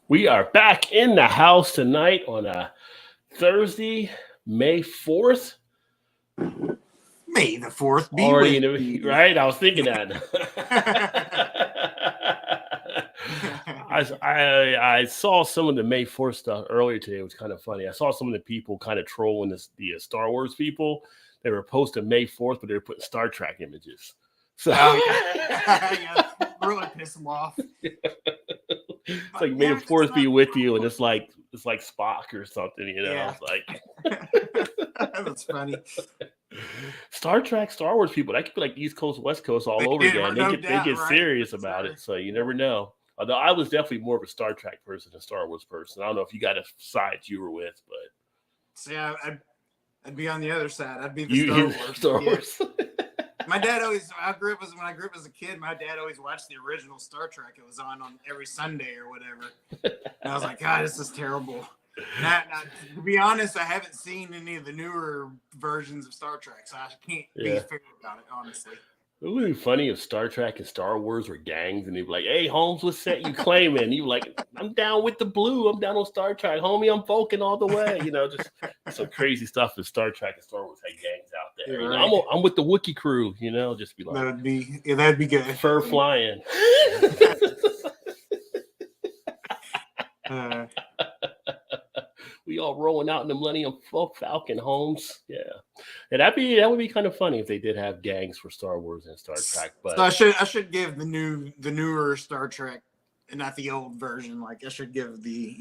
We are back in the house tonight on a Thursday, May 4th. May the 4th be Already with in the, you. right? I was thinking that. I saw some of the May 4th stuff earlier today. It was kind of funny. I saw some of the people kind of trolling the Star Wars people. They were posting May 4th, but they were putting Star Trek images. So Yeah, really piss them off. It's like May the 4th be with you, and it's like Spock or something, Yeah. It's like That's funny. Star Trek, Star Wars people, that could be like East Coast, West Coast all over again. They get serious about it, so you never know. Although I was definitely more of a Star Trek person than a Star Wars person. I don't know if you got a side you were with, but see, I'd be on the other side. I'd be the Star Wars. My dad always. When I grew up as a kid, my dad always watched the original Star Trek. It was on every Sunday or whatever. And I was like, God, this is terrible. Now, to be honest, I haven't seen any of the newer versions of Star Trek, so I can't be fair about it, honestly. It would be funny if Star Trek and Star Wars were gangs, and they'd be like, "Hey, Holmes, what set you claiming?" You like, "I'm down with the blue. I'm down on Star Trek, homie. I'm Vulcan all the way." Just some crazy stuff. If Star Trek and Star Wars had gangs out there, right. I'm with the Wookiee crew. Just be like, that'd be good. Fur flying. We all rolling out in the Millennium Falcon, Holmes. Yeah, and that would be kind of funny if they did have gangs for Star Wars and Star Trek. But so I should give the newer Star Trek and not the old version. Like I should give the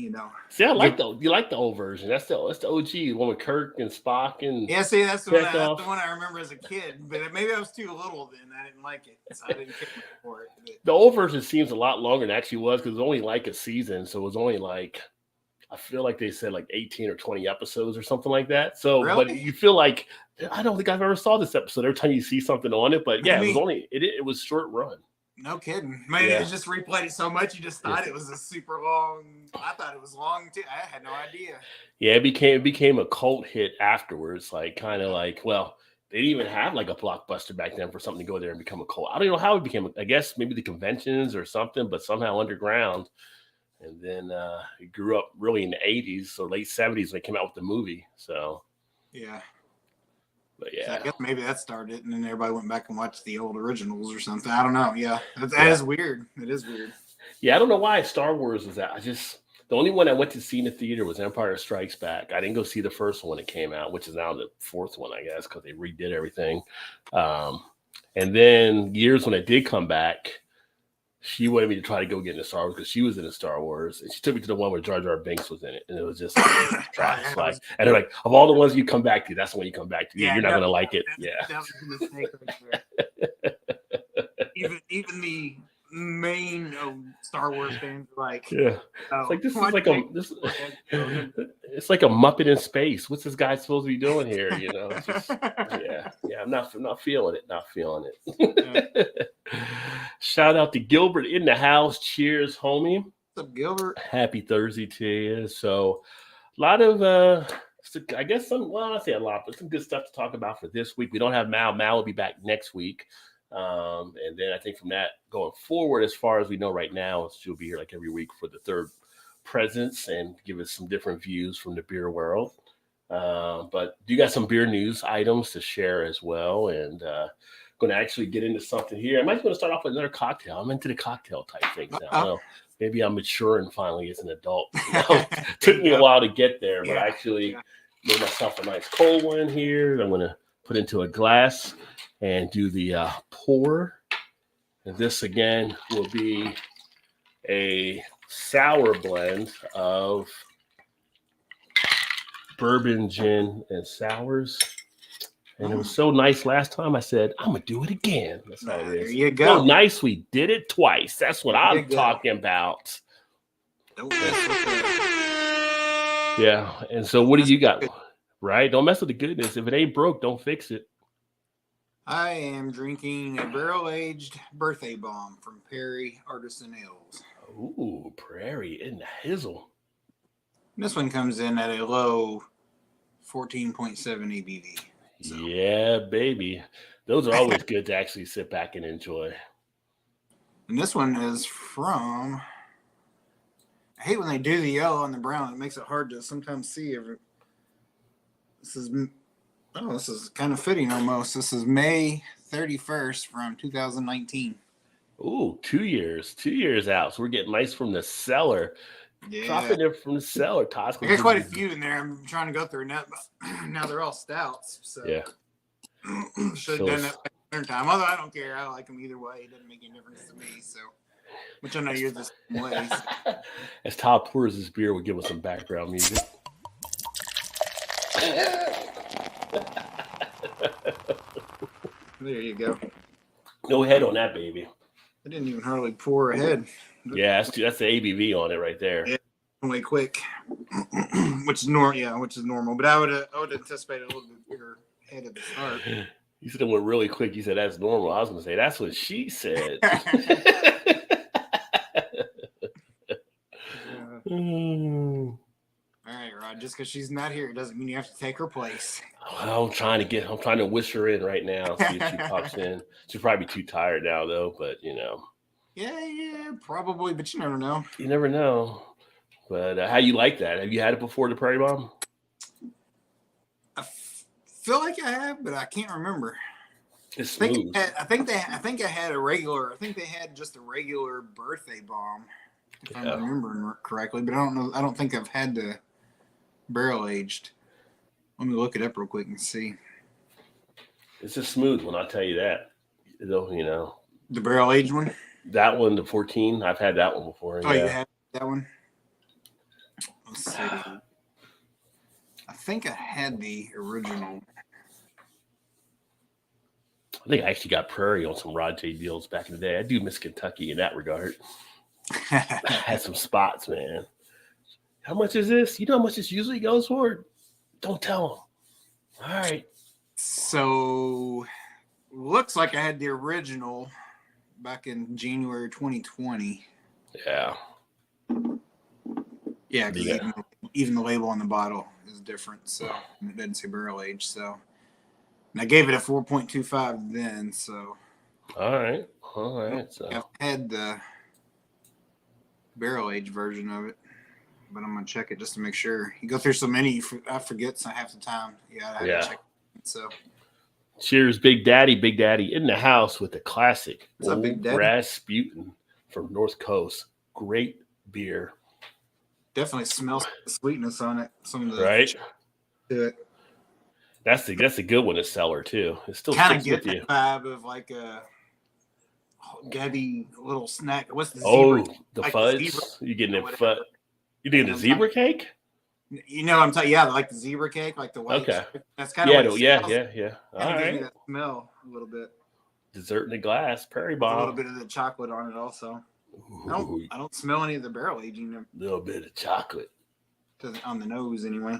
See, you like the old version. That's the OG, the one with Kirk and Spock and see, that's the one I remember as a kid. But maybe I was too little then. I didn't like it, so I didn't care for it. But the old version seems a lot longer than it actually was because it was only like a season, so it was only like. I feel like they said like 18 or 20 episodes or something like that. So, really? But you feel like, I don't think I've ever saw this episode every time you see something on it. But yeah, it was short run. No kidding. Maybe it just replayed it so much you just thought it was a super long. I thought it was long too. I had no idea. Yeah, it became a cult hit afterwards. Like kind of like, well, they didn't even have like a blockbuster back then for something to go there and become a cult. I don't know how it became. I guess maybe the conventions or something, but somehow underground. And then it grew up really in the 80s, so late 70s when it came out with the movie. So, yeah. But yeah. So I guess maybe that started, and then everybody went back and watched the old originals or something. I don't know. Yeah, that is weird. It is weird. Yeah, I don't know why Star Wars was that. The only one I went to see in the theater was Empire Strikes Back. I didn't go see the first one when it came out, which is now the fourth one, I guess, because they redid everything. And then years when it did come back, she wanted me to try to go get into Star Wars because she was in the Star Wars, and she took me to the one where Jar Jar Binks was in it, and it was just trash. Like, and they're like, of all the ones you come back to, that's the one you come back to. Yeah, you're not gonna like it. That was a mistake right there. even the main Star Wars fans are like, it's like this is like it's like a Muppet in space. What's this guy supposed to be doing here? It's just, I'm not feeling it. Not feeling it. Shout out to Gilbert in the house. Cheers, homie. What's up, Gilbert? Happy Thursday to you. So, a lot of, I guess I say a lot, but some good stuff to talk about for this week. We don't have Mal. Mal will be back next week. And then I think from that going forward, as far as we know right now, she'll be here like every week for the third presence and give us some different views from the beer world. But you got some beer news items to share as well. And, going to actually get into something here. I might going to start off with another cocktail. I'm into the cocktail type things now. I don't know. Maybe I'm maturing finally as an adult. Took me a while to get there, but I actually made myself a nice cold one here. I'm going to put into a glass and do the pour. And this again will be a sour blend of bourbon, gin, and sours. And it was so nice last time. I said, I'm going to do it again. That's how it is. There you go. So nice we did it twice. That's what I'm talking about. Yeah. And so what do you got? Right? Don't mess with the goodness. If it ain't broke, don't fix it. I am drinking a barrel-aged birthday bomb from Perry Artisan Ales. Ooh, Prairie in the hizzle. And this one comes in at a low 14.7 ABV. So. Yeah, baby. Those are always good to actually sit back and enjoy. And this one is from hate when they do the yellow on the brown. It makes it hard to sometimes see. This is kind of fitting almost. This is May 31st from 2019. Ooh, 2 years out. So we're getting nice from the cellar. Yeah. Dropping it from the cellar. Todd's I got quite a few in there. I'm trying to go through now, but now they're all stouts. So yeah. Should have done that at dinner time. Although I don't care. I like them either way. It doesn't make any difference to me. So, which I know you're the same way. So. As Todd pours his beer, we'll give us some background music. There you go. No head on that baby. I didn't even hardly pour ahead. Yeah, that's the ABV on it right there. Yeah, way quick, which is normal. Yeah, which is normal. But I would anticipate a little bit bigger head at the start. You said it went really quick. You said that's normal. I was gonna say that's what she said. All right, Rod. Just because she's not here, it doesn't mean you have to take her place. I'm trying to wish her in right now. See if she pops in. She'll probably be too tired now, though. But Yeah, probably. But you never know. You never know. But how you like that? Have you had it before, the Prairie Bomb? I feel like I have, but I can't remember. It's smooth. I think I had a regular. I think they had just a regular birthday bomb, if I'm remembering correctly. But I don't know. I don't think I've had the barrel aged. Let me look it up real quick and see. It's a smooth one, I'll tell you that. The barrel aged one. That one, the 14. I've had that one before. Oh, you had that one. Let's see. I think I had the original. I think I actually got Prairie on some Rod J deals back in the day. I do miss Kentucky in that regard. I had some spots, man. How much is this? You know how much this usually goes for? Don't tell them. All right. So, looks like I had the original back in January 2020. Yeah. Yeah, because even the label on the bottle is different, so it doesn't say barrel age. So, and I gave it a 4.25 then. So, all right. So I've had the barrel age version of it, but I'm gonna check it just to make sure. You go through so many, I forget half the time. Yeah, I have to check it, so. Cheers, Big Daddy. Big Daddy in the house with the classic Big Daddy? Rasputin from North Coast. Great beer. Definitely smells the sweetness on it. Some of the right to it. That's a good one to cellar too. It still kind of sticks get with the you. vibe of like a Gabby little snack. What's the zebra? The like fudge. You getting it fudge? You doing the zebra cake? You know, I'm talking. Yeah, like the zebra cake, like the white. Okay. That's kind of yeah. All right. Gives me that smell a little bit. Dessert in a glass, Prairie Bomb. A little bit of the chocolate on it also. I don't smell any of the barrel aging. A little bit of chocolate On the nose, anyway.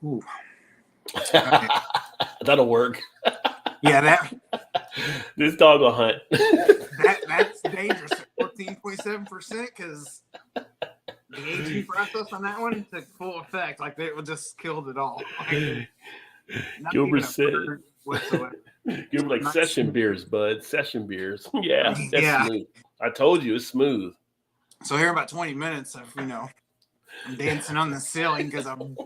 Ooh. That'll work. Yeah, this dog will hunt. That's dangerous at 14.7% because the aging process on that one took full effect. Like it just killed it all. Gilbert said, Gilbert like session beers, bud. Session beers. Yeah, that's smooth. I told you it's smooth. So here about 20 minutes of I'm dancing on the ceiling because I'm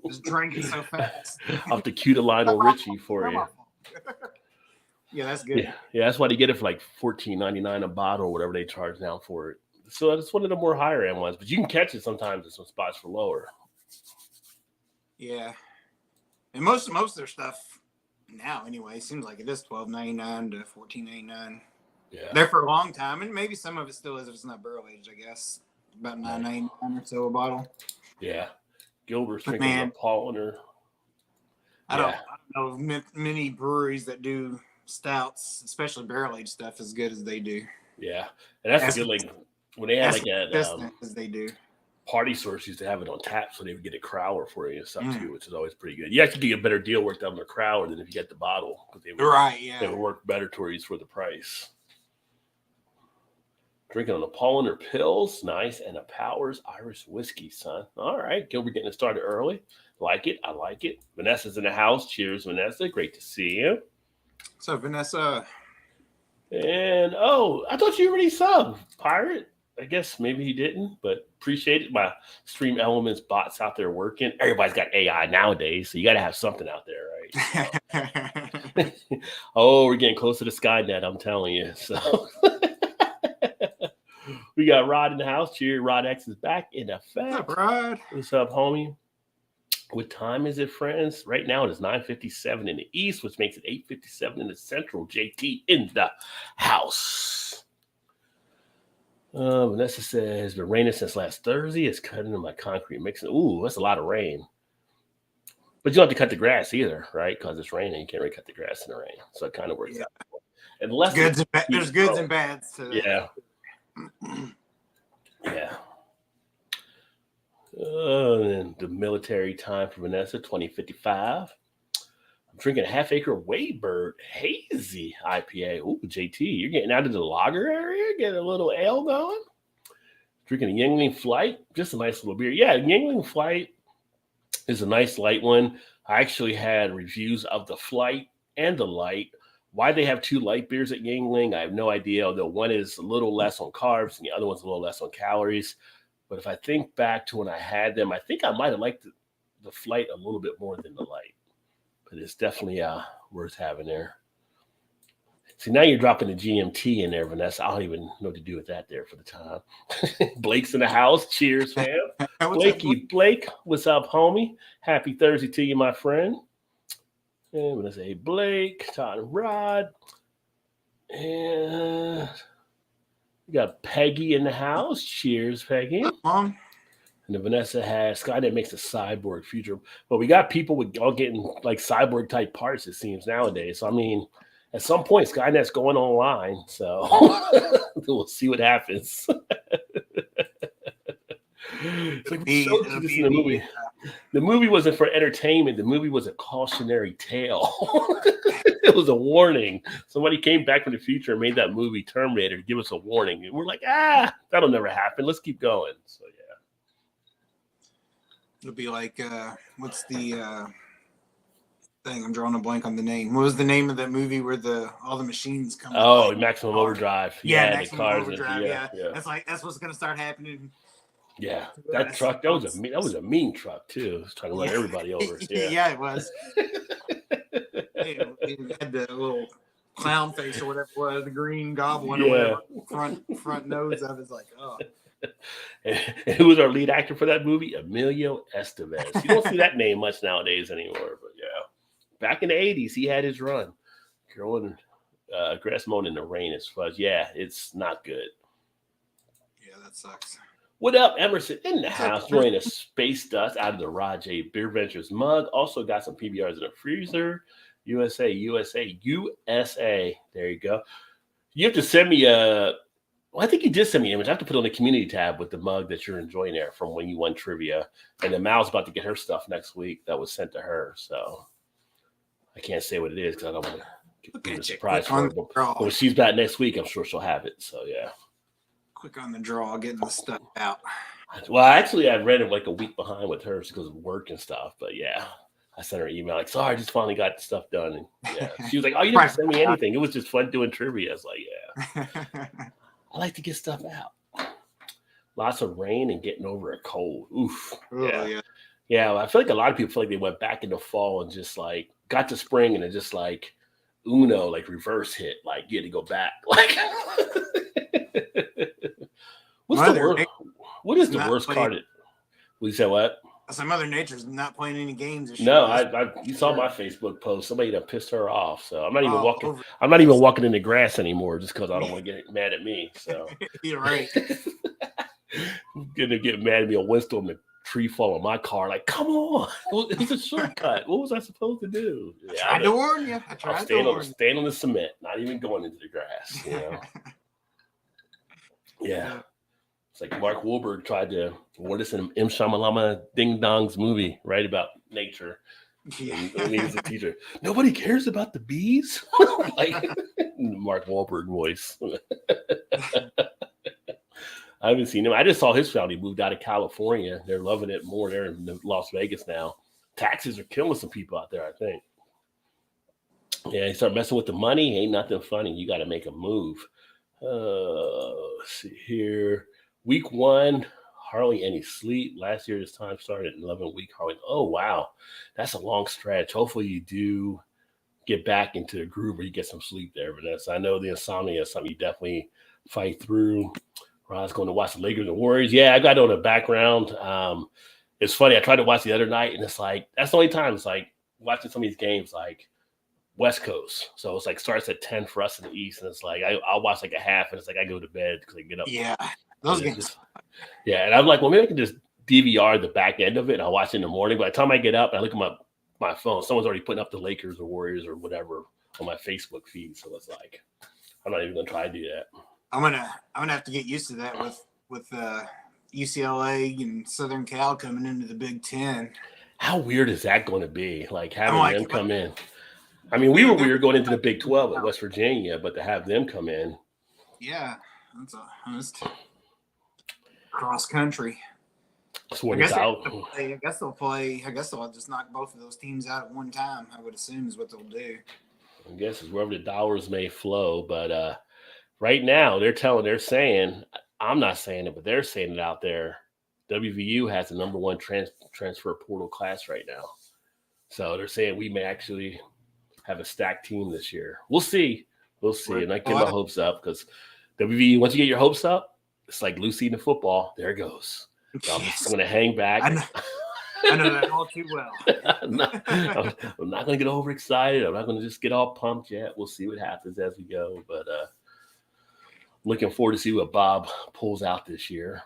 just drinking so fast. I'll have to cue the Lionel Richie for you. Yeah, that's good. Yeah, that's why they get it for like $14.99 a bottle or whatever they charge now for it. So it's one of the more higher end ones, but you can catch it sometimes in some spots for lower. Yeah, and most of their stuff now anyway seems like it is $12.99 to $14.99. Yeah, there for a long time, and maybe some of it still is if it's not barrel aged. I guess about $9.99 or so a bottle. Yeah, Gilbert's drinking a Polliner. I don't know many breweries that do stouts, especially barrel aged stuff, as good as they do. Yeah, and that's a good like when they had like that as they do. Party Source used to have it on tap, so they would get a crowler for you and stuff too, which is always pretty good. You actually get a better deal worked out on the crowler than if you get the bottle because they would work better towards for the price. Drinking on a Polliner Pills, nice, and a Powers Irish Whiskey, son. All right, Gilbert getting it started early. Like it, I like it. Vanessa's in the house. Cheers, Vanessa. Great to see you. So Vanessa. And I thought you already subbed, Pirate. I guess maybe he didn't, but appreciate it. My Stream Elements bots out there working. Everybody's got AI nowadays, so you got to have something out there, right? So, we're getting close to the Skynet, I'm telling you. So we got Rod in the house. Cheer, Rod X is back in effect. What's up, Rod? What's up, homie? What time is it, friends? Right now it is 9:57 in the east, which makes it 8:57 in the central. JT in the house. Vanessa says, it's been raining since last Thursday. It's cutting into my concrete mixing. Ooh, that's a lot of rain. But you don't have to cut the grass either, right? Because it's raining. You can't really cut the grass in the rain. So it kind of works out. Unless there's goods and bads to that. Yeah. And the military time for Vanessa, 2055. I'm drinking a half-acre Waybird Hazy IPA. Ooh, JT, you're getting out of the lager area, getting a little ale going. Drinking a Yuengling Flight, just a nice little beer. Yeah, Yuengling Flight is a nice light one. I actually had reviews of the Flight and the Light. Why they have two light beers at Yuengling, I have no idea. Although one is a little less on carbs and the other one's a little less on calories. But if I think back to when I had them, I think I might have liked the Flight a little bit more than the Light. But it's definitely worth having there. See, now you're dropping the GMT in there, Vanessa. I don't even know what to do with that there for the time. Blake's in the house. Cheers, fam. Blake, what's up, homie? Happy Thursday to you, my friend. And Vanessa, hey, Blake, Todd and Rod. And we got Peggy in the house. Cheers, Peggy. Mom. And then Vanessa has Skynet makes a cyborg future. But we got people with all getting like cyborg type parts, it seems, nowadays. So, I mean, at some point, Skynet's going online. So we'll see what happens. It's like we showed you this in the movie. The movie wasn't for entertainment. The movie was a cautionary tale. It was a warning. Somebody came back from the future and made that movie Terminator to give us a warning. And we're like, that'll never happen. Let's keep going. So, yeah. It'll be like, what's the thing? I'm drawing a blank on the name. What was the name of that movie where all the machines come? Oh, Maximum Overdrive. Yeah, Maximum Overdrive. Yeah. That's what's gonna start happening. Yeah, that truck. That was a mean truck too. It was trying to run everybody over. Yeah, it was. It had the little clown face or whatever it was, the green goblin or whatever. Front nose of it's like, oh. And who was our lead actor for that movie? Emilio Estevez. You don't see that name much nowadays anymore, but yeah. Back in the 80s, he had his run. Growing grass mowing in the rain is fuzz. Yeah, it's not good. Yeah, that sucks. What up, Emerson in the house, joining a space dust out of the Rajay BeerVentures mug. Also got some PBRs in the freezer. USA. There you go. You have to send me I think you did send me an image. I have to put it on the community tab with the mug that you're enjoying there from when you won trivia. And then Mal's about to get her stuff next week that was sent to her. So I can't say what it is because I don't want to get a surprise for her. But when she's back next week, I'm sure she'll have it. So, yeah. Quick on the draw, getting the stuff out. Well, actually, I read it like a week behind with her because of work and stuff. But, yeah. I sent her an email like, sorry, I just finally got the stuff done. And yeah, she was like, oh, you didn't send me anything. It was just fun doing trivia. I was like, yeah. I like to get stuff out. Lots of rain and getting over a cold. Oof. Yeah. Yeah. Well, I feel like a lot of people feel like they went back into fall and just like got to spring and it just like Uno, like reverse hit. Like you had to go back. Like, what is the worst card? We said what? I said Mother Nature's not playing any games. No, you saw my Facebook post. Somebody that pissed her off. So I'm not even walking. I'm not even walking in the grass anymore just because I don't want to get mad at me. So you're right. I'm gonna get mad at me on Winston, the tree fall on my car. Like, come on, it's a shortcut. What was I supposed to do? Yeah, I tried to warn you. Staying on the cement, not even going into the grass. You know? Yeah. It's like Mark Wahlberg tried to warn us in M. Shyamalama Ding Dong's movie, right, about nature. When he was a teacher. Nobody cares about the bees? Like Mark Wahlberg voice. I haven't seen him. I just saw his family moved out of California. They're loving it more. They're in Las Vegas now. Taxes are killing some people out there, I think. Yeah, you start messing with the money, ain't nothing funny. You got to make a move. Let's see here. Week 1, hardly any sleep. Last year, this time started at 11 week. Hardly. Oh, wow. That's a long stretch. Hopefully, you do get back into the groove where you get some sleep there, Vanessa. I know the insomnia is something you definitely fight through. Ron's going to watch the Lakers and Warriors. Yeah, I got on the background. It's funny. I tried to watch the other night, and it's like, that's the only time. It's like watching some of these games, like West Coast. So it's like starts at 10 for us in the East. And it's like, I'll watch like a half, and it's like I go to bed because I get up. Yeah, those games. Just, yeah, and I'm like, well, maybe I can just DVR the back end of it, and I'll watch it in the morning. By the time I get up and I look at my phone, someone's already putting up the Lakers or Warriors or whatever on my Facebook feed. So it's like, I'm not even gonna try to do that. I'm gonna have to get used to that with UCLA and Southern Cal coming into the Big Ten. How weird is that going to be? Like having them come in. I mean, we were going into the Big 12 at West Virginia, but to have them come in. Yeah, that's a honest cross country. So I guess they'll play. I guess they'll just knock both of those teams out at one time. I would assume is what they'll do. I guess it's wherever the dollars may flow. But right now, they're saying, I'm not saying it, but they're saying it out there. WVU has the number 1 transfer portal class right now. So they're saying we may actually have a stacked team this year. We'll see. And I get my hopes up because WVU, once you get your hopes up, it's like Lucy in the football. There it goes. So I'm going to hang back. I know that all too well. I'm not going to get overexcited. I'm not going to just get all pumped yet. We'll see what happens as we go. But looking forward to see what Bob pulls out this year.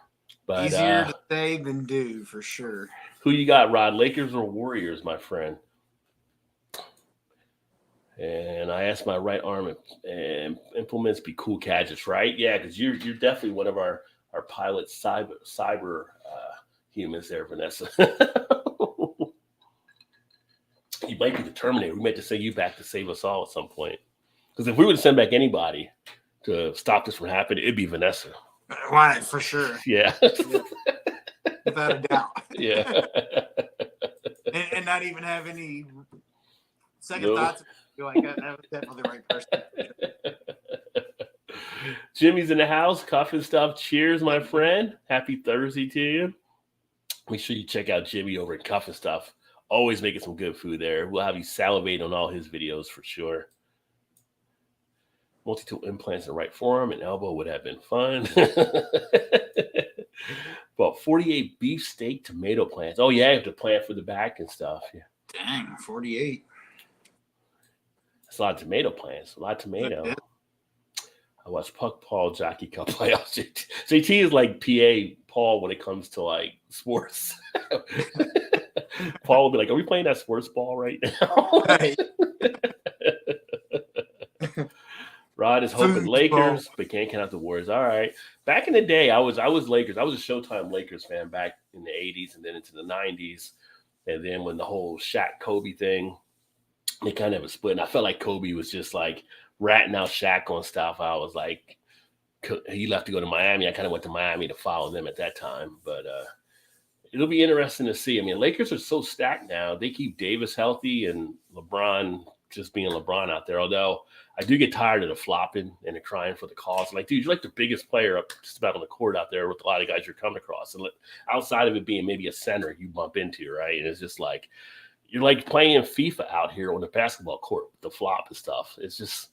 But easier to say than do, for sure. Who you got, Rod? Lakers or Warriors, my friend? And I asked my right arm and implements be cool gadgets, right? Yeah, because you're definitely one of our pilot cyber humans there, Vanessa. You might be the Terminator. We might just send you back to save us all at some point. Because if we were to send back anybody to stop this from happening, it'd be Vanessa. Why, for sure. Yeah. Without a doubt. Yeah. and not even have any second thoughts. You're like, that was definitely the right person. Jimmy's in the house, cuffing stuff. Cheers, my friend. Happy Thursday to you. Make sure you check out Jimmy over at Cuffing Stuff. Always making some good food there. We'll have you salivate on all his videos for sure. Multi-tool implants in the right form and elbow would have been fun. Well, 48 beefsteak tomato plants. Oh, yeah, you have to plant for the back and stuff. Yeah. Dang, 48. That's a lot of tomato plants. A lot of tomato. I watched Puck Paul Jockey Cup playoffs. JT is like PA Paul when it comes to like sports. Paul will be like, "Are we playing that sports ball right now?" Right. Rod is hoping Lakers, but can't count out the Warriors. All right. Back in the day, I was Lakers. I was a Showtime Lakers fan back in the 80s and then into the 90s. And then when the whole Shaq Kobe thing, they kind of have a split. And I felt like Kobe was just like ratting out Shaq on stuff. I was like, he left to go to Miami. I kind of went to Miami to follow them at that time. But it'll be interesting to see. I mean, Lakers are so stacked now. They keep Davis healthy and LeBron just being LeBron out there. Although I do get tired of the flopping and the crying for the calls. I'm like, dude, you're like the biggest player up just about on the court out there with a lot of guys you're coming across. And outside of it being maybe a center you bump into, right? And it's just like, you're like playing FIFA out here on the basketball court with the flop and stuff. It's just,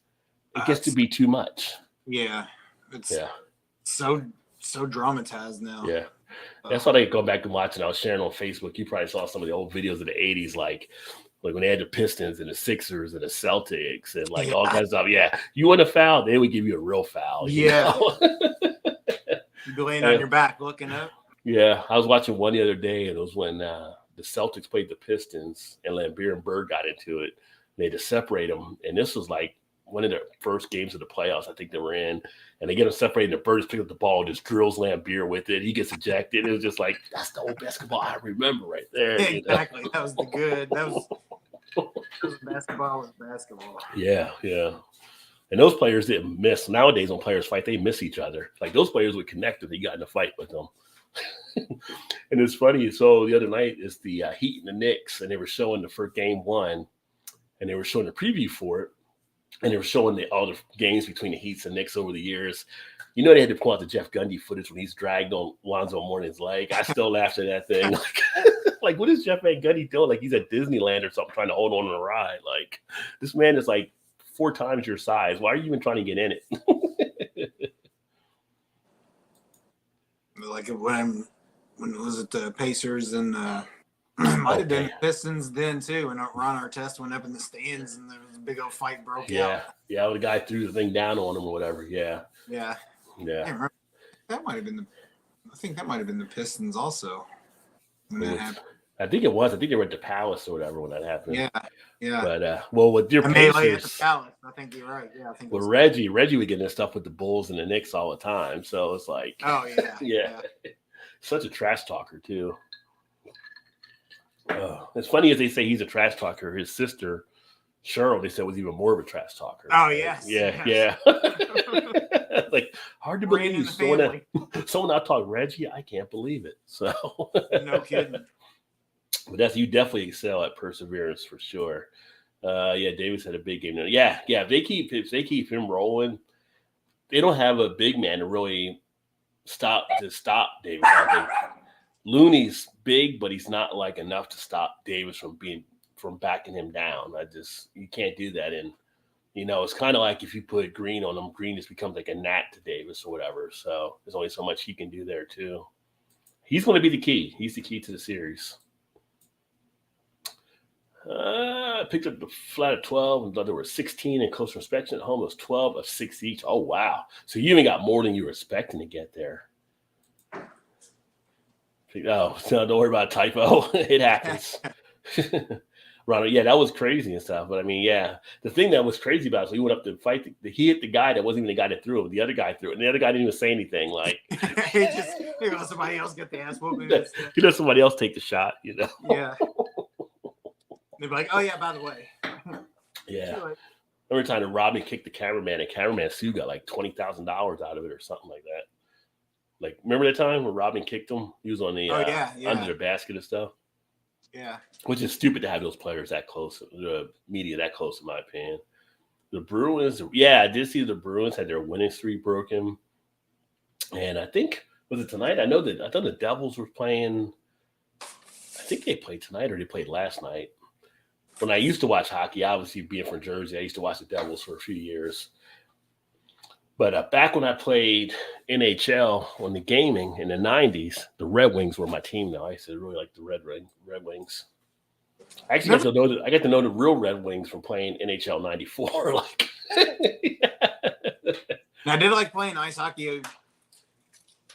it gets to be too much. Yeah. It's so dramatized now. Yeah. That's why I go back and watch it. I was sharing on Facebook. You probably saw some of the old videos of the 80s, like when they had the Pistons and the Sixers and the Celtics and like all kinds of stuff. Yeah. You want a foul, they would give you a real foul. Yeah. You'd be laying on your back looking up. Yeah. I was watching one the other day, and it was when the Celtics played the Pistons and Lambeer and Bird got into it. They had to separate them. And this was like one of the first games of the playoffs I think they were in. And they get them separated, and the Bird just picks up the ball and just drills Lambeer with it. He gets ejected. It was just like, that's the old basketball I remember right there. Exactly. That was the good. That was basketball was basketball. Yeah, yeah. And those players didn't miss. Nowadays, when players fight, they miss each other. Like those players would connect if they got in a fight with them. And it's funny. So the other night is the Heat and the Knicks, and they were showing the first game one, and they were showing the preview for it. and they were showing all the games between the Heats and Knicks over the years. You know, they had to pull out the Jeff Gundy footage when he's dragged on Lonzo Mourning's leg. I still laughed at that thing. Like, what is Jeff Van Gundy doing? Like, he's at Disneyland or something trying to hold on to a ride. Like, this man is like 4 times your size. Why are you even trying to get in it? Like when was it the Pacers and might have been the Pistons then too, and Ron Artest went up in the stands and there was a big old fight broke out. Yeah, the guy threw the thing down on him or whatever. Yeah. That might have been I think that might have been the Pistons also when that happened. I think it was. I think they were at the Palace or whatever when that happened. Yeah. But well, with your Pacers, at the Palace, I think you're right. Yeah, I think. Well, Reggie would get in stuff with the Bulls and the Knicks all the time, so it's like, oh yeah, yeah. Such a trash talker too. It's funny as they say he's a trash talker. His sister Cheryl, they said, was even more of a trash talker. Oh yes, yeah. Like, hard to believe someone out-talked Reggie. I can't believe it. So no kidding. But you definitely excel at perseverance for sure. Davis had a big game. Yeah. If they keep him rolling, they don't have a big man to really stop Davis. I think Looney's big, but he's not like enough to stop Davis from backing him down. You can't do that. And it's kind of like if you put Green on him, Green just becomes like a gnat to Davis or whatever. So there's only so much he can do there too. He's going to be the key. He's the key to the series. I picked up the flat of 12 and thought there were 16 in close inspection. At home, it was 12 of 6 each. Oh, wow. So you even got more than you were expecting to get there. Oh, so don't worry about a typo. It happens. Ronald, that was crazy and stuff. But I mean, the thing that was crazy about it, so he went up to fight. He hit the guy that wasn't even the guy that threw it. The other guy threw it, and the other guy didn't even say anything. Like, he let somebody else get the ass whooping. He let somebody else take the shot. Yeah. They'd be like, "Oh yeah, by the way." Yeah. Every time that Robin kicked the cameraman, and cameraman Sue got like $20,000 out of it or something like that. Like, remember that time when Robin kicked him? He was on the under the basket and stuff. Yeah. Which is stupid to have those players that close, the media that close, in my opinion. The Bruins, I did see the Bruins had their winning streak broken. And I think, was it tonight? I thought the Devils were playing. I think they played tonight or they played last night. When I used to watch hockey, obviously being from Jersey, I used to watch the Devils for a few years. But back when I played NHL on the gaming in the 90s, the Red Wings were my team now. I used to really like the Red Wings. I actually got to know the real Red Wings from playing NHL 94. Like, I did like playing ice hockey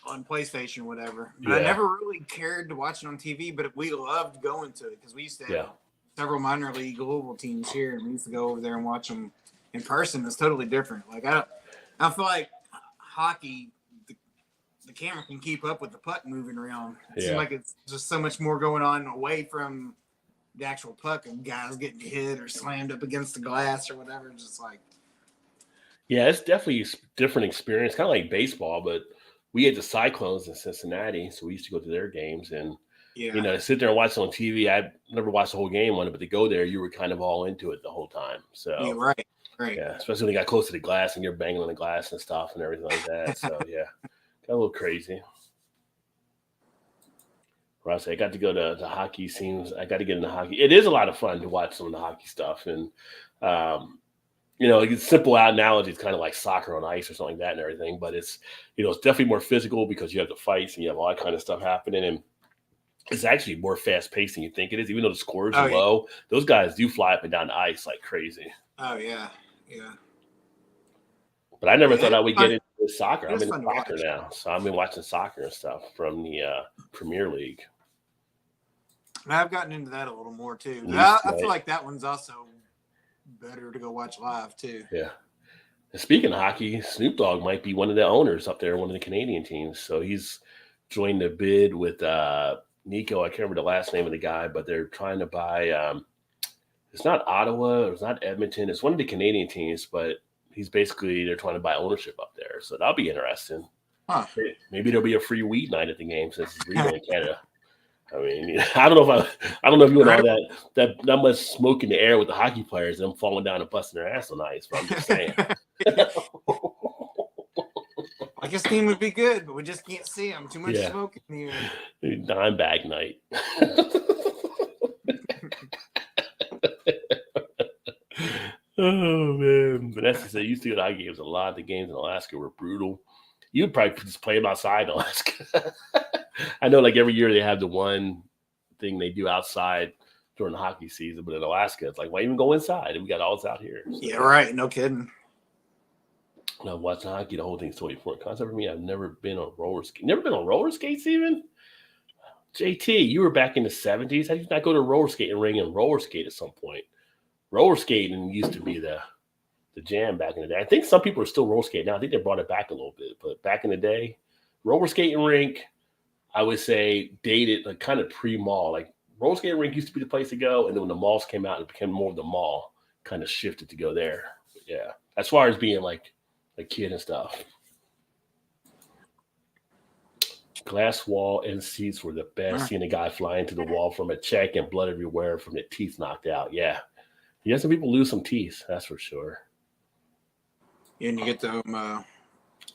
on PlayStation or whatever. But I never really cared to watch it on TV, but we loved going to it because we used to have several minor league global teams here, and we used to go over there and watch them in person. It's totally different. Like, I feel like hockey, the camera can keep up with the puck moving around. It seems like it's just so much more going on away from the actual puck and guys getting hit or slammed up against the glass or whatever. It's just like, it's definitely a different experience, kind of like baseball. But we had the Cyclones in Cincinnati, so we used to go to their games and to sit there and watch it on TV. I never watched the whole game on it, but to go there, you were kind of all into it the whole time. So right. Yeah, especially when you got close to the glass and you're banging on the glass and stuff and everything like that. So, got a little crazy. Ross, I got to go to the hockey scenes. I got to get into hockey. It is a lot of fun to watch some of the hockey stuff. And, it's simple analogy. It's kind of like soccer on ice or something like that and everything. But it's, it's definitely more physical because you have the fights and you have all that kind of stuff happening. And it's actually more fast-paced than you think it is. Even though the scores are low, those guys do fly up and down the ice like crazy. Oh, yeah. Yeah. But I never thought I would get into soccer. I'm into soccer now. So I've been watching soccer and stuff from the Premier League. I've gotten into that a little more too. I feel like that one's also better to go watch live too. Yeah. And speaking of hockey, Snoop Dogg might be one of the owners up there, one of the Canadian teams. So he's joined the bid with Nico. I can't remember the last name of the guy, but they're trying to buy it's not Ottawa, it's not Edmonton. It's one of the Canadian teams, but they're trying to buy ownership up there. So that'll be interesting. Huh. Maybe there'll be a free weed night at the game since it's legal in Canada. I mean, I don't know if you want all Right. that much smoke in the air with the hockey players and them falling down and busting their ass on ice. But I'm just saying. Like his team would be good, but we just can't see him. Too much Yeah. smoke in the air. Dime bag night. Oh man, Vanessa said you used to go to hockey games a lot. The games in Alaska were brutal. You'd probably just play them outside in Alaska. I know, like every year they have the one thing they do outside during the hockey season, but in Alaska, it's like, why even go inside? And we got all this out here. So. Yeah, right. No kidding. Now watching hockey, the whole thing's totally foreign concept for me. I've never been on roller skates. Never been on roller skates even. JT, you were back in the 70s. How did you not go to a roller skating ring and roller skate at some point? Roller skating used to be the jam back in the day. I think some people are still roller skating now. I think they brought it back a little bit, but back in the day, roller skating rink, I would say dated like kind of pre-mall. Like roller skating rink used to be the place to go, and then when the malls came out, it became more of the mall. Kind of shifted to go there. But yeah, as far as being like a kid and stuff. Glass wall and seats were the best. Seeing a guy fly into the wall from a check and blood everywhere from the teeth knocked out. Yeah. Yeah, some people lose some teeth, that's for sure. Yeah, and you get the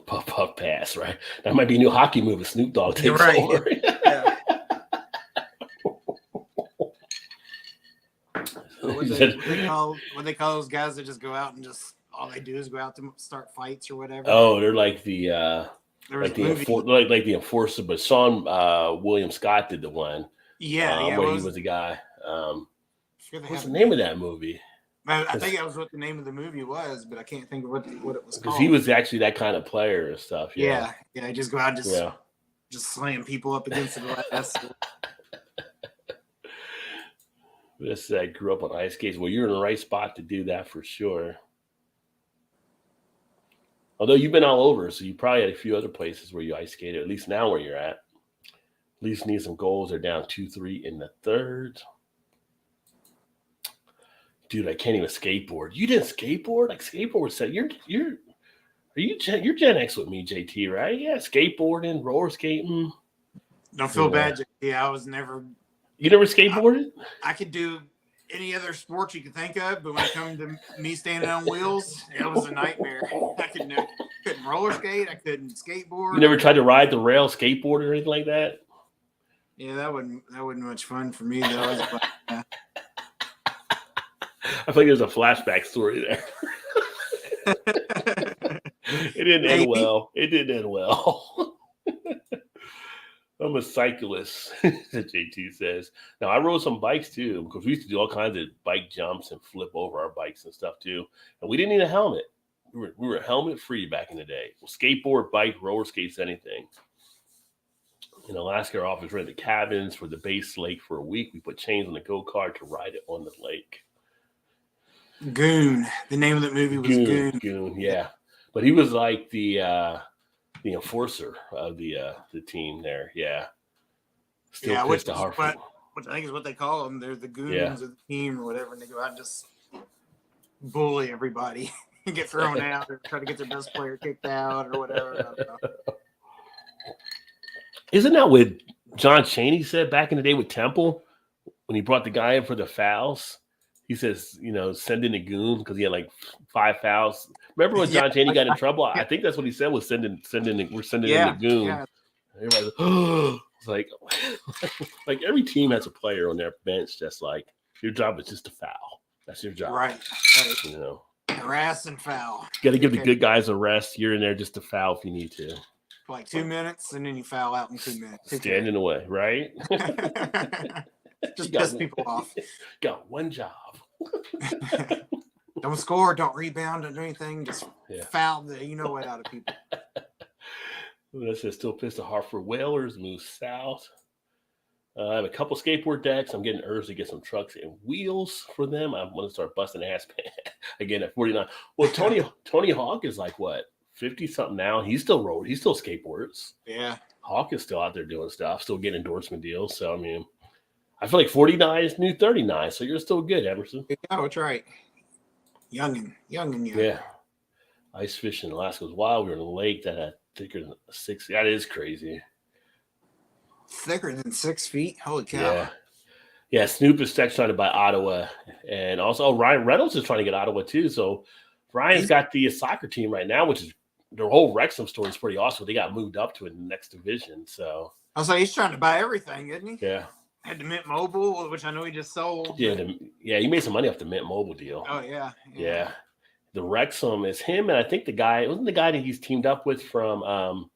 puff pass, right? That might be a new hockey move if Snoop Dogg takes over. Yeah. What they call those guys that just go out and just all they do is go out to start fights or whatever? Oh, they're like the enforcer, but Sean William Scott did the one. Yeah, where he was the guy. What's the name of that movie? I think that was what the name of the movie was, but I can't think of what it was called. Because he was actually that kind of player and stuff. Yeah. Just go out and just slam people up against the glass. This I grew up on ice skates. Well, you're in the right spot to do that for sure. Although you've been all over, so you probably had a few other places where you ice skated, at least now where you're at. At least need some goals. They're down 2-3 in the third. Dude, I can't even skateboard. You didn't skateboard? Like skateboard said you're Gen X with me, JT, right? Yeah, skateboarding, roller skating. Don't feel bad, JT. I was never. You never skateboarded? I could do any other sport you could think of, but when it comes to me standing on wheels, it was a nightmare. I couldn't roller skate. I couldn't skateboard. You never tried to ride the rail skateboard or anything like that? Yeah, that wasn't much fun for me though. I think there's a flashback story there. It didn't end well. It didn't end well. I'm a cyclist, JT says. Now, I rode some bikes too, because we used to do all kinds of bike jumps and flip over our bikes and stuff too. And we didn't need a helmet. We were helmet free back in the day. Skateboard, bike, roller skates, anything. In Alaska, our office rented cabins for the base lake for a week. We put chains on the go-kart to ride it on the lake. Goon. The name of the movie was Goon. Yeah. But he was like the enforcer of the team there. Yeah. Still which I think is what they call them. They're the goons of the team or whatever, and they go out and just bully everybody and get thrown out or try to get their best player kicked out or whatever. Isn't that what John Chaney said back in the day with Temple when he brought the guy in for the fouls? He says, send in the goons because he had like 5 fouls. Remember when John Chaney got in trouble? I think that's what he said was sending in the goon. Yeah. Everybody's it's like every team has a player on their bench that's like, your job is just to foul. That's your job. Right. Harass and foul. You got to give the good guys a rest. You're in there just to foul if you need to. Like 2 minutes, and then you foul out in 2 minutes. Stand in the way, right? Just piss people off. Got one job. Don't score, don't rebound, don't do anything. Just foul the what out of people. That says still pissed the Hartford Whalers move south. I have a couple skateboard decks. I'm getting urged to get some trucks and wheels for them. I want to start busting ass again at 49. Well, Tony Hawk is like what? 50 something now. He still skateboards. Yeah. Hawk is still out there doing stuff, still getting endorsement deals. So, I mean, I feel like 49 is new 39. So you're still good, Emerson. Yeah, that's right. Young and young. Yeah. Ice fishing in Alaska was wild. We were in a lake that had thicker than 6. That is crazy. Thicker than 6 feet. Holy cow. Yeah. Yeah, Snoop is trying to buy Ottawa. And also Ryan Reynolds is trying to get Ottawa too. So Ryan's got the soccer team right now, which is their whole Wrexham story is pretty awesome. They got moved up to the next division. So I was like, he's trying to buy everything, isn't he? yeah. Had the Mint Mobile, which I know he just sold. Yeah, he made some money off the Mint Mobile deal. Oh yeah. Yeah. The Wrexham is him, and I think wasn't the guy that he's teamed up with from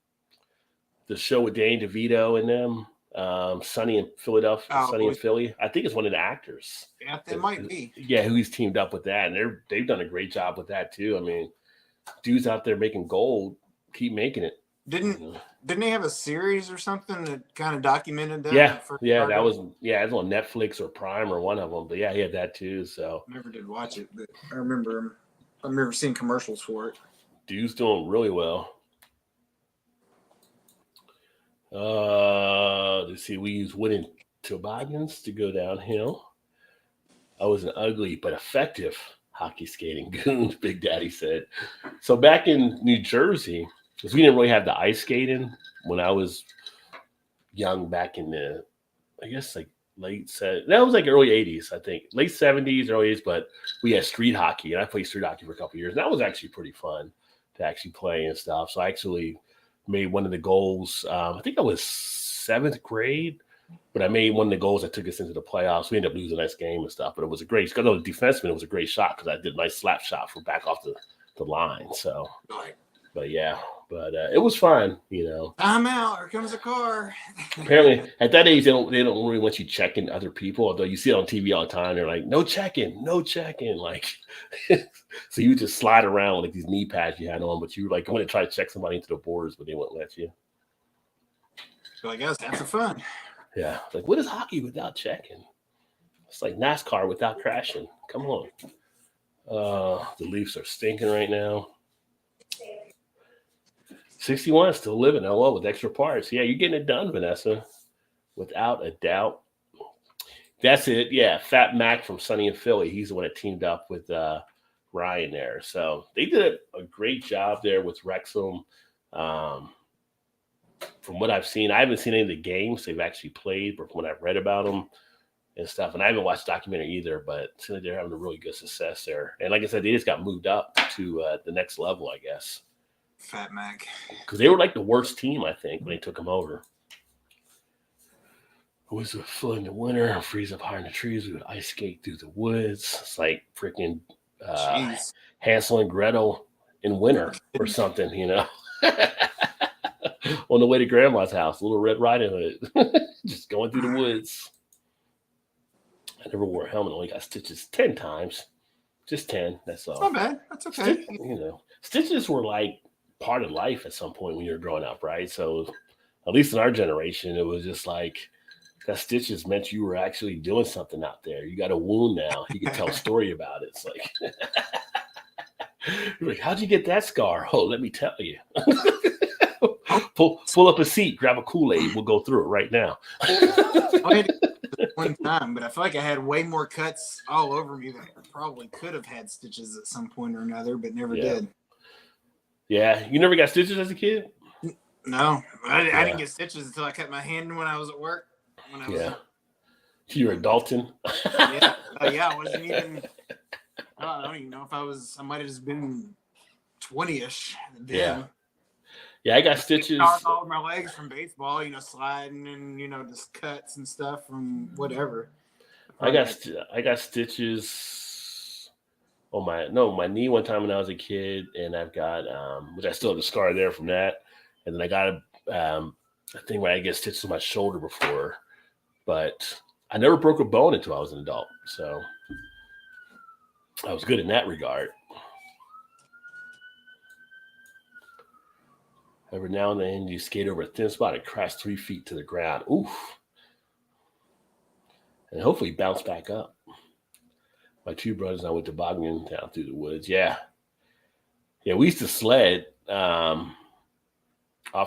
the show with Danny DeVito and them. Sunny in Philadelphia, Sunny in Philly. I think it's one of the actors. Yeah, it might be. Yeah, who he's teamed up with that, and they've done a great job with that too. I mean, dudes out there making gold, keep making it. Didn't they have a series or something that kind of documented that? Yeah, that was on Netflix or Prime or one of them. But yeah, he had that too. So never did watch it, but I remember seeing commercials for it. Dude's doing really well. Let's see. We use wooden toboggans to go downhill. I was an ugly but effective hockey skating goon, Big Daddy said. So back in New Jersey, because we didn't really have the ice skating when I was young, back in the, I guess like that was like early 80s, I think. Late 70s, early 80s, but we had street hockey, and I played street hockey for a couple of years. And that was actually pretty fun to actually play and stuff. So I actually made one of the goals. I think I was 7th grade, but I made one of the goals that took us into the playoffs. We ended up losing that game and stuff, but it was a great, because I was a defenseman, it was a great shot because I did a nice slap shot from back off the line. So, but yeah, it was fun, you know. I'm out. Here comes a car. Apparently, at that age, they don't really want you checking other people. Although you see it on TV all the time, they're like, no checking. Like, so you just slide around with like these knee pads you had on, but you were like going to try to check somebody into the boards, but they wouldn't let you. So I guess that's the fun. Yeah, like what is hockey without checking? It's like NASCAR without crashing. Come on. The Leafs are stinking right now. 61 is still living. Oh, well, with extra parts. Yeah, you're getting it done, Vanessa. Without a doubt. That's it. Yeah, Fat Mac from Sunny in Philly. He's the one that teamed up with Ryan there. So they did a great job there with Wrexham. From what I've seen, I haven't seen any of the games they've actually played, but from what I've read about them and stuff, and I haven't watched the documentary either, but it seems like they're having a really good success there. And like I said, they just got moved up to the next level, I guess. Fat Mac. Because they were like the worst team, I think, when they took them over. It was a flood in the winter, freeze up high in the trees, we would ice skate through the woods. It's like freaking Hansel and Gretel in winter or something, you know. On the way to Grandma's house, Little Red Riding Hood, just going through the woods. I never wore a helmet, only got stitches 10 times. Just 10, that's all. Not bad. That's okay. You know, stitches were like part of life at some point when you were growing up, right? So at least in our generation, it was just like that stitches meant you were actually doing something out there. You got a wound now. You can tell a story about it. It's like, you're like, how'd you get that scar? Oh, let me tell you. Pull up a seat, grab a Kool-Aid. We'll go through it right now. I had it one time, but I feel like I had way more cuts all over me that I probably could have had stitches at some point or another, but never did. Yeah, you never got stitches as a kid? No, I didn't get stitches until I cut my hand when I was at work. You were adulting. Yeah, I wasn't even. I don't even know if I might have just been 20-ish. Then. Yeah, I got stitches all over my legs from baseball, sliding and just cuts and stuff from whatever. I got stitches on my knee one time when I was a kid, and I've got which I still have a scar there from that, and then I got a thing where I get stitches on my shoulder before, but I never broke a bone until I was an adult, so I was good in that regard. Every now and then you skate over a thin spot and crash 3 feet to the ground. Oof. And hopefully bounce back up. My two brothers and I went tobogganing down through the woods. Yeah, we used to sled off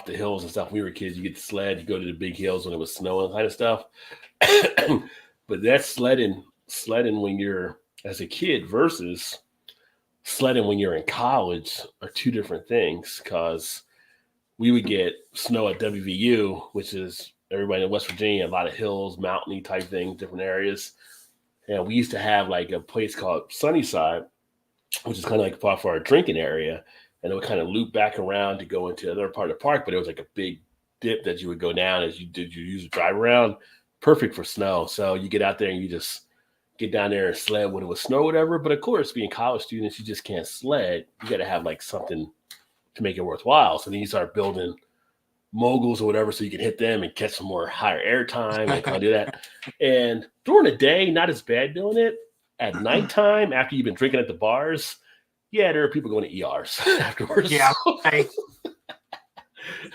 the hills and stuff. When we were kids, you get the sled, you go to the big hills when it was snowing kind of stuff. But that's sledding when you're as a kid versus sledding when you're in college are two different things, because we would get snow at WVU, which is everybody in West Virginia, a lot of hills, mountainy type things, different areas. And we used to have like a place called Sunnyside, which is kind of like part for our drinking area. And it would kind of loop back around to go into another part of the park, but it was like a big dip that you would go down as you use to drive around. Perfect for snow. So you get out there and you just get down there and sled when it was snow or whatever. But of course, being college students, you just can't sled. You got to have like something to make it worthwhile. So then you start building moguls or whatever so you can hit them and catch some more higher air time and kind of do that. And during the day, not as bad doing it. At nighttime, after you've been drinking at the bars, yeah, there are people going to ERs afterwards. Yeah, okay.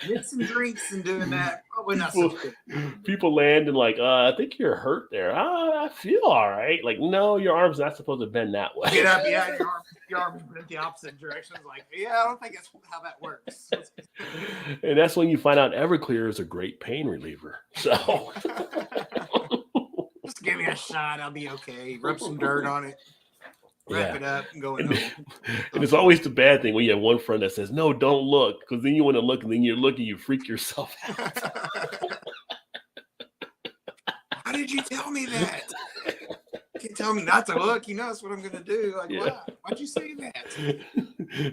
Get some drinks and doing that. Probably not so good. People land and like, I think you're hurt there. I feel all right. Like, no, your arm's not supposed to bend that way. Get up, yeah, your arms bent the opposite direction. It's like, yeah, I don't think that's how that works. And that's when you find out Everclear is a great pain reliever. So just give me a shot, I'll be okay. Rub some dirt on it. Wrap it up and go home. And it's always the bad thing when you have one friend that says, no, don't look. Because then you want to look and then you're looking, you freak yourself out. How did you tell me that? You can't tell me not to look. You know that's what I'm going to do. Like, Yeah. why'd you say that?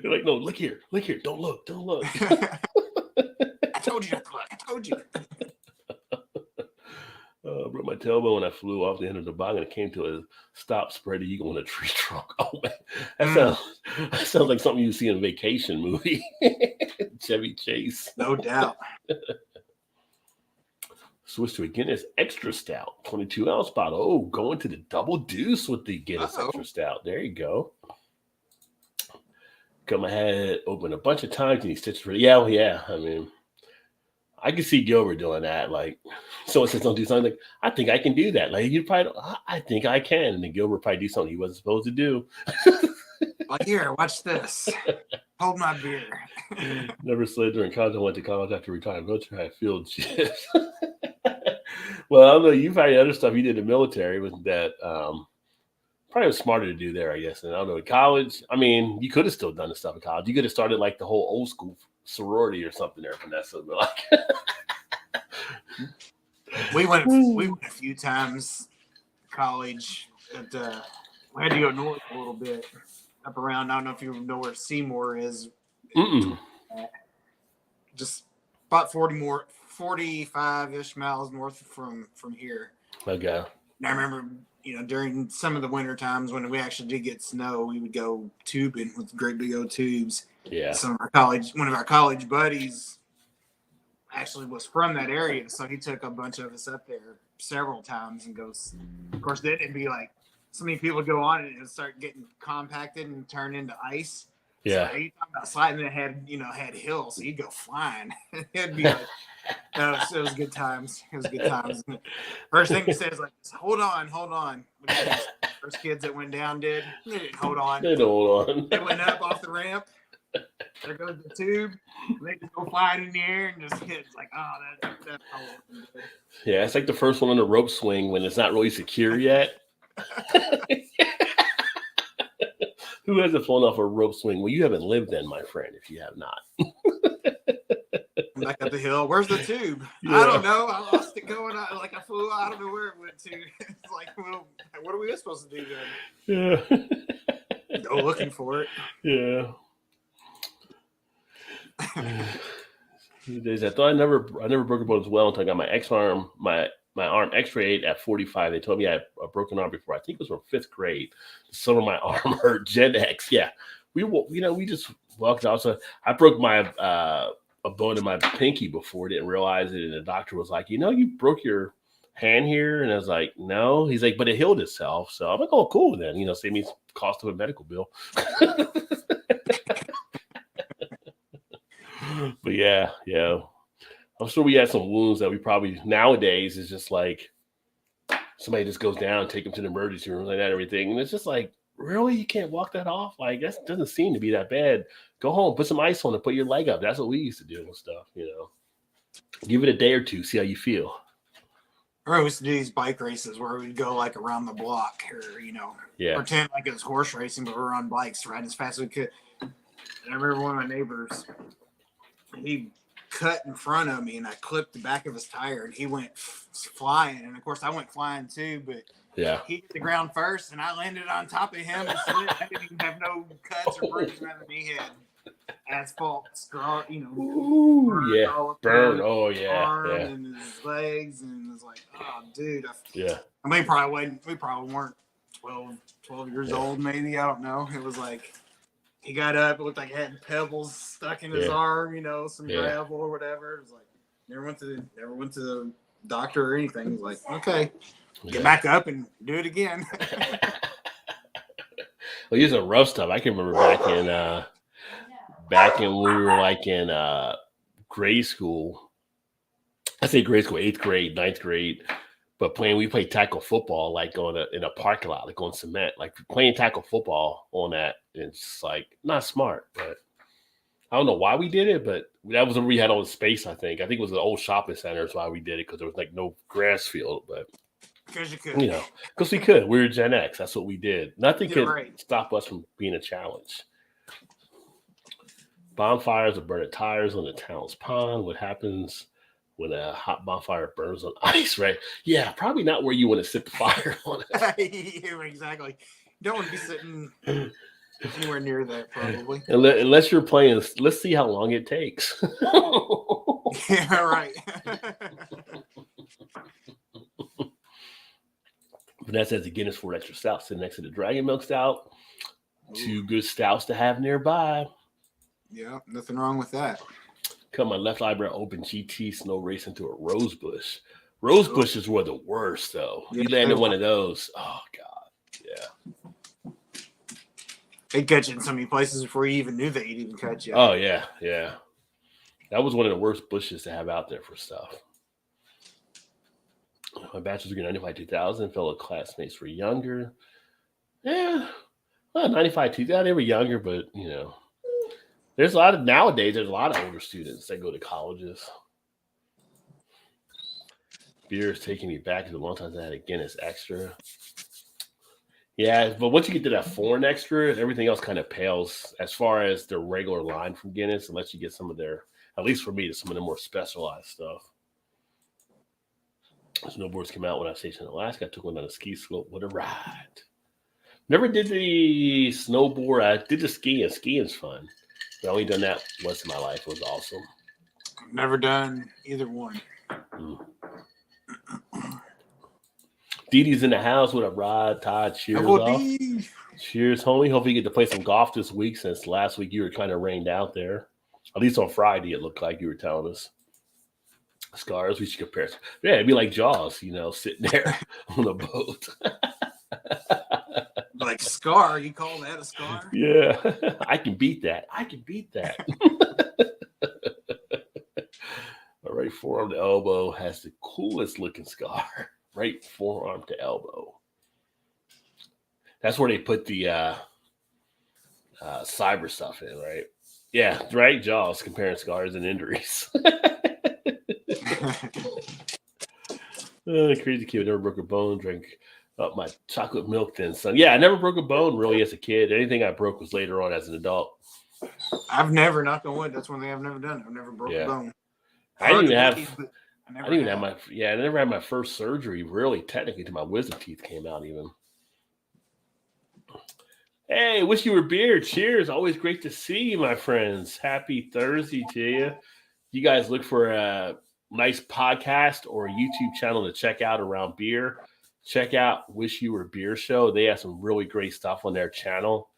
You're like, no, look here. Don't look. I told you not to look. I told you. I broke my tailbone when I flew off the end of the toboggan. It came to a stop, spread eagle in a tree trunk. Oh man, that sounds like something you see in a vacation movie. Chevy Chase. No doubt. Switch to a Guinness Extra Stout, 22-ounce bottle. Oh, going to the double deuce with the Guinness Extra Stout. There you go. Cut my head open a bunch of times and he stitched for yeah. I mean, I can see Gilbert doing that. Like, someone says don't do something, like, I think I can do that. Like, you probably don't, I think I can. And then Gilbert probably do something he wasn't supposed to do. Like, here, watch this. Hold my beer. Never slid during college. I went to college after retiring. Go try field shifts. Well, I don't know. You've had other stuff you did in the military with that. Probably was smarter to do there, I guess. And I don't know, in college, I mean, you could have still done the stuff in college. You could have started like the whole old school sorority or something there, Vanessa. But like, we went a few times college. We had to go north a little bit, up around. I don't know if you know where Seymour is. Just about 45-ish miles north from here. Okay. And I remember, during some of the winter times when we actually did get snow, we would go tubing with great big old tubes. Yeah. One of our college buddies actually was from that area, so he took a bunch of us up there several times and goes. Of course, then it'd be like so many people go on and it would start getting compacted and turn into ice. Yeah. So you talking about sliding that had hills, so you'd go flying. It'd be like, it was good times. It was good times. First thing he says, like, hold on. First kids that went down did. They didn't hold on. They don't hold on. They went up off the ramp. There goes the tube. They just go flying in the air and just hit. It's like, oh, that's how good. Yeah, it's like the first one on the rope swing when it's not really secure yet. Who hasn't flown off a rope swing? Well, you haven't lived then, my friend, if you have not. Back up the hill. Where's the tube? Yeah. I don't know. I lost it going on like a fool. I don't know where it went to. It's like, well, what are we supposed to do then? Yeah. Go looking for it. Yeah. I thought I never broke a bone as well until I got my arm x-rayed at 45. They told me I had a broken arm before. I think it was from 5th grade. Some of my arm hurt. Gen X. Yeah. We just walked out. So I broke my a bone in my pinky before, didn't realize it. And the doctor was like, you broke your hand here. And I was like, no. He's like, but it healed itself. So I'm like, oh, cool then. Save me cost of a medical bill. But yeah. I'm sure we had some wounds that we probably nowadays is just like somebody just goes down and take them to the emergency room like that and everything. And it's just like, really? You can't walk that off? Like, that doesn't seem to be that bad. Go home, put some ice on it, put your leg up. That's what we used to do and stuff, Give it a day or two, see how you feel. I used to do these bike races where we'd go like around the block or, pretend like it was horse racing, but we're on bikes riding as fast as we could. And I remember one of my neighbors, he cut in front of me, and I clipped the back of his tire, and he went flying. And of course, I went flying too, but Yeah. he hit the ground first, and I landed on top of him and slid. I didn't even have no cuts or bruises, nothing. He had asphalt scar, Ooh, yeah. Burn. Oh, his yeah. arm Yeah. and his legs, and it was like, oh, dude. Yeah. I mean, we probably weren't 12 years old, maybe. I don't know. It was like he got up. It looked like he had pebbles stuck in his arm, some gravel or whatever. It was like never went to the doctor or anything. He was like, okay, get back up and do it again. Well, these are rough stuff. I can remember back in when we were like in grade school. I say grade school, 8th grade, 9th grade. But we played tackle football like in a parking lot, like on cement. Like playing tackle football on that, it's like not smart. But I don't know why we did it, but that was when we had all the space. I think it was an old shopping center. That's why we did it, because there was like no grass field. But because you could, because we could. We were Gen X. That's what we did. Nothing could stop us from being a challenge. Bonfires are burning tires on the town's pond. What happens when a hot bonfire burns on ice, right? Yeah, probably not where you want to set the fire on it. Yeah, exactly. Don't want to be sitting anywhere near that, probably. Unless you're playing, let's see how long it takes. Yeah, right. Vanessa has a Guinness for extra stout sitting next to the Dragon Milk Stout. Two good stouts to have nearby. Yeah, nothing wrong with that. Cut my left eyebrow open, GT snow race into a rose bush. Rose bushes were the worst, though. You landed one of those. Oh, God. Yeah. They'd catch you in so many places before you even knew they'd even catch you. Oh, yeah. Yeah. That was one of the worst bushes to have out there for stuff. My bachelor's degree in 95 2000. Fellow classmates were younger. Yeah. Well, 95 2000. They were younger, but, there's nowadays, there's a lot of older students that go to colleges. Beer is taking me back to the long time I had a Guinness Extra. Yeah, but once you get to that foreign extra, everything else kind of pales as far as the regular line from Guinness, unless you get some of their, at least for me, some of the more specialized stuff. Snowboards came out when I was stationed in Alaska. I took one on a ski slope. What a ride. Never did the snowboard. I did the skiing. Skiing's fun. I've only done that once in my life. It was awesome. Never done either one. Dee Dee's in the house with a rod. Todd, cheers off. Cheers, homie. Hope you get to play some golf this week, since last week you were kind of rained out there. At least on Friday, it looked like you were telling us. Scars, we should compare. Yeah, it'd be like Jaws, sitting there on the boat. Like scar, you call that a scar? Yeah, I can beat that. All right, forearm to elbow has the coolest looking scar. Right forearm to elbow. That's where they put the cyber stuff in, right? Yeah, right. Jaws, comparing scars and injuries. Crazy kid, never broke a bone. Drank up my chocolate milk then, son. Yeah, I never broke a bone really as a kid. Anything I broke was later on as an adult. I've never, knocked on wood, that's one thing I've never done. I've never broke a bone. I never had my first surgery, really, technically, till my wisdom teeth came out even. Hey, wish you were beer. Cheers. Always great to see you, my friends. Happy Thursday to you. You guys look for a nice podcast or a YouTube channel to check out around beer. Check out Wish You Were Beer Show. They have some really great stuff on their channel.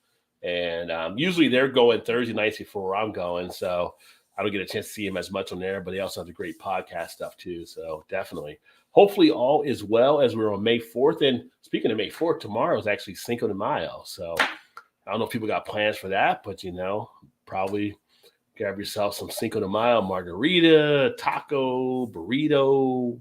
And usually they're going Thursday nights before I'm going. So I don't get a chance to see them as much on there, but they also have the great podcast stuff too. So definitely. Hopefully all is well as we're on May 4th. And speaking of May 4th, tomorrow is actually Cinco de Mayo. So I don't know if people got plans for that, but probably grab yourself some Cinco de Mayo margarita, taco, burrito,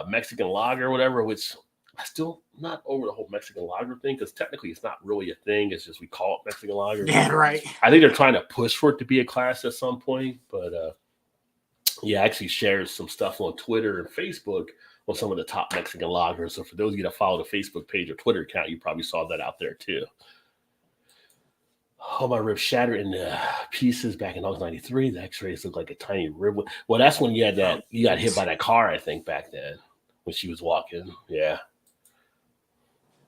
Mexican lager, whatever, which I still not over the whole Mexican lager thing, because technically it's not really a thing. It's just we call it Mexican lager. Yeah, right. I think they're trying to push for it to be a class at some point. But I actually shared some stuff on Twitter and Facebook on some of the top Mexican lagers. So for those of you that follow the Facebook page or Twitter account, you probably saw that out there too. Oh, my rib shattered into pieces back in August '93. The X-rays looked like a tiny rib. Well, that's when you had that. You got hit by that car, I think, back then when she was walking. Yeah.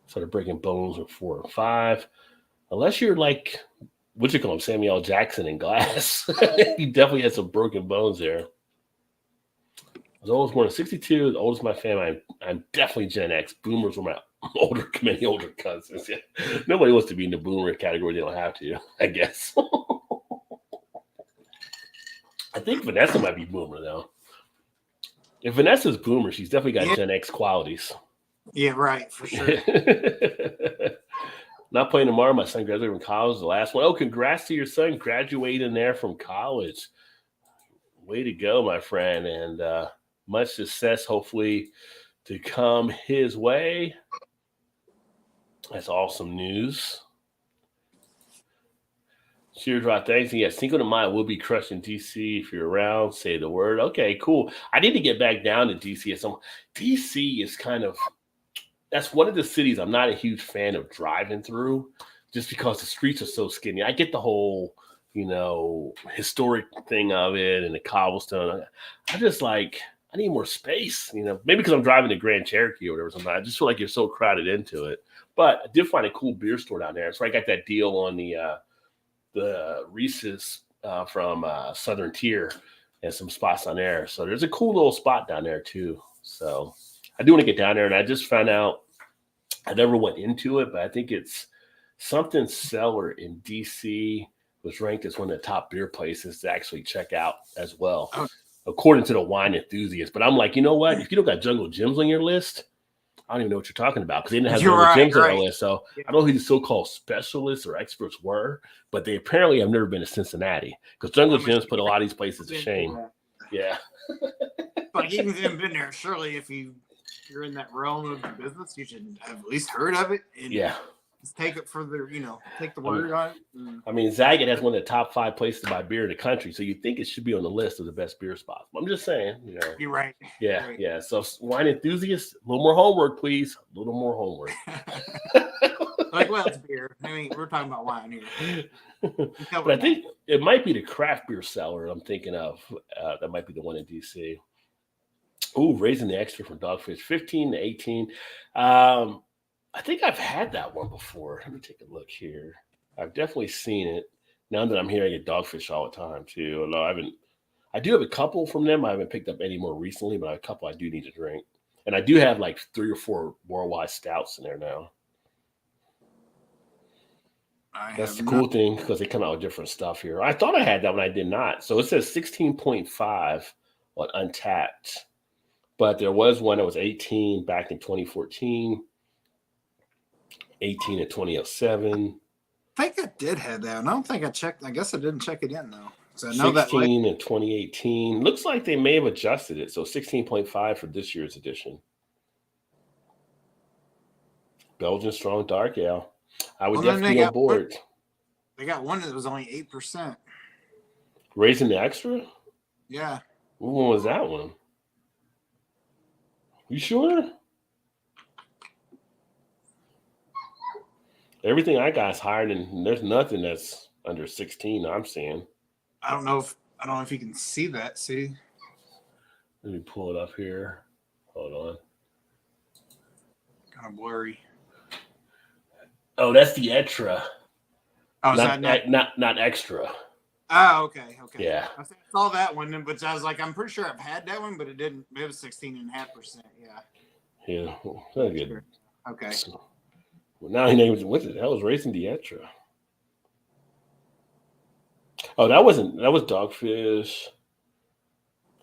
Started breaking bones with 4 and 5. Unless you're like, what you call him, Samuel L. Jackson in Glass. You definitely had some broken bones there. I was always born in '62, the oldest of my family. I'm definitely Gen X. Boomers were my many older cousins. Yeah. Nobody wants to be in the boomer category. They don't have to, I guess. I think Vanessa might be boomer, though. If Vanessa's boomer, she's definitely got Gen X qualities. Yeah, right, for sure. Not playing tomorrow. My son graduated from college. The last one. Oh, congrats to your son graduating there from college. Way to go, my friend. And much success, hopefully, to come his way. That's awesome news. Cheers, Rod. Thanks. And yeah, Cinco de Mayo will be crushed in DC. If you're around, say the word. Okay, cool. I need to get back down to DC. DC is kind of, that's one of the cities I'm not a huge fan of driving through just because the streets are so skinny. I get the whole, historic thing of it and the cobblestone. I just like, I need more space, maybe because I'm driving the Grand Cherokee or whatever. Sometimes I just feel like you're so crowded into it. But I did find a cool beer store down there. So I got that deal on the Reese's from Southern Tier and some spots on there. So there's a cool little spot down there too. So I do want to get down there, and I just found out I never went into it, but I think it's something Cellar in DC was ranked as one of the top beer places to actually check out as well, according to the wine enthusiast. But I'm like, you know what? If you don't got Jungle Gyms on your list, I don't even know what you're talking about because they didn't have Jungle Gyms on their list. So I don't know who the so-called specialists or experts were, but they apparently have never been to Cincinnati because Jungle Gyms put a lot of these places to shame. Yeah. But even if you haven't been there, surely if you're in that realm of the business, you should have at least heard of it. And just take it for the, take the word on it. I mean, Zagat has one of the top 5 places to buy beer in the country, so you think it should be on the list of the best beer spots. I'm just saying, You're right. Yeah, right. yeah. So wine enthusiasts, a little more homework, please. A little more homework. Like, well, it's beer. I mean, we're talking about wine here. But I think it might be the craft beer cellar I'm thinking of. That might be the one in DC. Ooh, raising the extra from Dogfish, 15 to 18. I think I've had that one before. Let me take a look here. I've definitely seen it. Now that I'm here, I get Dogfish all the time too. Although I do have a couple from them. I haven't picked up any more recently, but I have a couple I do need to drink. And I do have like 3 or 4 worldwide stouts in there now. That's the cool thing because they come out with different stuff here. I thought I had that one. I did not. So it says 16.5 on Untapped. But there was one that was 18 back in 2014. 18 in 2007. I think I did have that one. I don't think I checked. I guess I didn't check it in though. So I know 16 in 2018. Looks like they may have adjusted it. So 16.5 for this year's edition. Belgian Strong Dark Ale. I would definitely be on board. They got one that was only 8%. Raising the extra? Yeah. What one was that one? You sure? Everything I got is higher than. There's nothing that's under 16. I'm seeing. I don't know if you can see that. See. Let me pull it up here. Hold on. Kind of blurry. Oh, that's the extra. Oh, not extra. Oh, okay. Yeah. I saw that one, but I was like, I'm pretty sure I've had that one, but it didn't. It was 16.5%. Yeah. Yeah. Very good. Okay. Well, now he names what the hell was Racing the Extra? Oh, that was Dogfish.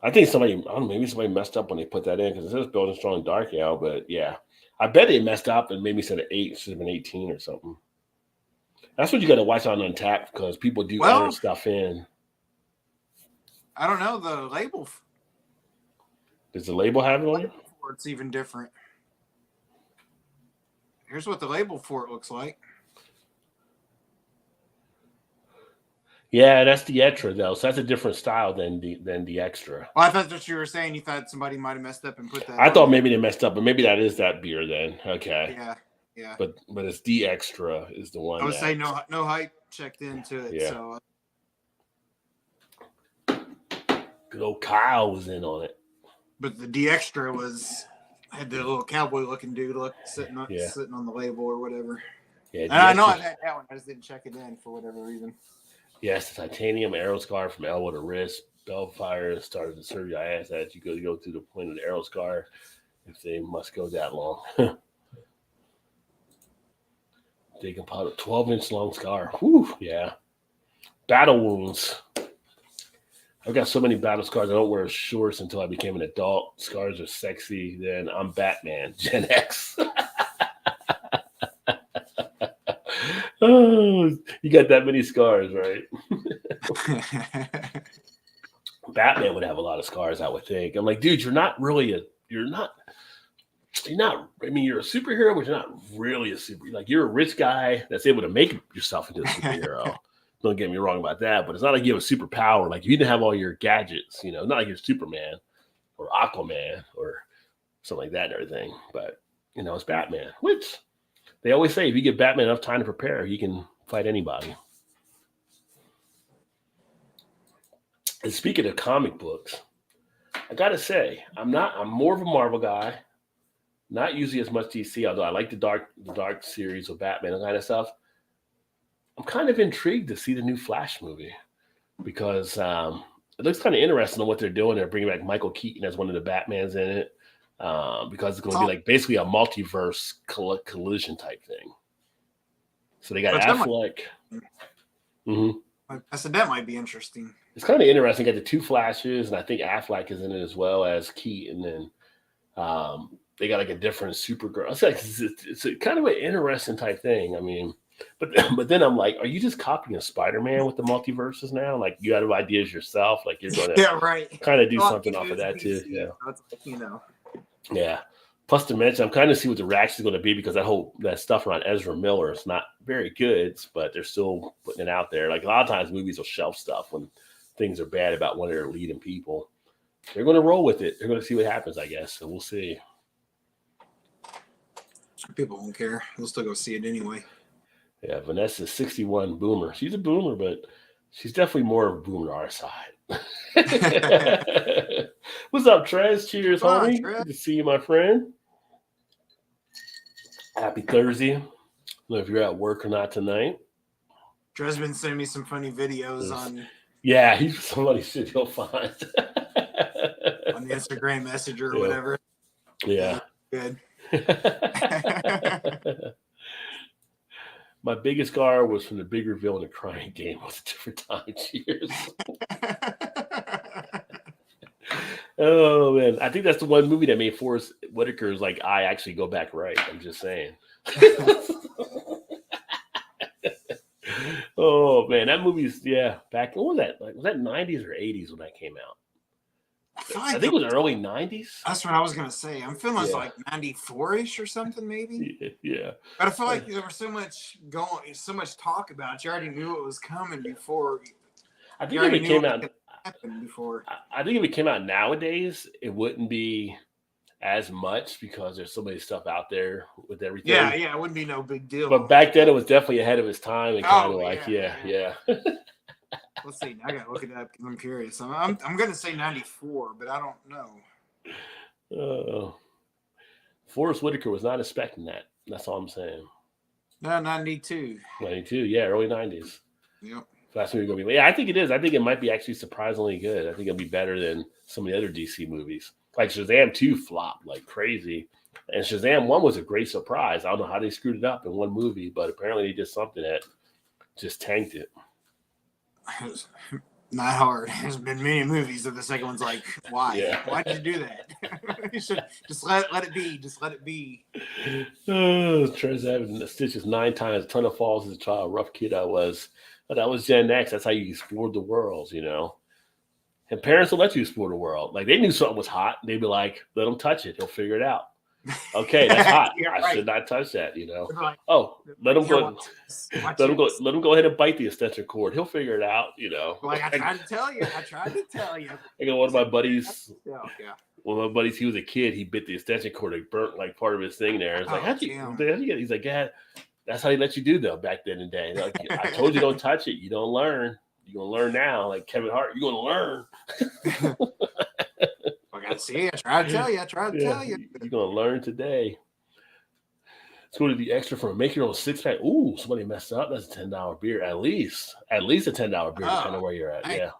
I think maybe somebody messed up when they put that in because it says Belgian Strong Dark Ale, but yeah. I bet they messed up and maybe said 8, should have been 18 or something. That's what you got to watch on Untapped because people do other stuff in. I don't know the label. Does the label have it on it? It's even different. Here's what the label for it looks like. Yeah, that's the Extra though, so that's a different style than the Extra. Well, I thought what you were saying. You thought somebody might have messed up and put that. I thought maybe they messed up, but maybe that is that beer then. Okay. Yeah. But it's the Extra is the one. I would say no hype. checked into it. Yeah. So Good old Kyle was in on it. but the D Extra had the little cowboy looking dude sitting on the label or whatever. Yeah, and I know I had that one. I just didn't check it in for whatever reason. Yes, the titanium arrow scar from elbow to wrist. Bellfire started the surgery. I asked that you go to the point of the arrow scar if they must go that long. They can pop a 12-inch long scar. Whew, yeah. Battle wounds. I've got so many battle scars. I don't wear shorts until I became an adult. Scars are sexy. Then I'm Batman. Gen X. Oh, you got that many scars, right? Batman would have a lot of scars, I would think. I'm like, dude, you're not. I mean, you're a superhero, but you're not really a superhero. Like, you're a rich guy that's able to make yourself into a superhero. Don't get me wrong about that, but it's not like you have a superpower. Like, you didn't have all your gadgets, not like you're Superman or Aquaman or something like that and everything. But, it's Batman, which they always say if you give Batman enough time to prepare, he can fight anybody. And speaking of comic books, I got to say, I'm more of a Marvel guy. Not usually as much DC, although I like the dark series of Batman and kind of stuff. I'm kind of intrigued to see the new Flash movie because it looks kind of interesting on what they're doing. They're bringing back Michael Keaton as one of the Batmans in it because it's going to be like basically a multiverse collision type thing. So they got Affleck. I said that might be interesting. It's kind of interesting. Got the two Flashes, and I think Affleck is in it as well as Keaton, and they got like a different Supergirl. It's a kind of an interesting type thing. I mean. But then I'm like, are you just copying a Spider-Man with the multiverses now? Like, you have ideas yourself, like you're going to kind of do something off of that too. Yeah, Yeah. Plus, to mention, I'm kind of see what the reaction is going to be because that stuff around Ezra Miller is not very good, but they're still putting it out there. Like a lot of times, movies will shelf stuff when things are bad about one of their leading people. They're going to roll with it. They're going to see what happens, I guess. So we'll see. People won't care. They'll still go see it anyway. Yeah, Vanessa's 61 boomer. She's a boomer, but she's definitely more of a boomer to our side. What's up, Trez? Cheers, homie. Good to see you, my friend. Happy Thursday. I don't know if you're at work or not tonight. Trez been sending me some funny videos on. Yeah, somebody should go find on the Instagram Messenger or whatever. Yeah. Good. My biggest scar was from the big reveal in the Crying Game. It was a different time. Cheers. Oh, man. I think that's the one movie that made Forrest Whitaker's eye actually go back right. I'm just saying. Oh, man. That movie's, back. What was that? Was that 90s or 80s when that came out? I think it was early 90s. That's what I was going to say. I'm feeling it's like 94-ish or something, maybe. Yeah. But I feel like there was so much talk about it. You already knew it was coming before. I think if it came out before. I think if it came out nowadays, it wouldn't be as much because there's so many stuff out there with everything. Yeah, it wouldn't be no big deal. But back then, it was definitely ahead of its time and kind of yeah. Let's see. I gotta look it up because I'm curious. I'm gonna say 94, but I don't know. Forrest Whitaker was not expecting that. That's all I'm saying. No, 92. 92, yeah, early 90s. Yep. That's movie gonna be. Yeah, I think it is. I think it might be actually surprisingly good. I think it'll be better than some of the other DC movies. Like Shazam 2 flopped like crazy, and Shazam 1 was a great surprise. I don't know how they screwed it up in one movie, but apparently they did something that just tanked it. Not hard. There's been many movies that the second one's like, why? Yeah. Why did you do that? You should just let it be. Just let it be. Trez having stitches 9 times, a ton of falls as a child. Rough kid I was. But that was Gen X. That's how you explored the world, And parents will let you explore the world. Like, they knew something was hot. They'd be like, let him touch it. He'll figure it out. Okay, that's hot. I should not touch that, Like, let him go. Let him go ahead and bite the extension cord. He'll figure it out, Like, I tried to tell you. I got one of my buddies. One of my buddies, he was a kid. He bit the extension cord. It burnt like part of his thing there. It's like, how'd you get? He's like, yeah. That's how they let you do though back then in the day. Like, I told you don't touch it. You don't learn. You're gonna learn now. Like Kevin Hart, you're gonna learn. I got to see. I tried to tell you. You're gonna learn today. It's going to be extra for make your own 6-pack. Ooh, somebody messed up. That's a $10 beer at least. At least a $10 beer, depending on where you're at. Yeah.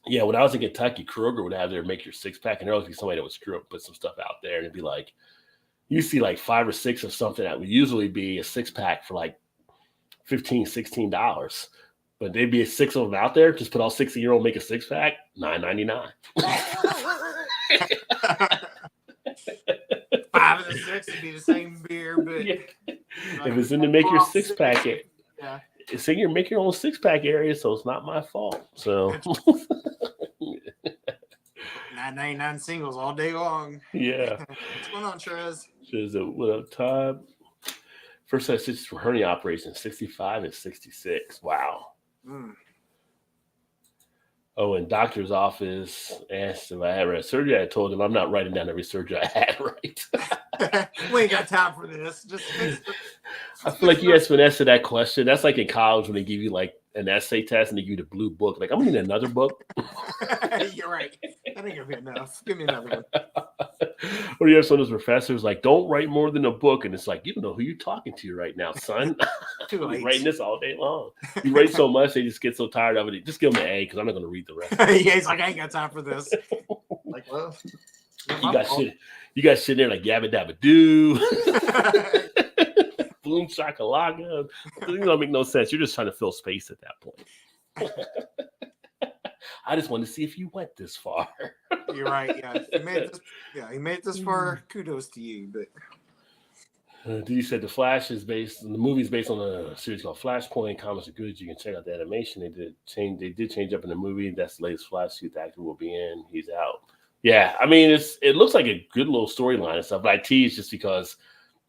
Yeah, when I was in Kentucky, Kroger would have their make your 6-pack, and there would be somebody that would screw up and put some stuff out there, and it'd be like, you see like 5 or 6 of something that would usually be a 6-pack for like $15, $16. But they'd be 6 of them out there, just put all 60-year-old make a 6-pack, $9.99. 5 of the 6 would be the same beer, but yeah. If it's in the make your 6-pack, it's in your make your own 6-pack area, so it's not my fault. So $9.99 singles all day long. Yeah. What's going on, Trez? What up, Todd? First set stitches for hernia operation, 65 and 66. Wow. Oh, and doctor's office asked if I had had surgery. I told him I'm not writing down every surgery I had, right? We ain't got time for this. Just I feel like you guys finesse to that question. That's like in college when they give you like an essay test and they give you the blue book. Like, I'm gonna need another book. You're right. That ain't gonna be enough. Give me another one. Or you have some of those professors like, don't write more than a book, and it's like, you don't know who you're talking to right now, son. Too late. Writing this all day long. You write so much, they just get so tired of it. Just give them an A because I'm not going to read the rest. Yeah, he's like, I ain't got time for this. Like, well, you guys sitting there like yabba dabba doo, boom shakalaka. It don't make no sense. You're just trying to fill space at that point. I just wanted to see if you went this far. You're right. Yeah, he made this far. Kudos to you. But you said the movie is based on a series called Flashpoint. Comics are good. You can check out the animation. They did change up in the movie. That's the latest Flash suit the actor will be in. He's out. Yeah, I mean it looks like a good little storyline and stuff. But I tease just because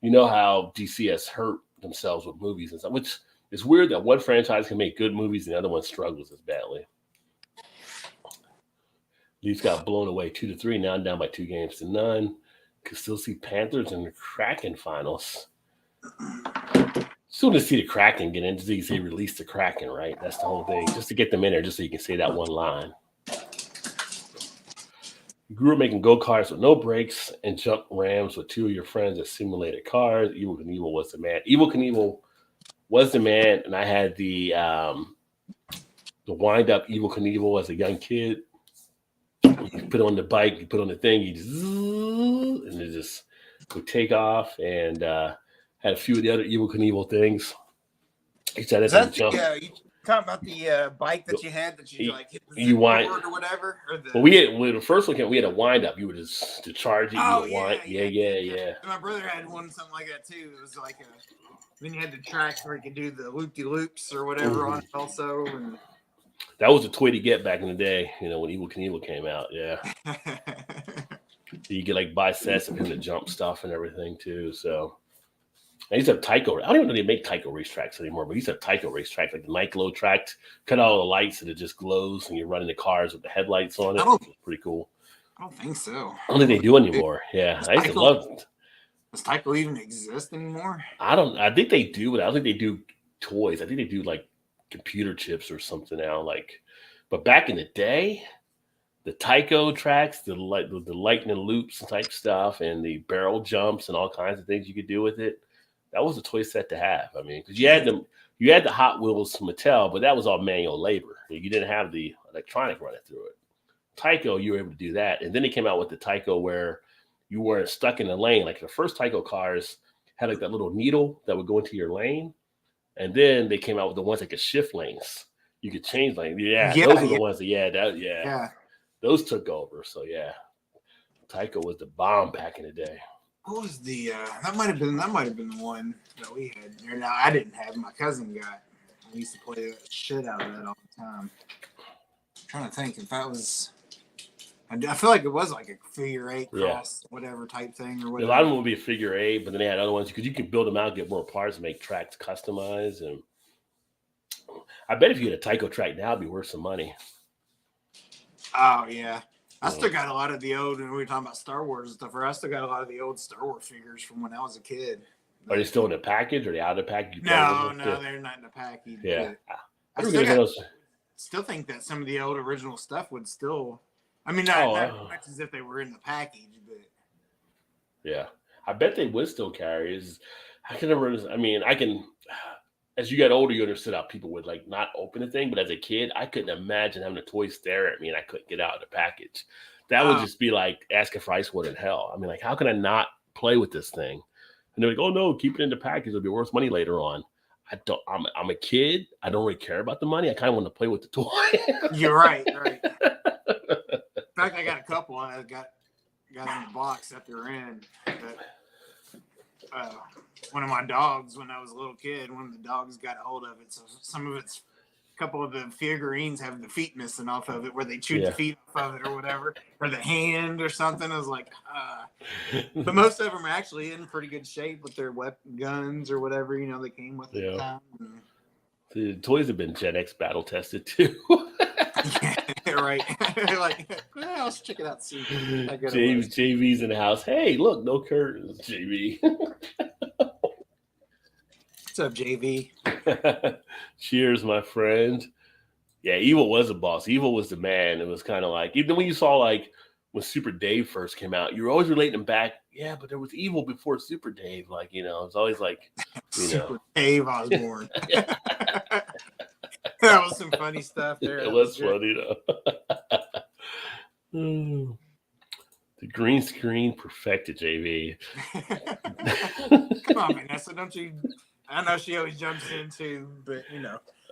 you know how DC has hurt themselves with movies and stuff, which is weird that one franchise can make good movies and the other one struggles as badly. Leafs got blown away 2-3. Now down by 2-0. Could still see Panthers in the Kraken finals. Still to see the Kraken get in. Just so you say release the Kraken, right? That's the whole thing. Just to get them in there, just so you can say that one line. You grew up making go-karts with no brakes and jump rams with 2 of your friends that simulated cars. Evel Knievel was the man. Evel Knievel was the man, and I had the wind-up Evel Knievel as a young kid. You put on the bike, you put on the thing, and it just would take off. And had a few of the other Evel Knievel things. Is that jump. You talking about the bike that you had that you like hit the wind or whatever? Or the... Well, the first one we had a wind up. You would just to charge it. Oh, you wind. Yeah. My brother had one something like that too. It was like then you had the tracks where you could do the loop-de-loops or whatever on it also. And that was a toy to get back in the day, when Evel Knievel came out. Yeah. You get like buy sets of him to jump stuff and everything too. So I used to have Tyco. I don't even know if they make Tyco racetracks anymore, but I used to have Tyco racetracks, like the night glow track, cut out all the lights and it just glows and you're running the cars with the headlights on it. It's pretty cool. I don't think so. I don't think they do anymore. Yeah. I used to love it. Does Tyco even exist anymore? I think they do, but I don't think they do toys. I think they do like computer chips or something now. But back in the day, the Tyco tracks, the lightning loops type stuff, and the barrel jumps and all kinds of things you could do with it. That was a toy set to have. I mean, because you had the Hot Wheels Mattel, but that was all manual labor. You didn't have the electronic running through it. Tyco, you were able to do that, and then they came out with the Tyco where you weren't stuck in the lane. Like the first Tyco cars had like that little needle that would go into your lane. And then they came out with the ones that could shift lanes. You could change lanes. Those are the ones that, those took over. So, Tyco was the bomb back in the day. What was the, that might have been the one that we had there. Now, I didn't have, my cousin got. We used to play the shit out of that all the time. I'm trying to think if that was, I feel like it was like a figure 8 cross, whatever type thing or whatever. A lot of them would be a figure 8, but then they had other ones because you could build them out, get more parts, and make tracks customized. And I bet if you had a Tyco track now, it'd be worth some money. Oh yeah, I still got a lot of the old. When we were talking about Star Wars and stuff, I still got a lot of the old Star Wars figures from when I was a kid. Are they still in the package? Or are they out of the package? No, they're not in the package. Yeah. I still think that some of the old original stuff would still. I mean, not as much as if they were in the package, but yeah, I bet they would still carry. I can never. I mean, I can. As you get older, you understood how people would like not open the thing. But as a kid, I couldn't imagine having a toy stare at me and I couldn't get out of the package. That would just be like asking for ice water in hell. I mean, like, how can I not play with this thing? And they're like, "Oh no, keep it in the package. It'll be worth money later on." I don't. I'm a kid. I don't really care about the money. I kind of want to play with the toy. You're right. Right. In fact, I got a couple. I got in the box that they're in. But, one of my dogs, when I was a little kid, one of the dogs got a hold of it. So some of it's, a couple of the figurines have the feet missing off of it, where they chewed the feet off of it or whatever, or the hand or something. I was like, but most of them are actually in pretty good shape with their weapon guns or whatever, they came with at the time. The toys have been Gen X battle tested too. Yeah, right. Like, well, let's check it out. See, JV's in the house. Hey, look, no curtains, JV. What's up, JV? Cheers, my friend. Yeah, Evil was a boss. Evil was the man. It was kind of like, even when you saw like when Super Dave first came out, you were always relating him back. Yeah, but there was Evil before Super Dave. Like, it's always like, Super Dave Osborne. That was some funny stuff there. It was funny though. The green screen perfected, JV. Come on, Vanessa, don't you? I know she always jumps into, but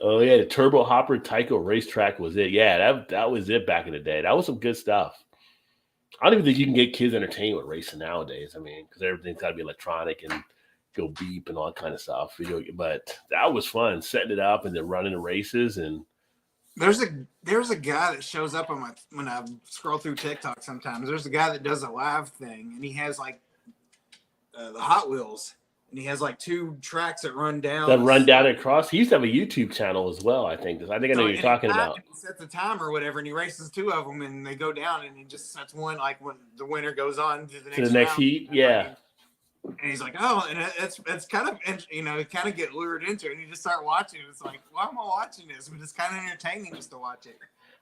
Oh yeah, the Turbo Hopper Tyco racetrack was it. Yeah, that was it back in the day. That was some good stuff. I don't even think you can get kids entertained with racing nowadays. I mean, because everything's got to be electronic and go beep and all that kind of stuff. But that was fun, setting it up and then running the races. And there's a guy that shows up on when I scroll through TikTok sometimes. There's a guy that does a live thing, and he has like the Hot Wheels, and he has like 2 tracks that run down. Across. He used to have a YouTube channel as well. I think I know what you're talking about. He sets a timer or whatever, and he races 2 of them, and they go down, and he just sets one like when the winner goes on to the next heat. Yeah. And he's like, oh, and it's kind of, you kind of get lured into it, and you just start watching it. It's like, why am I watching this? But it's kind of entertaining just to watch it.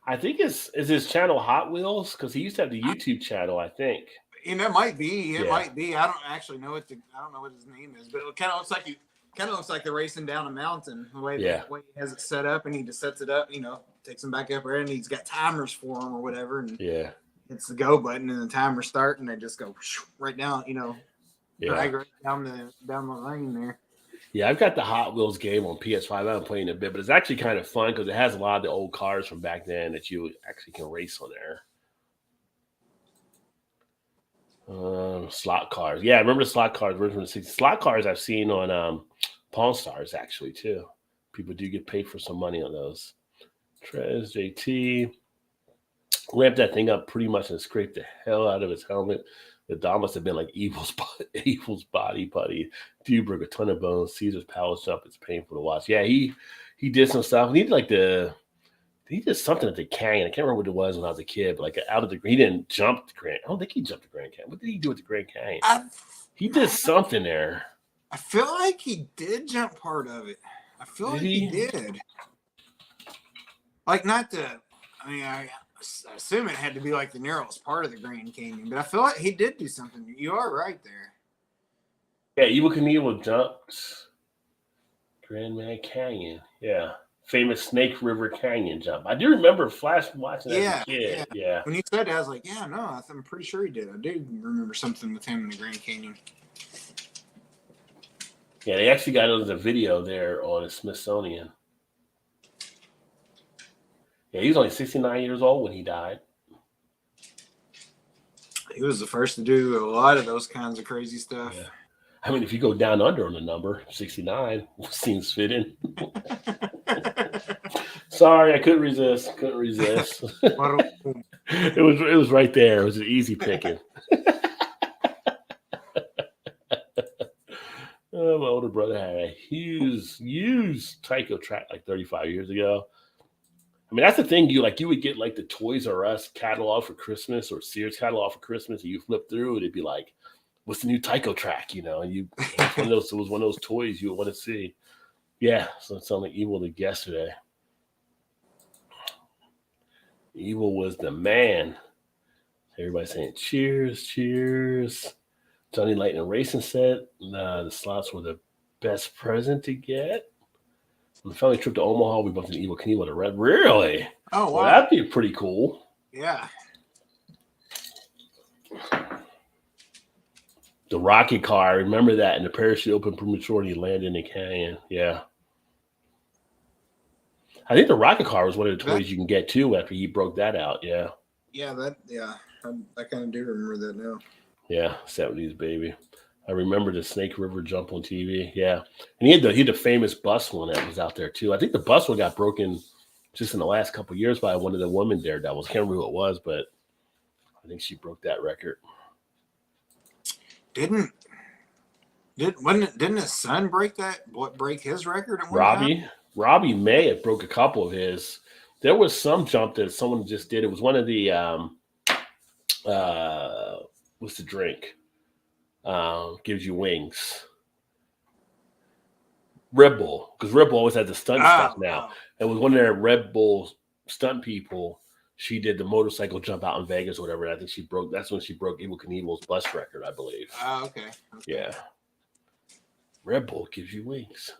I think is his channel Hot Wheels, because he used to have the YouTube channel, I think. It might be. It might be. I don't actually know I don't know what his name is, but it kind of looks like they're racing down a mountain. The way he has it set up, and he just sets it up. Takes them back up there, and he's got timers for them or whatever. And it's the go button, and the timers start, and they just go right down. Drag right down the lane there. Yeah, I've got the Hot Wheels game on PS5. I haven't played in a bit, but it's actually kind of fun because it has a lot of the old cars from back then that you actually can race on there. Slot cars. Yeah, I remember the slot cars. Slot cars I've seen on Pawn Stars actually too. People do get paid for some money on those. Trez JT ramped that thing up pretty much and scraped the hell out of his helmet. The Dom must have been like Evil's body putty. Dude broke a ton of bones. Caesar's palace jump. It's painful to watch. Yeah, he did some stuff. He did something at the canyon. I can't remember what it was when I was a kid, but like out of he didn't jump the Grand. I don't think he jumped the Grand Canyon. What did he do at the Grand Canyon? He did something there. I feel like he did jump part of it. I feel like he did. Like not the. I mean, I assume it had to be like the narrowest part of the Grand Canyon, but I feel like he did do something. You are right there. Yeah, Evil Knievel jumped Grand Man Canyon. Yeah. Famous Snake River Canyon jump. I do remember watching that as a kid. Yeah. When he said that, I was like, yeah, no, I'm pretty sure he did. I do remember something with him in the Grand Canyon. Yeah, they actually got it as a video there on the Smithsonian. Yeah, he was only 69 years old when he died. He was the first to do a lot of those kinds of crazy stuff. Yeah. I mean, if you go down under on the number, 69 seems fitting. Sorry, I couldn't resist. It was right there. It was an easy picking. My older brother had a huge Tyco track like 35 years ago. I mean, that's the thing. You would get like the Toys R Us catalog for Christmas or Sears catalog for Christmas, and you flip through it, it'd be like what's the new Tyco track? You know, and it was one of those toys you want to see. Yeah, so it's only Evil did yesterday. Evil was the man. Everybody saying cheers, cheers. Johnny Lightning Racing said the slots were the best present to get. On the family trip to Omaha, we bumped into Evil Knievel to Red. Really? Oh, wow. Well, that'd be pretty cool. Yeah. The rocket car, I remember that, and the parachute opened premature and he landed in the canyon. Yeah. I think the rocket car was one of the toys you can get too after he broke that out. Yeah. Yeah, I kind of do remember that now. Yeah, 70s baby. I remember the Snake River jump on TV. Yeah, and he had the famous bus one that was out there too. I think the bus one got broken just in the last couple of years by one of the women daredevils. I can't remember who it was, but I think she broke that record. Didn't his son break his record? Robbie may have broke a couple of his. There was some jump that someone just did. It was one of the what's the drink? Gives you wings. Red Bull, because Red Bull always had the stunt stuff now. It was one of their Red Bull stunt people. She did the motorcycle jump out in Vegas or whatever. And I think that's when she broke Evil Knievel's bus record, I believe. Oh, okay. Yeah. Red Bull gives you wings.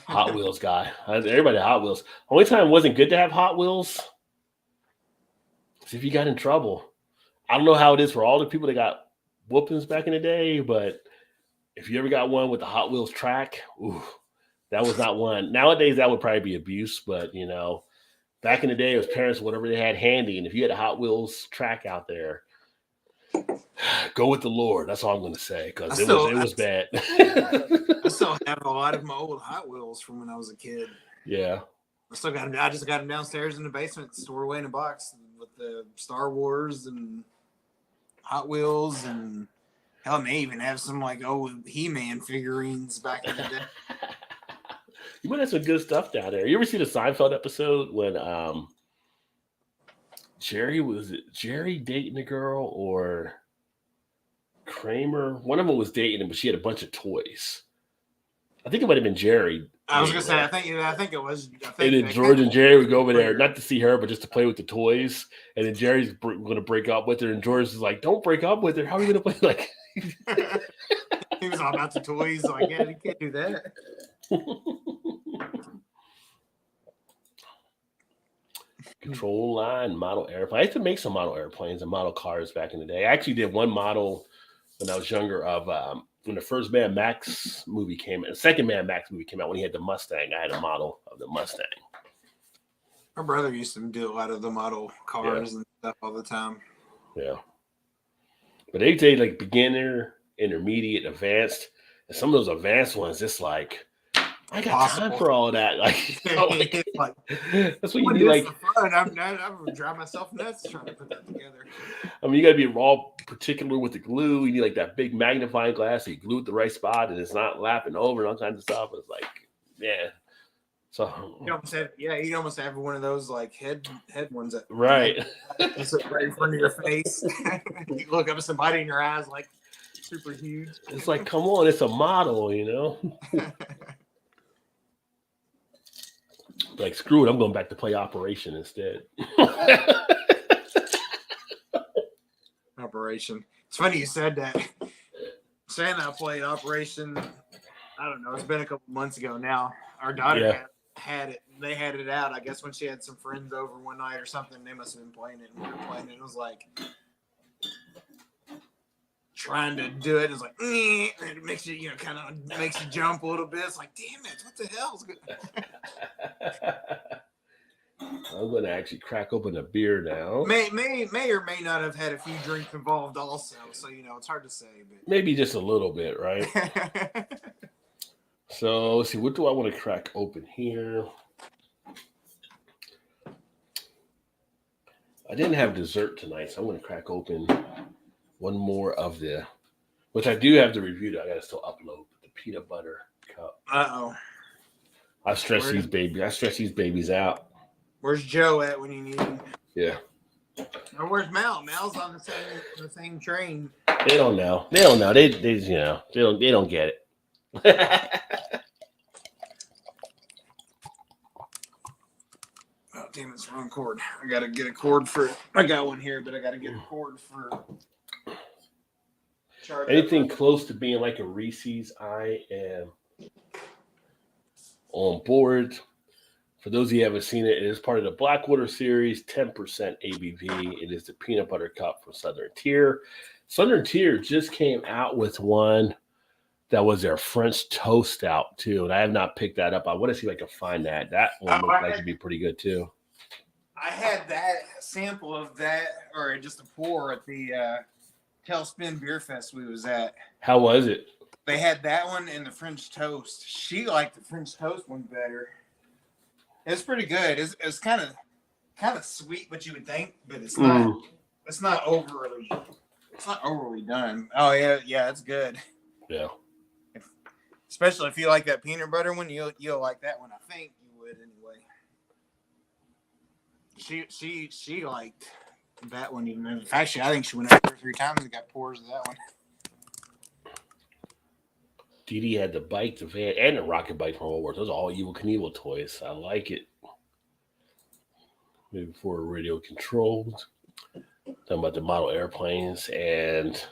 Hot Wheels guy. Everybody Hot Wheels. Only time it wasn't good to have Hot Wheels is if you got in trouble. I don't know how it is for all the people that got whoopings back in the day, but if you ever got one with the Hot Wheels track, ooh, that was not one. Nowadays, that would probably be abuse, but, you know, back in the day, it was parents, whatever they had handy, and if you had a Hot Wheels track out there, go with the Lord. That's all I'm going to say, because it was bad. I still have a lot of my old Hot Wheels from when I was a kid. Yeah. I just got them downstairs in the basement, stored away in a box with the Star Wars and Hot Wheels, and hell, I may even have some like old He-Man figurines back in the day. You might have some good stuff down there. You ever see the Seinfeld episode when Jerry dating a girl or Kramer? One of them was dating him, but she had a bunch of toys. I think it might have been Jerry. I was gonna say, I think it was. And then George and Jerry would go over there, not to see her, but just to play with the toys. And then Jerry's going to break up with her, and George is like, "Don't break up with her. How are you going to play?" Like, he was all about the toys. Like, yeah, you can't do that. Control line model airplane. I used to make some model airplanes and model cars back in the day. I actually did one model when I was younger of when the first Mad Max movie came out. The second Mad Max movie came out when he had the Mustang. I had a model of the Mustang. My brother used to do a lot of the model cars and stuff all the time. Yeah. But they say like beginner, intermediate, advanced. And some of those advanced ones, it's like, I got time for all of that. Like, that's what you need. Like, I'm gonna drive myself nuts trying to put that together. I mean, you gotta be all particular with the glue. You need like that big magnifying glass. So you glue it the right spot, and it's not lapping over and all kinds of stuff. It's like, yeah. So you almost have one of those like head ones that right It's like, come on, it's a model, you know. Like, screw it, I'm going back to play Operation instead. Operation. It's funny you said that. Santa played Operation, I don't know, it's been a couple months ago now. Our daughter had it. They had it out, I guess, when she had some friends over one night or something. They must have been playing it, and we were playing it. It was like trying to do it. It's like, and it makes you, kind of makes you jump a little bit. It's like, damn it, what the hell's good? I'm going to actually crack open a beer now. May or may not have had a few drinks involved also. So, it's hard to say. But maybe just a little bit, right? So, let's see. What do I want to crack open here? I didn't have dessert tonight, so I'm going to crack open one more of which I do have to review that I got to still upload, the peanut butter cup. Uh-oh. I stretch these babies out. Where's Joe at when you need him? Yeah. Or where's Mal? Mal's on the same train. They don't know. They don't know. They they don't get it. Oh damn, it's the wrong cord. I gotta get a cord for. I got one here, but I gotta get a cord for. Anything close to being like a Reese's, I am on board. For those of you who haven't seen it, it is part of the Blackwater series, 10% ABV. It is the peanut butter cup from Southern Tier. Southern Tier just came out with one that was their French toast stout too, and I have not picked that up. I want to see if I can find that. That one looks like it'd be pretty good too. I had that sample of that, or just a pour at the Tailspin Beer Fest we was at. How was it? They had that one and the French toast. She liked the French toast one better. It's pretty good. It's kind of sweet, what you would think, but it's not. It's not overly. It's not overly done. Oh yeah, it's good. Yeah. Especially if you like that peanut butter one, you'll like that one. I think you would anyway. She liked that one even. In fact, I think she went up 2 or 3 times and got pours of that one. Dee Dee had the bike, the van, and the rocket bike from Woolworths. Those are all Evel Knievel toys. I like it. Maybe for radio controlled. Talking about the model airplanes and.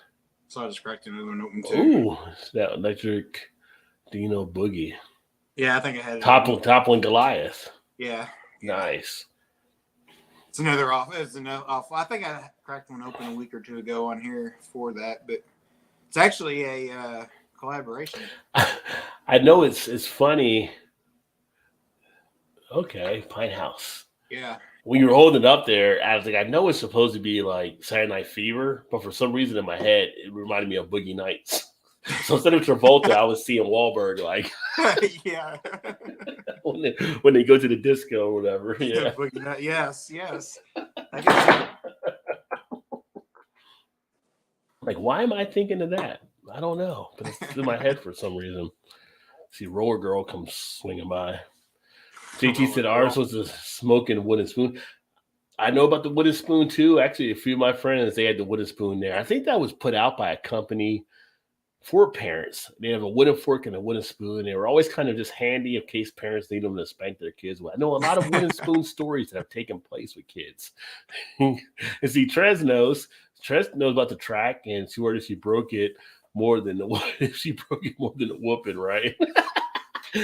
So I just cracked another one open too. Ooh, that electric Dino Boogie. Yeah, I think I had it. Toppling Goliath. Yeah. Nice. It's another off. It's another off. I think I cracked one open a week or 2 ago on here for that, but it's actually a collaboration. I know it's funny. Okay, Pine House. Yeah. When you were holding it up there, I was like, I know it's supposed to be like Saturday Night Fever, but for some reason in my head, it reminded me of Boogie Nights. So instead of Travolta, I was seeing Wahlberg like, yeah, when they go to the disco or whatever. Yeah. Yes. I guess. Like, why am I thinking of that? I don't know, but it's in my head for some reason. See, Roller Girl comes swinging by. JT said ours was a smoking wooden spoon. I know about the wooden spoon too. Actually, a few of my friends, they had the wooden spoon there. I think that was put out by a company for parents. They have a wooden fork and a wooden spoon. They were always kind of just handy in case parents need them to spank their kids with. I know a lot of wooden spoon stories that have taken place with kids. And see, Trez knows about the track, and she worried if she broke it more than the whooping, right?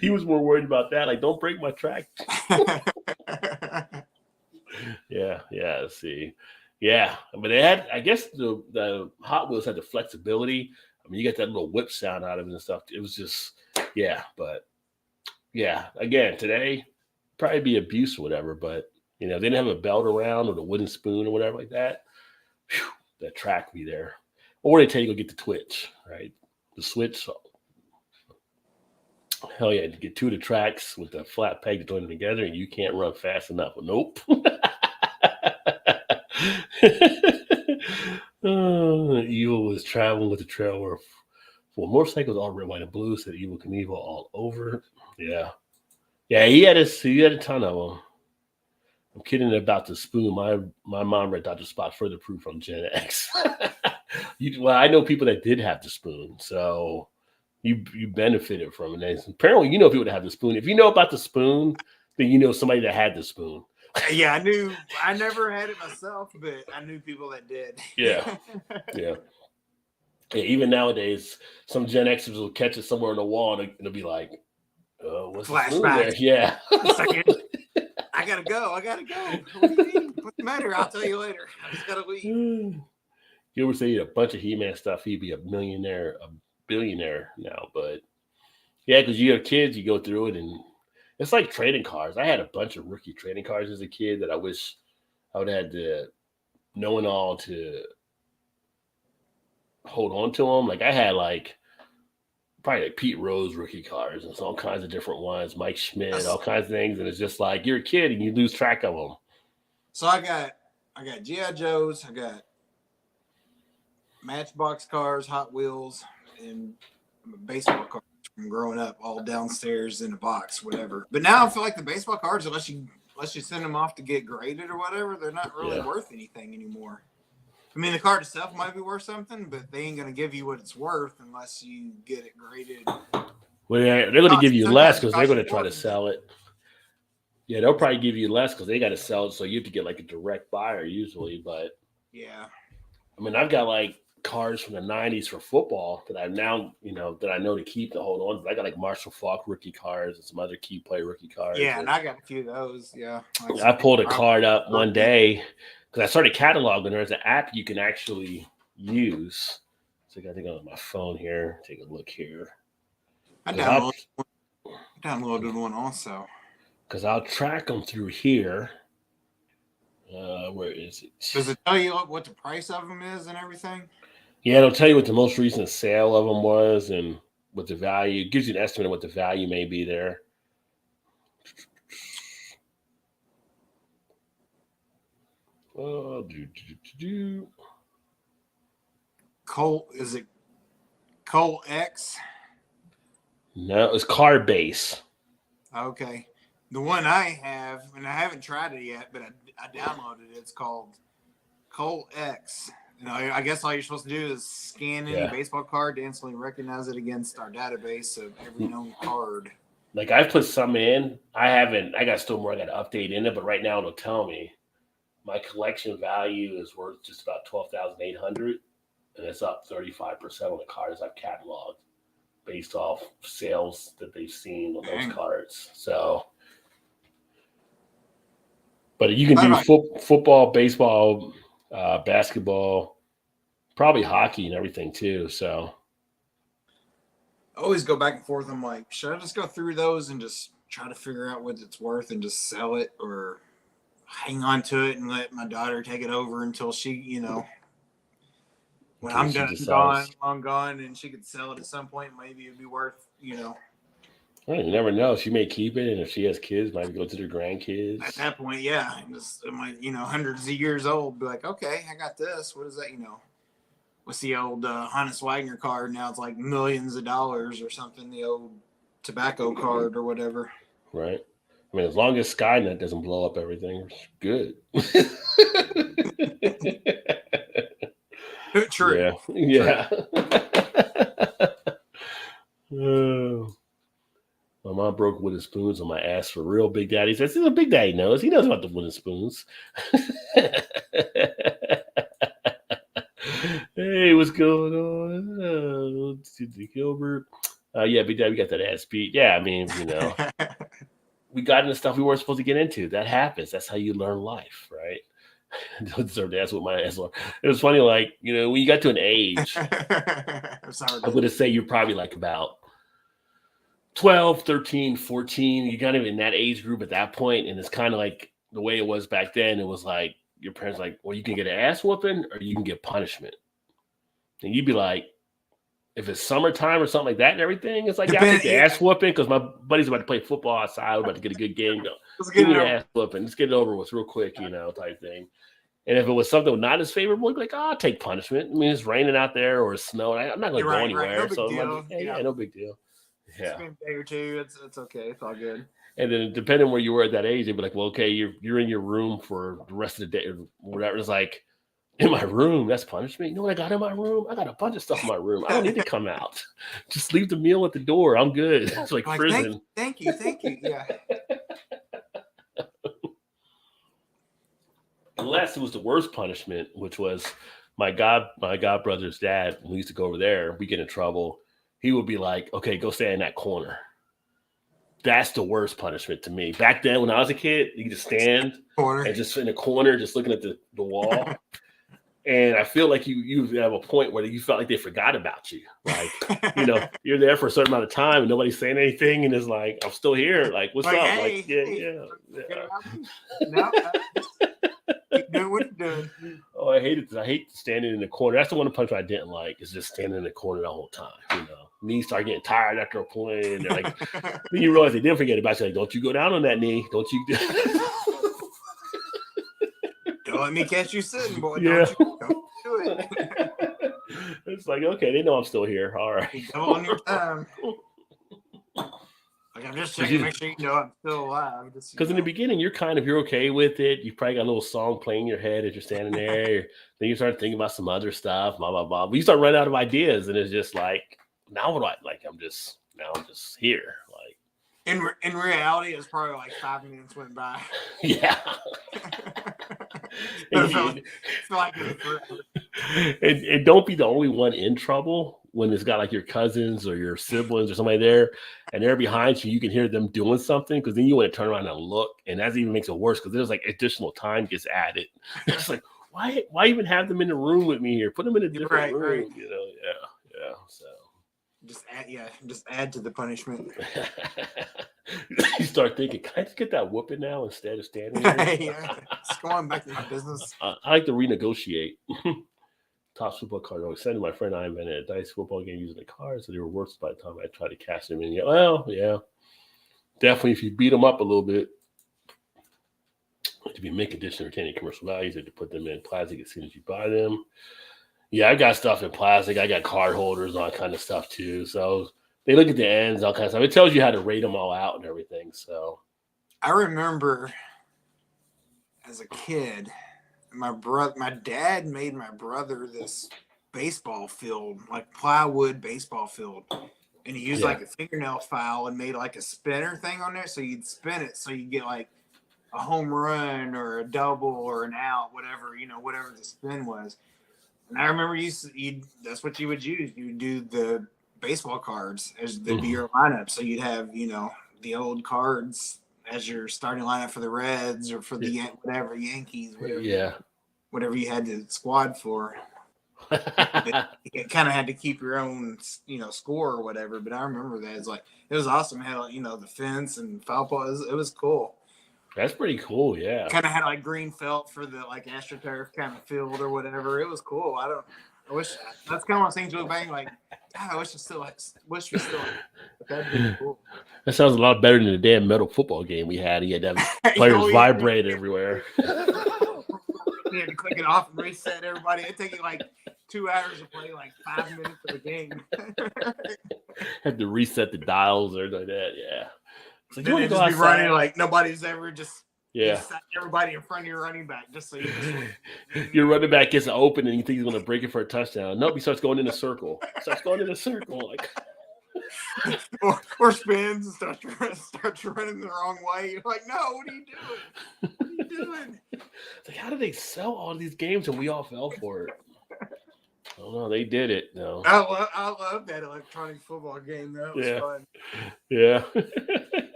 He was more worried about that. Like, don't break my track. Yeah. See, yeah, but they had. I guess the Hot Wheels had the flexibility. I mean, you get that little whip sound out of it and stuff. It was just, yeah. But yeah, again, today probably be abuse or whatever. But they didn't have a belt around or the wooden spoon or whatever like that. Whew, that track be there, or they tell you to go get the Twitch, right? The Switch. Hell yeah, to get 2 of the tracks with the flat peg to join them together, and you can't run fast enough. Nope. Evil was traveling with the trailer for motorcycles, all red, white, and blue. Said Evel Knievel all over. Yeah. He had a ton of them. I'm kidding about the spoon. My mom read Dr. Spot further proof from Gen X. Well, I know people that did have the spoon, so. You benefited from it. And apparently, people that have the spoon. If you know about the spoon, then you know somebody that had the spoon. Yeah, I knew. I never had it myself, but I knew people that did. Yeah. Even nowadays, some Gen Xers will catch it somewhere on the wall and it'll be like, what's the spoon there? Yeah. I gotta go. What do you mean? What's the matter? I'll tell you later. I just gotta leave. You ever say a bunch of He-Man stuff, he'd be a millionaire, billionaire now, but yeah, because you have kids, you go through it, and it's like trading cards. I had a bunch of rookie trading cards as a kid that I wish I would have had to know and all to hold on to them. Like I had probably Pete Rose rookie cards and all kinds of different ones, Mike Schmidt, all kinds of things, and it's just like you're a kid and you lose track of them. So I got G.I. Joes, I got Matchbox cars, Hot Wheels, and baseball cards from growing up, all downstairs in a box, whatever. But now I feel like the baseball cards, unless you send them off to get graded or whatever, they're not really worth anything anymore. I mean, the card itself might be worth something, but they ain't gonna give you what it's worth unless you get it graded. Well, yeah, they're going to give you less Sometimes because they're costs going you to try more to than sell it. Yeah, they'll probably give you less because they got to sell it, so you have to get like a direct buyer usually. But yeah. I mean, I've got like cards from the '90s for football that I now, that I know to keep to hold on. But I got like Marshall Falk rookie cards and some other key play rookie cards. Yeah, and I got a few of those. Yeah. Like I pulled a Rob- card up one day because I started cataloging. There's an app you can actually use. So I think on my phone here. Take a look here. I 'Cause downloaded one also. Because I'll track them through here. Where is it? Does it tell you what the price of them is and everything? Yeah, it'll tell you what the most recent sale of them was and what the value. It gives you an estimate of what the value may be there. Colt, is it Colt X? No, it's card base. Okay. The one I have, and I haven't tried it yet, but I downloaded it. It's called Colt X. I guess all you're supposed to do is scan any baseball card to instantly recognize it against our database of every known card. Like I've put some in. I got still more I got to update in it, but right now it'll tell me my collection value is worth just about $12,800, and it's up 35% on the cards I've cataloged based off sales that they've seen on those cards. So, but you can do football, baseball, basketball, probably hockey and everything too. So I always go back and forth. I'm like, should I just go through those and just try to figure out what it's worth and just sell it, or hang on to it and let my daughter take it over until she, when I'm done, long gone, and she could sell it at some point, maybe it'd be worth, Well, you never know. She may keep it, and if she has kids, might go to their grandkids. At that point, yeah, I'm like, hundreds of years old, be like, okay, I got this. What is that? What's the old Hannes Wagner card? Now it's like millions of dollars or something. The old tobacco card or whatever. Right. I mean, as long as Skynet doesn't blow up everything, it's good. True. Yeah. My mom broke wooden spoons on my ass for real. Big Daddy says, "The Big Daddy knows. He knows about the wooden spoons." Hey, what's going on? Gilbert. Yeah, Big Daddy, we got that ass beat. Yeah, I mean, we got into stuff we weren't supposed to get into. That happens. That's how you learn life, right? Don't deserve to ask what my ass was. It was funny, like, when you got to an age, I'm going to say you're probably like about 12, 13, 14. You're kind of in that age group at that point, and it's kind of like the way it was back then. It was like your parents like, well, you can get an ass whooping or you can get punishment. And you'd be like, if it's summertime or something like that and everything, it's like, I take the ass whooping because my buddy's about to play football outside. We're about to get a good game. Give me the ass whooping. Let's get it over with real quick, type thing. And if it was something not as favorable, you'd be like, I'll take punishment. I mean, it's raining out there or it's snowing. I'm not going to go anywhere. Right. No big deal. Yeah, no big deal. Yeah. It's been a day or two. It's okay. It's all good. And then depending where you were at that age, they'd be like, well, okay, you're in your room for the rest of the day or whatever. It's like, in my room, that's punishment. You know what I got in my room? I got a bunch of stuff in my room. I don't need to come out. Just leave the meal at the door. I'm good. It's like prison. Thank you. Yeah. Unless it was the worst punishment, which was my godbrother's dad. When we used to go over there, we get in trouble. He would be like, okay, go stand in that corner. That's the worst punishment to me. Back then, when I was a kid, you just stand and just in the corner, just looking at the wall. And I feel like you have a point where you felt like they forgot about you. Like, you're there for a certain amount of time and nobody's saying anything. And it's like, I'm still here. Like, what's up? Hey, like, yeah. No, keep doing what you're doing. Oh, I hate it. I hate standing in the corner. That's the one punishment I didn't like, is just standing in the corner the whole time. Knees start getting tired after a point. And they're like, then you realize they didn't forget about you. Like, don't you go down on that knee. Don't you do Don't let me catch you sitting, boy. Yeah. Don't do it. It's like, okay, they know I'm still here. All right. Double on your time. Like, I'm just checking to make sure you know I'm still alive. Because in the beginning, you're okay with it. You probably got a little song playing in your head as you're standing there. Then you start thinking about some other stuff, blah, blah, blah. But you start running out of ideas, and it's just like, now what do I like? I'm just here. Like, in reality, it's probably like 5 minutes went by. Yeah. Feel like it was forever. And don't be the only one in trouble when it's got like your cousins or your siblings or somebody there and they're behind you. You can hear them doing something because then you want to turn around and look, and that even makes it worse because there's like additional time gets added. It's like, why even have them in the room with me here? Put them in a different room, right. you know? Yeah. So just add to the punishment. you start thinking, can I just get that whooping now instead of standing there? Yeah, just going back to my business. I like to renegotiate. Top football card. I was sending my friend I invented a dice football game using the cards, so they were worse by the time I tried to cash them in. Yeah, well, yeah, definitely. If you beat them up a little bit, to be mint condition, retaining commercial values, and to put them in plastic as soon as you buy them. Yeah, I got stuff in plastic. I got card holders, all that kind of stuff too. So they look at the ends, all kind of stuff. It tells you how to rate them all out and everything. So I remember as a kid, my dad made my brother this baseball field, like plywood baseball field, and he used like a fingernail file and made like a spinner thing on there, so you'd spin it so you get like a home run or a double or an out, whatever the spin was. And I remember that's what you would use. You would do the baseball cards as the be your lineup, so you'd have the old cards as your starting lineup for the Reds or for the Yankees, whatever you had the squad for. You kind of had to keep your own, score or whatever. But I remember that it was awesome. It had the fence and foul ball. It was cool. That's pretty cool. Yeah. Kind of had like green felt for the like AstroTurf kind of field or whatever. It was cool. I wish that's kind of one of the things we bang like. God, I wish we still. But that'd be cool. That sounds a lot better than the damn metal football game we had. He had to have players vibrate everywhere. You had to click it off and reset everybody. It'd take you like 2 hours to play like 5 minutes of the game. Had to reset the dials or like that. Yeah. So you want to just be running like nobody's ever just set everybody in front of your running back just so your running back gets open and you think he's going to break it for a touchdown. Nope, he starts going in a circle. Like or spins and starts running the wrong way. You're like, no, what are you doing? It's like, how did they sell all these games and we all fell for it? I don't know. They did it. No. I love that electronic football game. That was fun. Yeah.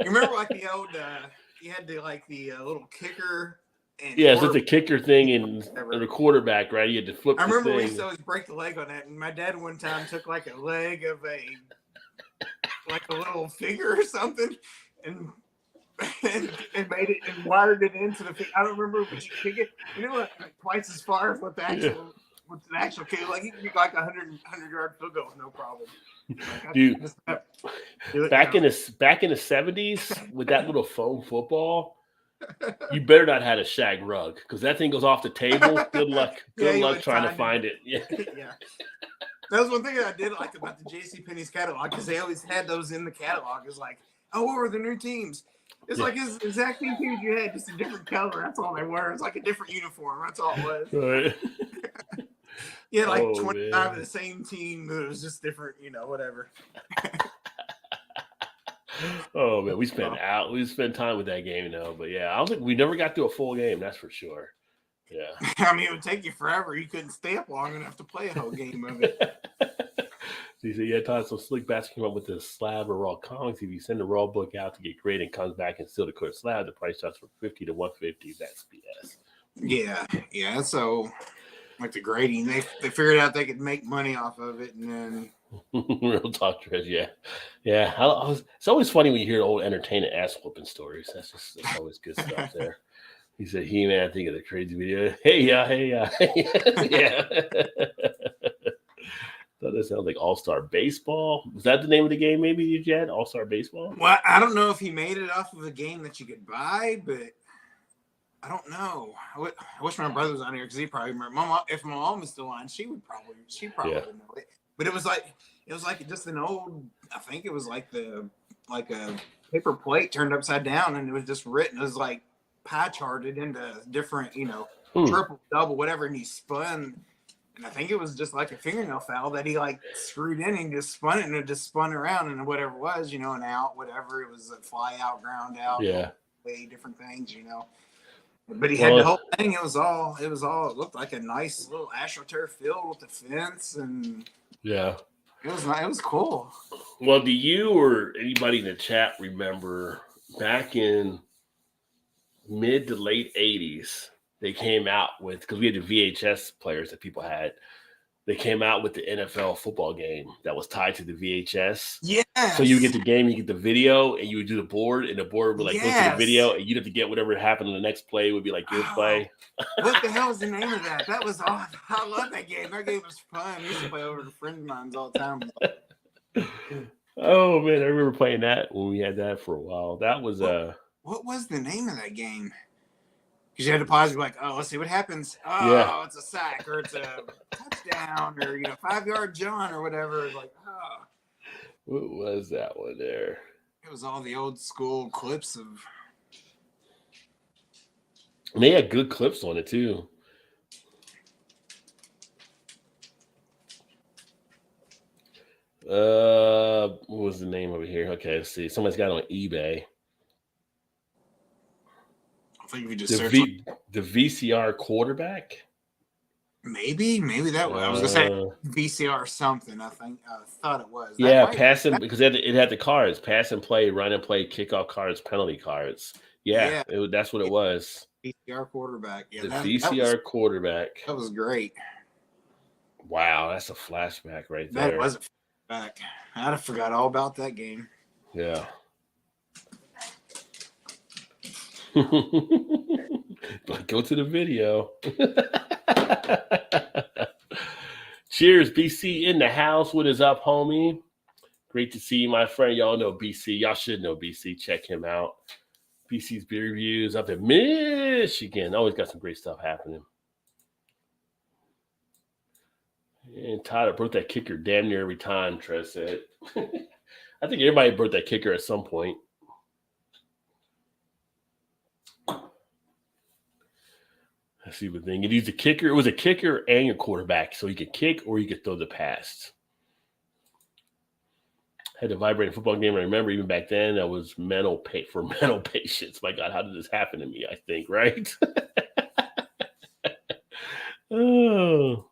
You remember like the old you had the little kicker and so it's a kicker thing and the quarterback, right? You had to flip I remember we thing. used to always break the leg on that, and my dad one time took like a leg of a little figure or something and made it and wired it into the I don't remember if you kick it. Like twice as far as what the actual kick. Like you can kick like 100-yard field goal with no problem. Dude, back in the 70s with that little foam football, you better not have a shag rug because that thing goes off the table. Good luck. Good luck trying to find it. Yeah. That was one thing that I did like about the JCPenney's catalog because they always had those in the catalog. It's like, oh, what were the new teams? It's like his exact same teams you had, just a different color. That's all they were. It's like a different uniform. That's all it was. Right. You had like 25 of the same team, but it was just different, whatever. Oh man, we spent time with that game, But yeah, I don't think we never got through a full game. That's for sure. Yeah. I mean, it would take you forever. You couldn't stay up long enough to play a whole game of it. So you said, Todd, so Slick Bass came up with this slab of raw comics. If you send the raw book out to get graded and comes back and still the clear slab, the price starts from $50 to $150. That's BS. Yeah. So, like the grading, they figured out they could make money off of it, and then real talk, Trish. Yeah. It's always funny when you hear old entertainment ass whooping stories. That's always good stuff there. He said, "He-Man, I think of the crazy video. Hey, yeah." Thought that sounds like All-Star Baseball. Was that the name of the game? Maybe you had All-Star Baseball. Well, I don't know if he made it off of a game that you could buy, but I don't know. I wish my brother was on here because he probably remember. If my mom was still on, she probably know it. But it was like just an old. I think it was like the a paper plate turned upside down, and it was just written. It was like pie charted into different, triple, double, whatever, and he spun. And I think it was just like a fingernail file that he like screwed in and just spun it, and it just spun around, and whatever it was, an out, whatever. It was a fly out, ground out, way different things, But he had the whole thing. It looked like a nice little AstroTurf field with the fence, and it was cool. Well, do you or anybody in the chat remember back in mid to late 80s, they came out with, because we had the VHS players that people had, they came out with the NFL football game that was tied to the VHS. Yes. So you would get the game, you get the video, and you would do the board, and the board would like go to the video, and you'd have to get whatever happened in the next play would be like your play. What the hell is the name of that? That was awesome. I love that game. That game was fun. I used to play over to friends of mine all the time. Oh man, I remember playing that when we had that for a while. That was what was the name of that game? Because you had to pause, like, oh, let's see what happens. Oh, it's a sack, or it's a touchdown, or 5-yard John, or whatever. Like, oh. What was that one there? It was all the old school clips of. And they had good clips on it too. What was the name over here? Okay, let's see. Somebody's got it on eBay. I think we just the VCR quarterback. Maybe that was. I was gonna say VCR something. I thought it was. Passing because it had the cards: pass and play, run and play, kickoff cards, penalty cards. That's what it was. VCR quarterback. Yeah, the VCR quarterback. That was great. Wow, that's a flashback right there. That was a flashback. I forgot all about that game. Yeah. But go to the video. Cheers, BC in the house. What is up, homie? Great to see you, my friend. Y'all know BC. Y'all should know BC. Check him out. BC's beer reviews up in Michigan. Always got some great stuff happening. And Tyler broke that kicker damn near every time, Trez said. I think everybody broke that kicker at some point. Let's see what thing. It was a kicker. It was a kicker and your quarterback, so you could kick or you could throw the pass. Had a vibrating football game. I remember even back then that was mental patience. My God, how did this happen to me? I think, right? Oh.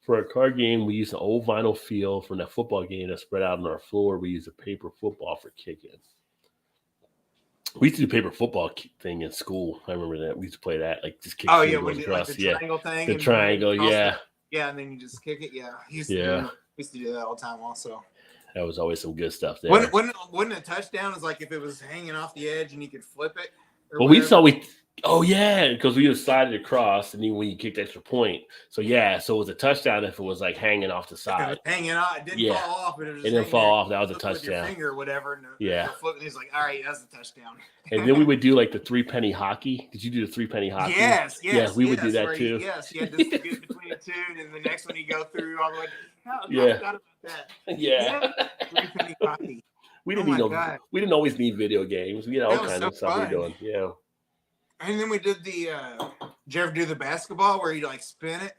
For a card game, we used an old vinyl field from that football game that spread out on our floor. We used a paper football for kicking. We used to do paper football thing in school. I remember that. We used to play that, like just kick across. The triangle thing. The triangle, yeah, and then you just kick it. Yeah, we used to do that all the time also. That was always some good stuff there. Wouldn't a touchdown is like if it was hanging off the edge and you could flip it? Well, because we just slide it across, and then when you kicked extra point. So it was a touchdown if it was like hanging off the side. It hanging off, it didn't fall off, but it didn't fall off. That was a touchdown. With your finger or whatever. And he's like, all right, that's a touchdown. And then we would do like the 3-penny hockey. Did you do the 3-penny hockey? Yes. Yeah, we would do that too. Yes, you had to get between the two, and the next one you go through all the way. I forgot about that. Yeah. 3-penny hockey. We didn't always need video games. We had all kinds of stuff we were doing. Yeah. And then we did did you ever do the basketball where you like spin it?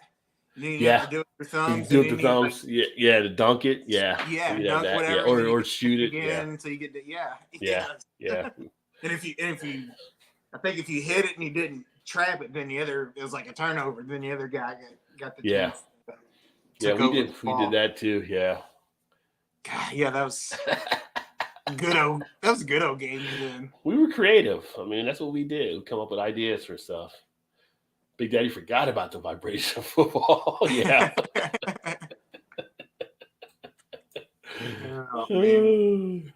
And then you have to do it with your thumbs. Do it with the thumbs. To dunk it. Yeah. Yeah. Dunk that. Whatever. Yeah. Or shoot it. Again until you get to, Yeah. And if you I think if you hit it and you didn't trap it, then it was like a turnover. Then the other guy got the chance. Yeah, we did that too. Yeah. God, yeah, that was good old game then. We were creative. I mean, that's what we did. We come up with ideas for stuff. Big Daddy forgot about the vibration of football. Yeah. Oh, man.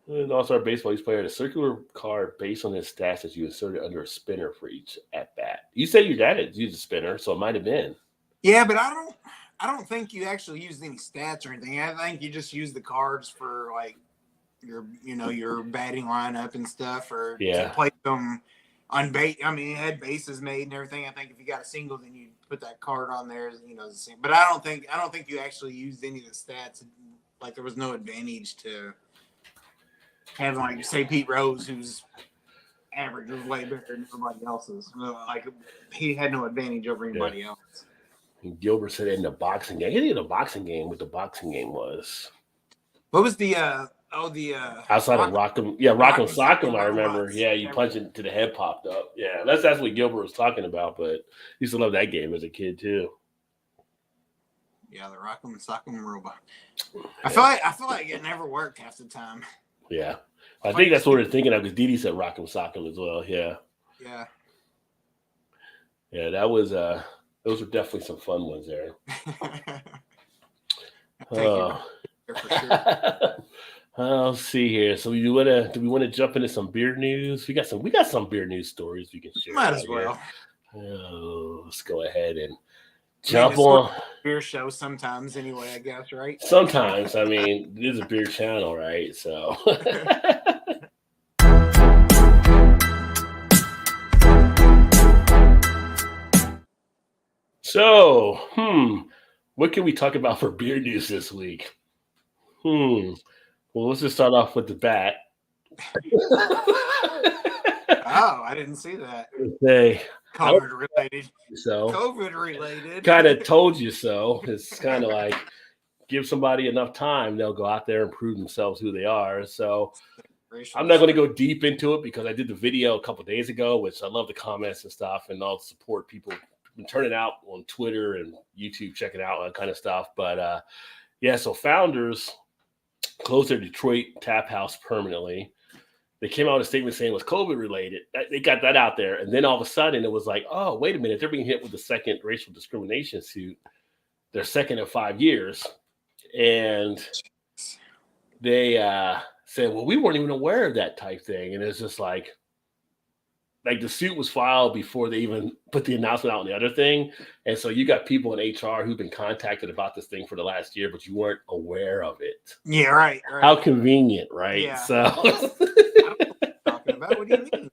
And also our baseball player had a circular card based on his stats that you inserted under a spinner for each at bat. You said your dad had used a spinner, so it might have been. Yeah, but I don't think you actually used any stats or anything. I think you just used the cards for like your batting lineup and stuff, or to play them on base. I mean, it had bases made and everything. I think if you got a single, then you put that card on there, the same. But I don't think you actually used any of the stats like there was no advantage to having, like, say, Pete Rose, whose average was way better than everybody else's. Like, he had no advantage over anybody else. And Gilbert said in the boxing game. He didn't know the boxing game. What the boxing game was? What was the outside of Rock'em? Yeah, Rock'em Sock'em. I remember. robots. Yeah, you punch it to the head popped up. Yeah, that's what Gilbert was talking about. But I used to love that game as a kid too. Yeah, the Rock'em Sock'em robot. I feel like it never worked half the time. Yeah, I think that's what we're thinking of because Didi said Rock'em Sock'em as well. Yeah. Yeah. Yeah, that was those were definitely some fun ones there. For sure. Let's see here. So do we want to jump into some beer news? We got some beer news stories we can share. Might as well. Let's go ahead and jump on beer show sometimes anyway, I guess, right? Sometimes. I mean, it is a beer channel, right? So what can we talk about for beer news this week? Well, let's just start off with the bat. Oh, I didn't see that. COVID related. So COVID related. Kind of told you so. It's kind of like give somebody enough time, they'll go out there and prove themselves who they are. So I'm not going to go deep into it because I did the video a couple of days ago, which I love the comments and stuff, and I'll support people turn it out on Twitter and YouTube, check it out, that kind of stuff. But so Founders closed their Detroit tap house permanently. They came out with a statement saying it was COVID related. They got that out there. And then all of a sudden it was like, oh, wait a minute. They're being hit with the second racial discrimination suit. Their second in 5 years. And they said, well, we weren't even aware of that type thing. And it's just like the suit was filed before they even put the announcement out on the other thing. And so you got people in HR who've been contacted about this thing for the last year, but you weren't aware of it. Yeah, right. How convenient, right? Yeah. So talking about, what do you mean?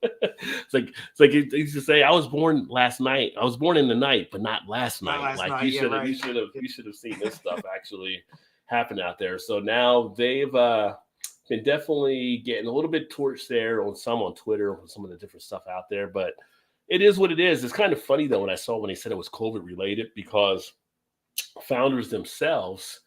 It's like they used to say, I was born last night. I was born in the night, but not last night. You should have seen this stuff actually happen out there. So now they've been definitely getting a little bit torched there on Twitter on some of the different stuff out there, but it is what it is. It's kind of funny though when they said it was COVID related because Founders themselves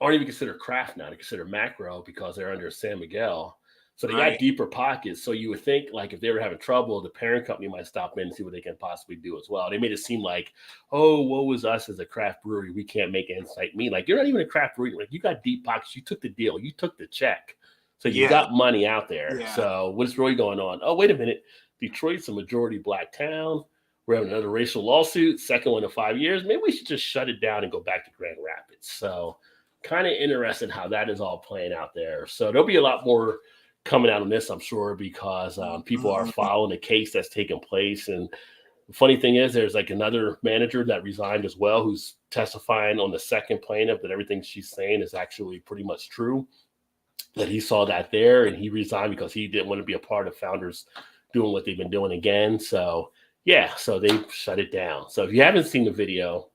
aren't even considered craft now; they consider macro because they're under San Miguel, so they got deeper pockets. So you would think like if they were having trouble, the parent company might stop in and see what they can possibly do as well. They made it seem like, oh, woe is us as a craft brewery, we can't make ends like me. Like you're not even a craft brewery. Like you got deep pockets. You took the deal. You took the check. So you got money out there. Yeah. So what's really going on? Oh, wait a minute. Detroit's a majority black town. We're having another racial lawsuit, second one in 5 years. Maybe we should just shut it down and go back to Grand Rapids. So kind of interesting how that is all playing out there. So there'll be a lot more coming out on this, I'm sure, because people are following the case that's taking place. And the funny thing is there's like another manager that resigned as well who's testifying on the second plaintiff that everything she's saying is actually pretty much true. That he saw that there and he resigned because he didn't want to be a part of Founders doing what they've been doing again. So so they shut it down. So if you haven't seen the video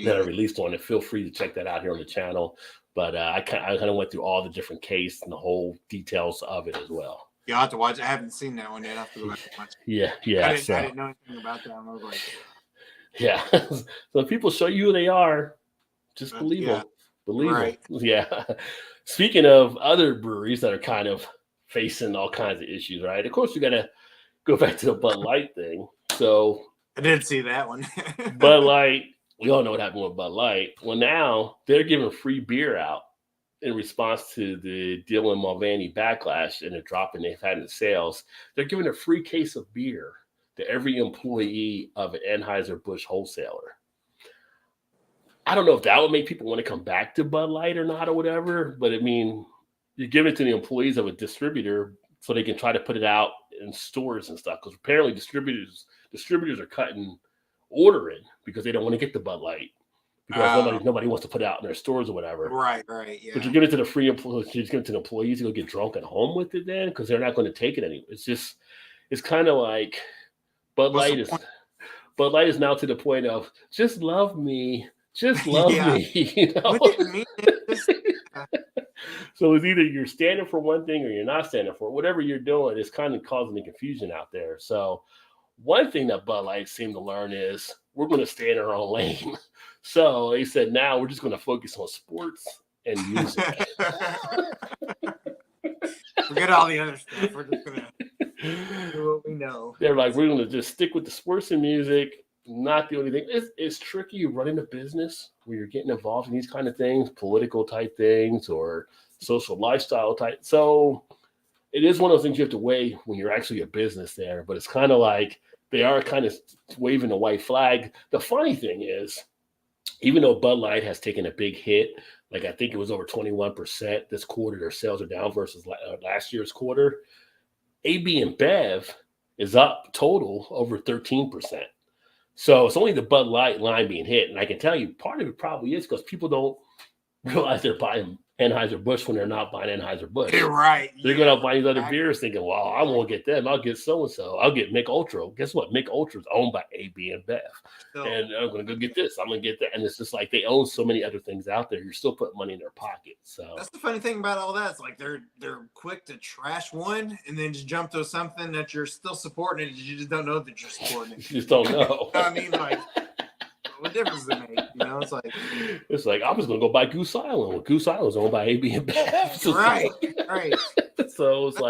that I released on it, feel free to check that out here on the channel. But I kind of went through all the different case and the whole details of it as well. Yeah, I'll have to watch. I haven't seen that one yet. I'll have to go back and watch it. Yeah. I didn't know anything about that. I was like, yeah. So if people show you who they are, just believe them. Believe them. Yeah. Speaking of other breweries that are kind of facing all kinds of issues, right? Of course, we got to go back to the Bud Light thing. So I did see that one. Bud Light, we all know what happened with Bud Light. Well, now they're giving free beer out in response to the Dylan Mulvaney backlash and the drop they've had in sales. They're giving a free case of beer to every employee of an Anheuser-Busch wholesaler. I don't know if that would make people want to come back to Bud Light or not or whatever, but I mean, you give it to the employees of a distributor so they can try to put it out in stores and stuff. Because apparently distributors are cutting ordering because they don't want to get the Bud Light because nobody wants to put it out in their stores or whatever. Right, yeah. But you give it to the free employees, you give it to the employees to go get drunk at home with it then because they're not going to take it anymore. It's kind of like Bud Light is now to the point of just love me. Just love me, you know. What did it mean? So it's either you're standing for one thing or you're not standing for it. Whatever you're doing is kind of causing the confusion out there. So one thing that Bud Light seemed to learn is we're going to stay in our own lane. So they said now we're just going to focus on sports and music. Forget all the other stuff. We're just gonna do what we know. They're like, we're going to just stick with the sports and music. Not the only thing. It's tricky running a business where you're getting involved in these kind of things, political type things or social lifestyle type. So it is one of those things you have to weigh when you're actually a business there. But it's kind of like they are kind of waving a white flag. The funny thing is, even though Bud Light has taken a big hit, like I think it was over 21% this quarter, their sales are down versus last year's quarter. AB and Bev is up total over 13%. So it's only the Bud Light line being hit. And I can tell you part of it probably is because people don't realize they're buying Anheuser-Busch when they're not buying Anheuser-Busch. You're right. They're going to buy these other beers thinking, well, I won't get them. I'll get so-and-so. I'll get Mick Ultra. Guess what? Mick Ultra is owned by AB and Bev. So, and I'm going to go get this. I'm going to get that. And it's just like they own so many other things out there. You're still putting money in their pocket. So that's the funny thing about all that. It's like they're quick to trash one and then just jump to something that you're still supporting it. You just don't know that you're supporting it. You just don't know. I mean, like, what difference does it make? You know, it's like I was going to go buy Goose Island. Well, Goose Island is owned by AB and Bev. So right. So it's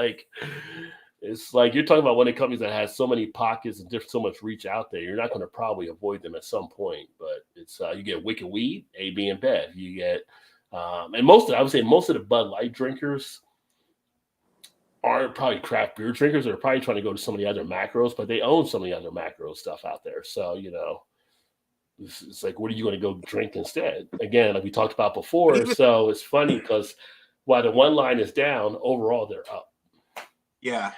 like you're talking about one of the companies that has so many pockets and so much reach out there. You're not going to probably avoid them at some point. But it's you get Wicked Weed, AB and Bev. You get and I would say most of the Bud Light drinkers aren't probably craft beer drinkers. They're probably trying to go to some of the other macros, but they own some of the other macro stuff out there. So it's like, what are you going to go drink instead? Again, like we talked about before. So it's funny because while the one line is down, overall they're up. Yeah.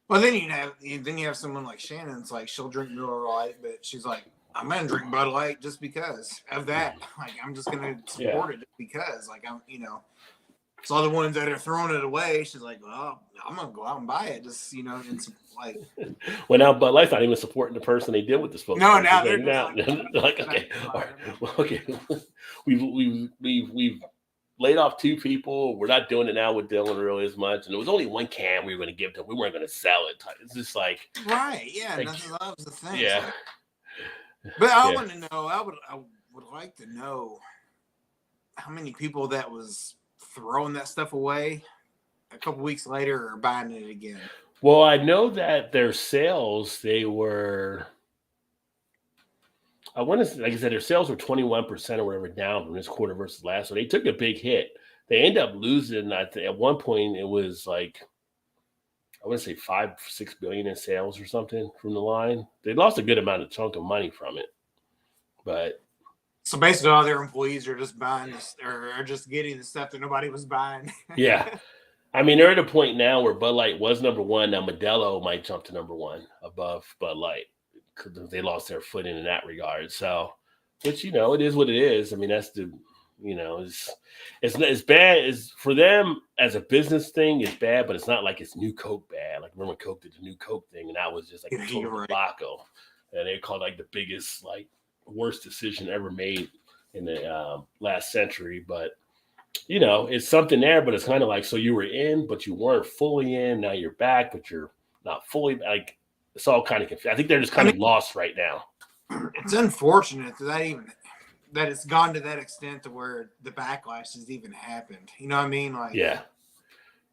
Well, then you have someone like Shannon. It's like she'll drink Miller Lite, but she's like, I'm gonna drink Bud Light just because of that. Like I'm just gonna support it just because. Like I'm, it's all the ones that are throwing it away. She's like, well, I'm gonna go out and buy it. Just and like. Well, now Bud Light's not even supporting the person they did with this. No, now they're like okay, all right. Well, okay. We've laid off 2 people. We're not doing it now with Dylan really as much. And it was only 1 can we were going to give them. We weren't going to sell it. It's just like right, yeah. Like, that was the thing. Yeah. But I want to know. I would like to know how many people that was throwing that stuff away a couple weeks later are buying it again. Well, I know that their sales, they were. I want to, like I said, their sales were 21% or whatever down from this quarter versus last. So they took a big hit. They ended up losing. I think at one point it was like, I want to say 5-6 billion in sales or something from the line. They lost a good amount of chunk of money from it. But so basically, all their employees are just buying this, or are just getting the stuff that nobody was buying. Yeah, I mean they're at a point now where Bud Light was number 1. Now Modelo might jump to number 1 above Bud Light. They lost their footing in that regard. So, which it is what it is. I mean, that's the it's bad. It's for them as a business thing. It's bad, but it's not like it's New Coke bad. Like remember Coke did the New Coke thing, and that was just like a total debacle. And they called like the biggest, like worst decision ever made in the last century. But it's something there. But it's kind of like so you were in, but you weren't fully in. Now you're back, but you're not fully like. It's all kind of confused. I think they're just kind of lost right now. It's unfortunate that it's gone to that extent to where the backlash has even happened. You know what I mean? Like, yeah.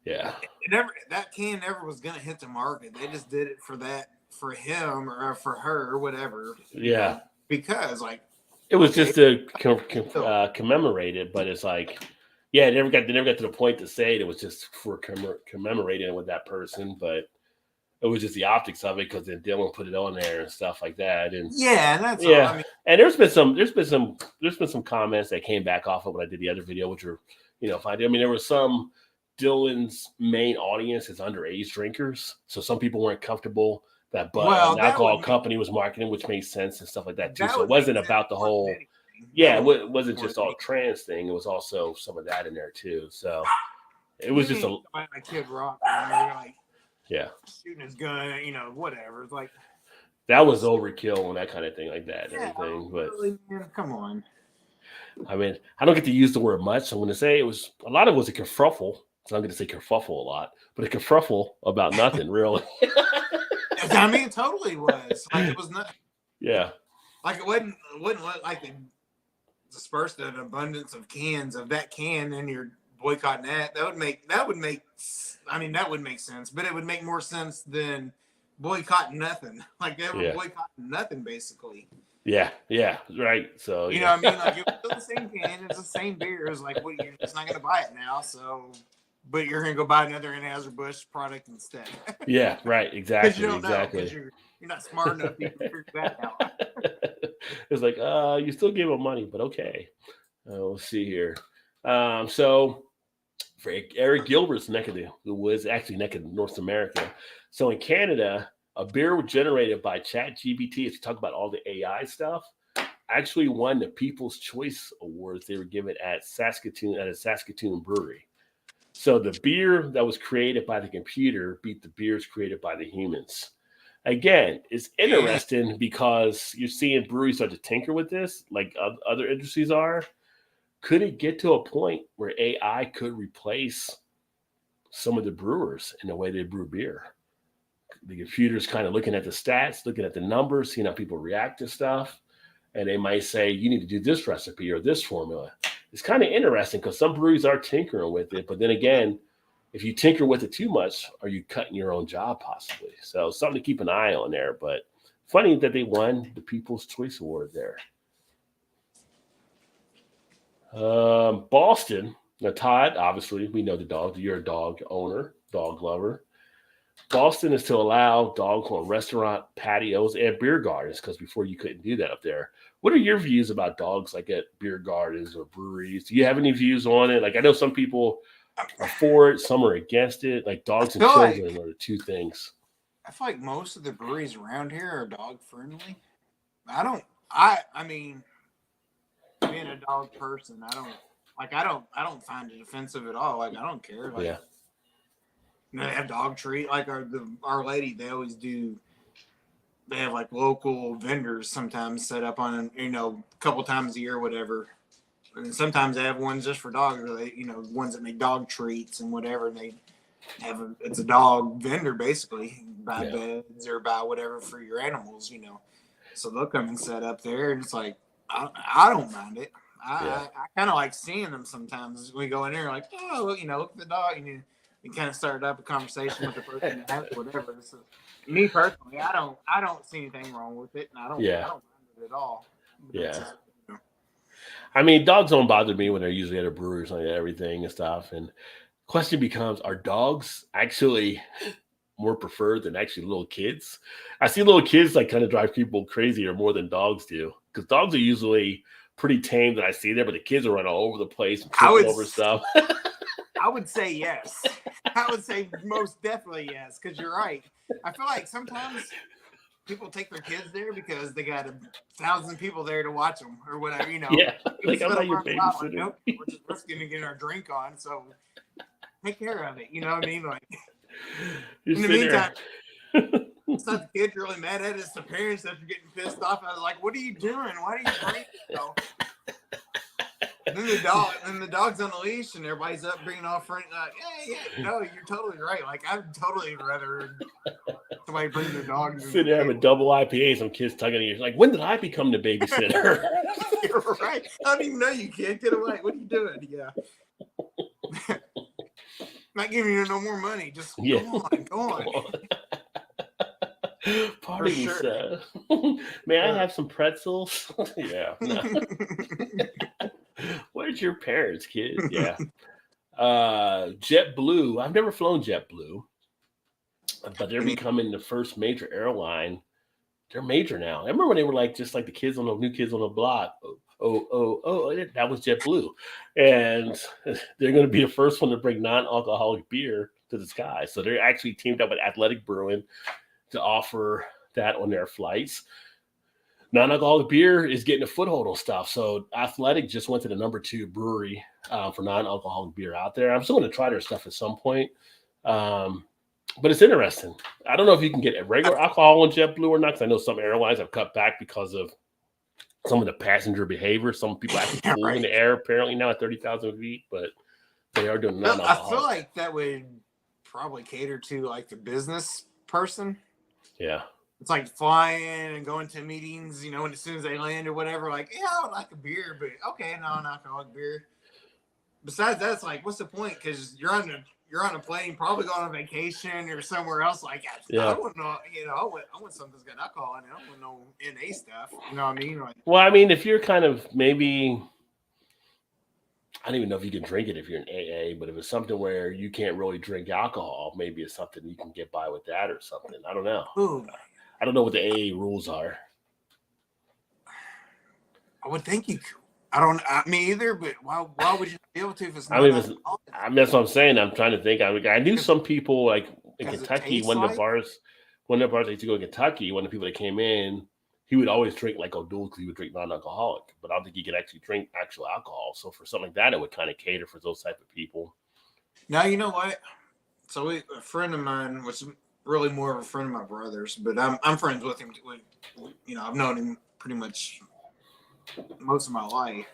That can never was gonna hit the market. They just did it for him or for her or whatever. Yeah. Because like it was just to commemorate it, but it's like, yeah, they never got to the point to say it was just for commemorating with that person, but. It was just the optics of it because then Dylan put it on there and stuff like that. And that's all. I mean, and there's been some comments that came back off of when I did the other video, which were fine. I mean, there was some Dylan's main audience is underage drinkers, so some people weren't comfortable that an alcohol company was marketing, which made sense and stuff like that too. So it wasn't about the whole. Yeah, it wasn't just all trans thing. It was also some of that in there too. So it was just a Kid Rock. Like, yeah, shooting his gun, whatever. It's like that was overkill and that kind of thing like that and everything. But really, man, come on. I mean, I don't get to use the word much. So I'm going to say a lot of it was a kerfuffle. So I'm going to say kerfuffle a lot, but a kerfuffle about nothing really. I mean, it totally was. Like, it was not Yeah. like it wasn't like they dispersed an abundance of cans of that can and you're boycotting that. I mean, that would make sense, but it would make more sense than boycotting nothing. Like they were Yeah. boycotting nothing basically. Yeah. Yeah. Right. So, You know yeah. what I mean? Like, it was still the same can, it's the same beer. It was like, well, you're just not gonna buy it now, so but you're gonna go buy another Anheuser-Busch product instead. Yeah. Right. Because you Exactly. don't know, because Exactly. you're not smart enough to even figure that out. It's like, you still gave him money, but okay. Let's see here. So for Eric Gilbert's neck of who was actually neck of North America. So in Canada, a beer generated by ChatGPT, if you talk about all the AI stuff, actually won the People's Choice Awards. They were given at a Saskatoon brewery. So the beer that was created by the computer beat the beers created by the humans. Again, it's interesting because you're seeing breweries start to tinker with this, like other industries are. Could it get to a point where AI could replace some of the brewers in the way they brew beer? The computer's kind of looking at the stats, looking at the numbers, seeing how people react to stuff. And they might say, you need to do this recipe or this formula. It's kind of interesting because some breweries are tinkering with it. But then again, if you tinker with it too much, are you cutting your own job possibly? So something to keep an eye on there. But funny that they won the People's Choice Award there. Boston. Now, Todd, obviously, we know the dog. You're a dog owner, dog lover. Boston is to allow dogs on restaurant patios and beer gardens because before you couldn't do that up there. What are your views about dogs like at beer gardens or breweries? Do you have any views on it? Like I know some people are for it, some are against it. Like dogs and children are the two things. I feel like most of the breweries around here are dog friendly. I mean, being a dog person, I don't find it offensive at all. Like I don't care. Like Yeah. you know, they have dog treat like Our Lady. They always do. They have like local vendors sometimes set up on a couple times a year, or whatever. And sometimes they have ones just for dogs, or they ones that make dog treats and whatever. And they have it's a dog vendor basically, buy beds or buy whatever for your animals. So they'll come and set up there, and it's like I don't mind it. I kind of like seeing them sometimes. We go in there like, oh, look at the dog, and you kind of start up a conversation with the person that has it, whatever. So, me personally, I don't see anything wrong with it, and I don't mind it at all. But Yeah. I mean, dogs don't bother me when they're usually at a brewery or something, everything and stuff. And question becomes, are dogs actually more preferred than actually little kids? I see little kids like kind of drive people crazy or more than dogs do. Because dogs are usually pretty tame that I see there, but the kids are running all over the place and tripping over stuff. I would say yes. I would say most definitely yes, because you're right. I feel like sometimes people take their kids there because they got 1,000 people there to watch them or whatever, Yeah, like I'm not your babysitter. Like, nope, we're just going to get our drink on, so take care of it. You know what I mean? Like, in the meantime, it's not the kids you're really mad at, it's the parents that are getting pissed off. I was like, what are you doing? Why are you drinking? And then the dog's on the leash, and everybody's up bringing off front. Like, no, you're totally right. Like, I'd totally rather somebody bring their dog. Sit there having double IPA, some kids tugging at you. Like, when did I become the babysitter? You're right. I don't even know you, kid. Get away. What are you doing? Yeah. Not giving you no more money. Just go on. Pardon me, sir. May I have some pretzels? Yeah. No. Where's your parents, kid? Yeah. JetBlue. I've never flown JetBlue, but they're becoming the first major airline. They're major now. I remember when they were like just like the kids on the new kids on the block. Oh, that was JetBlue, and they're going to be the first one to bring non-alcoholic beer to the sky. So they're actually teamed up with Athletic Brewing to offer that on their flights. Non-alcoholic beer is getting a foothold on stuff. So Athletic just went to the number 2 brewery for non-alcoholic beer out there. I'm still going to try their stuff at some point. But it's interesting. I don't know if you can get a regular alcohol on JetBlue or not, because I know some airlines have cut back because of some of the passenger behavior. Some people actually flew in the air apparently now at 30,000 feet, but they are doing non-alcoholic. I feel like that would probably cater to like the business person. Yeah. It's like flying and going to meetings, and as soon as they land or whatever, like, yeah, I would like a beer, but okay, non-alcoholic beer. Besides that, it's like, what's the point? Because you're on a plane, probably going on vacation or somewhere else. Like, I wouldn't know, I want something that's got alcohol in it. I don't want no NA stuff. You know what I mean? Like, well, I mean, if you're kind of maybe, I don't even know if you can drink it if you're in AA, but if it's something where you can't really drink alcohol, maybe it's something you can get by with that or something. I don't know. Ooh. I don't know what the AA rules are. I would think you could. Me either, but why would you be able to if it's not? That's what I'm saying. I'm trying to think. I knew some people like in Kentucky when the bars I used to go in Kentucky, when the people that came in, he would always drink like O'Doul because he would drink non-alcoholic, but I don't think he could actually drink actual alcohol. So for something like that, it would kind of cater for those type of people. Now, you know what? So a friend of mine was really more of a friend of my brother's, but I'm friends with him. I've known him pretty much most of my life,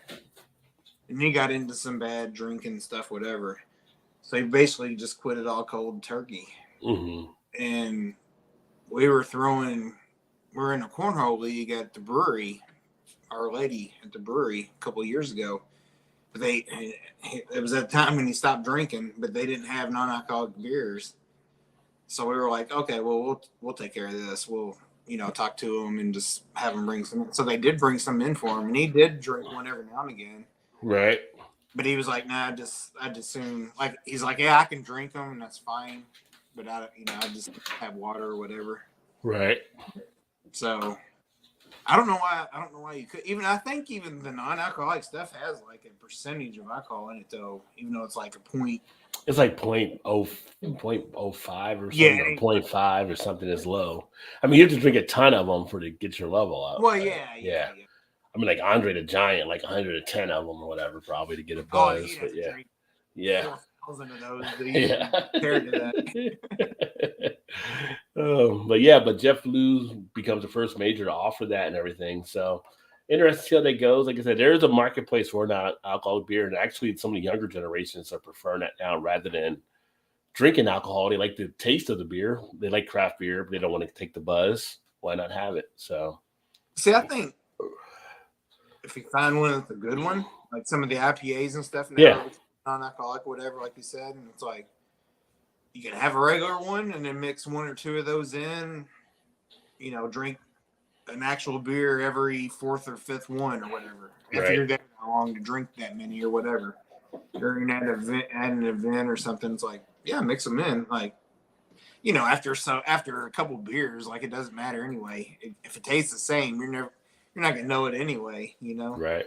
and he got into some bad drinking stuff, whatever. So he basically just quit it all cold turkey. Mm-hmm. And we were in a cornhole league at the brewery, Our Lady at the brewery a couple of years ago. But it was at the time when he stopped drinking, but they didn't have non-alcoholic beers. So we were like, okay, well, we'll take care of this. We'll, talk to him and just have him bring some. So they did bring some in for him, and he did drink one every now and again. Right. But he was like, nah, I'd just soon, like, he's like, yeah, I can drink them and that's fine. But I just have water or whatever. Right. So I don't know why you could I think even the non-alcoholic stuff has like a percentage of alcohol in it though, even though it's like a point. It's like 0.05 or something, or 0.5 or something is low. I mean, you have to drink a ton of them to get your level up. Well, yeah. I mean, like Andre the Giant, like 110 of them or whatever, probably to get a buzz. Oh, but yeah. 4,000 of those. Compared to that. But Jeff Lewis becomes the first major to offer that and everything. So interesting to see how that goes. Like I said, there is a marketplace for non-alcoholic beer, and actually some of the younger generations are preferring that now rather than drinking alcohol. They like the taste of the beer. They like craft beer, but they don't want to take the buzz. Why not have it? So, see, I think if you find one that's a good one, like some of the IPAs and stuff, non-alcoholic, whatever, like you said, and it's like you can have a regular one and then mix one or two of those in, drink an actual beer every fourth or fifth one or whatever. If you're that long to drink that many or whatever during at an event or something, it's like, yeah, mix them in. Like, after a couple beers, like, it doesn't matter anyway. If it tastes the same, you're not gonna know it anyway, Right.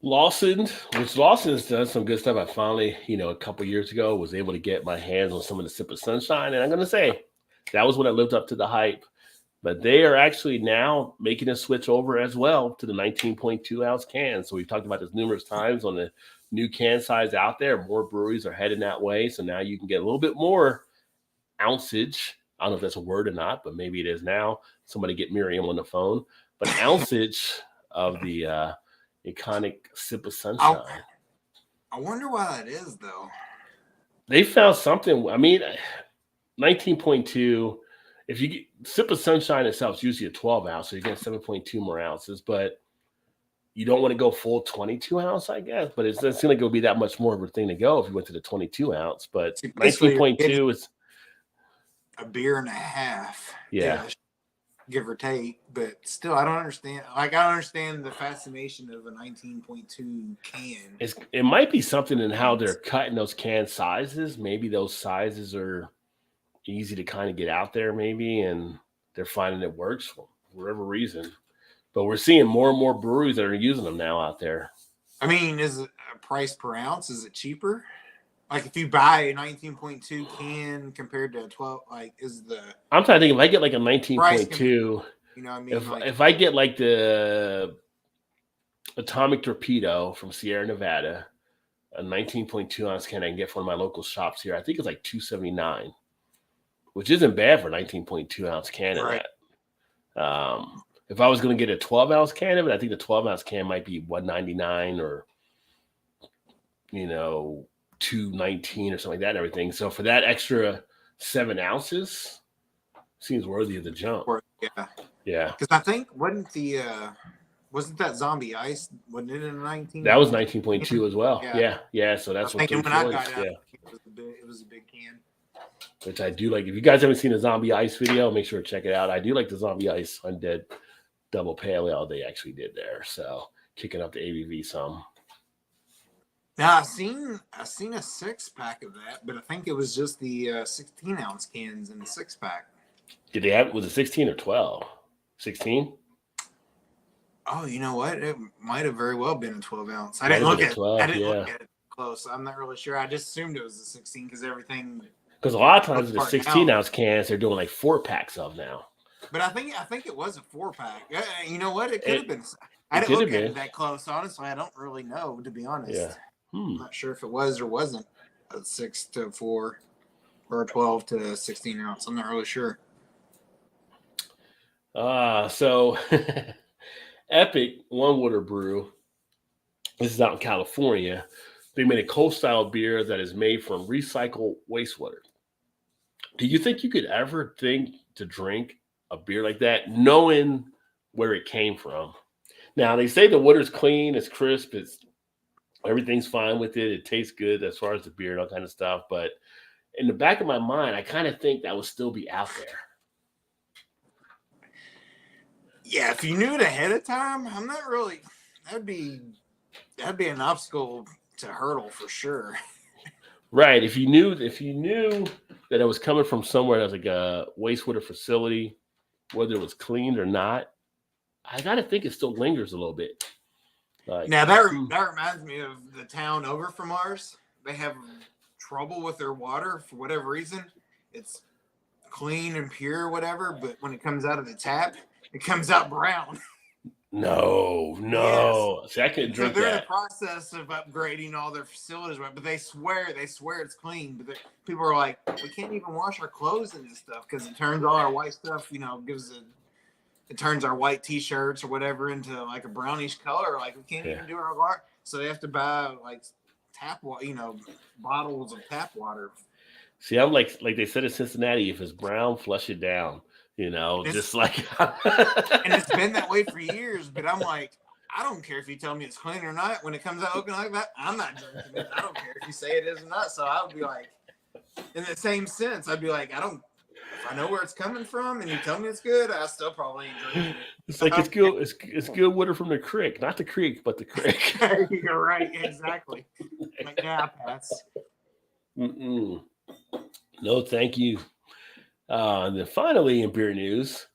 Lawson's done some good stuff. I finally, a couple years ago, was able to get my hands on some of the Sip of Sunshine, and I'm gonna say that was when I lived up to the hype. But they are actually now making a switch over as well to the 19.2 ounce cans. So we've talked about this numerous times on the new can size out there. More breweries are heading that way. So now you can get a little bit more ounceage. I don't know if that's a word or not, but maybe it is now. Somebody get Miriam on the phone. But ounceage of the iconic Sip of Sunshine. I wonder why that is, though. They found something. I mean, 19.2. If you get Sip of Sunshine itself is usually a 12 ounce, so you get 7.2 more ounces, but you don't want to go full 22 ounce, I guess. But it's going to be that much more of a thing to go if you went to the 22 ounce. But 19.2 is a beer and a half. Yeah. Give or take, but still, I don't understand. Like, I don't understand the fascination of a 19.2 can. It might be something in how they're cutting those can sizes. Maybe those sizes are easy to kind of get out there, maybe, and they're finding it works for whatever reason. But we're seeing more and more breweries that are using them now out there. I mean, is it a price per ounce? Is it cheaper? Like, if you buy a 19.2 can compared to a 12, like, I'm trying to think, if I get like a 19.2, you know what I mean? If I get like the Atomic Torpedo from Sierra Nevada, a 19.2 ounce can I can get from one of my local shops here, I think it's like $279, which isn't bad for a 19.2 ounce can of that. if I was going to get a 12-ounce can of it, I think the 12-ounce can might be $1.99 or, $2.19 or something like that and everything. So for that extra 7 ounces, seems worthy of the jump. Yeah. Yeah. Because I think wasn't that Zombie Ice? Wasn't it in 19? That was 19.2 as well. Yeah. Yeah. So that's what thinking three when I fourths. got out, Yeah. it was a big can. Which I do like. If you guys haven't seen the Zombie Ice video, make sure to check it out. I do like the Zombie Ice Undead Double Pale Ale they actually did there. So kicking up the ABV some. Now I've seen a 6-pack of that, but I think it was just the 16-ounce cans in the 6-pack. Did they have? Was it 16 or 12? 16? Oh, you know what? It might have very well been a 12-ounce. I didn't look at it close. I'm not really sure. I just assumed it was a 16 because everything. Because a lot of times the 16-ounce cans they're doing like 4-packs of now. But I think it was a 4-pack. You know what? It could have been. I didn't look at it that close. Honestly, I don't really know, to be honest. Yeah. I'm not sure if it was or wasn't a 6 to 4 or a 12 to 16 ounce. I'm not really sure. So Epic One Water Brew. This is out in California. They made a cold style beer that is made from recycled wastewater. Do you think you could ever think to drink a beer like that, knowing where it came from? Now they say the water's clean, it's crisp, everything's fine with it. It tastes good as far as the beer and all kind of stuff. But in the back of my mind, I kind of think that would still be out there. Yeah, if you knew it ahead of time, I'm not really. That'd be an obstacle to hurdle for sure. Right. If you knew that it was coming from somewhere that was like a wastewater facility, whether it was cleaned or not, I gotta think it still lingers a little bit. Now that reminds me of the town over from ours. They have trouble with their water for whatever reason. It's clean and pure, whatever, but when it comes out of the tap, it comes out brown. No. Yes. See, I couldn't drink that. They're that. in the process of upgrading all their facilities, but they swear it's clean. But people are like, we can't even wash our clothes in this stuff because it turns all our white stuff, it turns our white t-shirts or whatever into like a brownish color. Like we can't even do our water. So they have to buy like tap water, bottles of tap water. See, I'm like they said in Cincinnati, if it's brown, flush it down. Just like. And it's been that way for years, but I'm like, I don't care if you tell me it's clean or not. When it comes out looking like that, I'm not drinking it. I don't care if you say it is or not. So I would be like, in the same sense, I'd be like, if I know where it's coming from and you tell me it's good, I still probably ain't drinking it. It's like it's good. It's good water from the creek, not the creek, but the creek. You're right, exactly. Like, yeah, pass. No, thank you. And then finally, in beer news,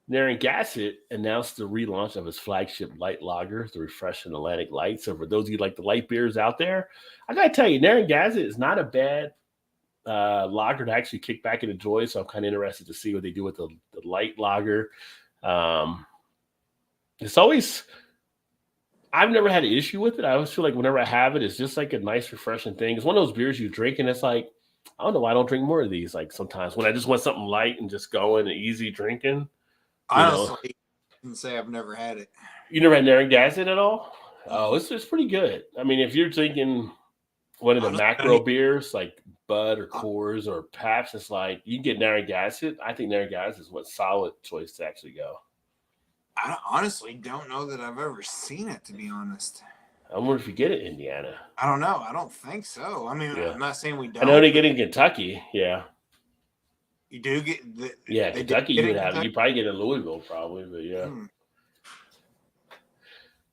Narragansett announced the relaunch of its flagship light lager, the refreshing Atlantic Light. So for those of you like the light beers out there, I gotta tell you, Narragansett is not a bad lager to actually kick back and enjoy. So I'm kind of interested to see what they do with the light lager. It's always, I've never had an issue with it. I always feel like whenever I have it, it's just like a nice, refreshing thing. It's one of those beers you drink and it's like, I don't know why I don't drink more of these. Like sometimes when I just want something light and just going and easy drinking. Honestly, I can say I've never had it. You never had Narragansett at all? Oh, it's pretty good. I mean, if you're drinking one of the macro beers like Bud or Coors or Pabst, it's like you can get Narragansett. I think Narragansett is what solid choice to actually go. I honestly don't know that I've ever seen it, to be honest. I wonder if you get it in Indiana. I don't know. I don't think so. I mean, I'm not saying we don't. I know they get it in Kentucky. Yeah. You do get Kentucky you would have. You probably get it in Louisville, probably, but yeah.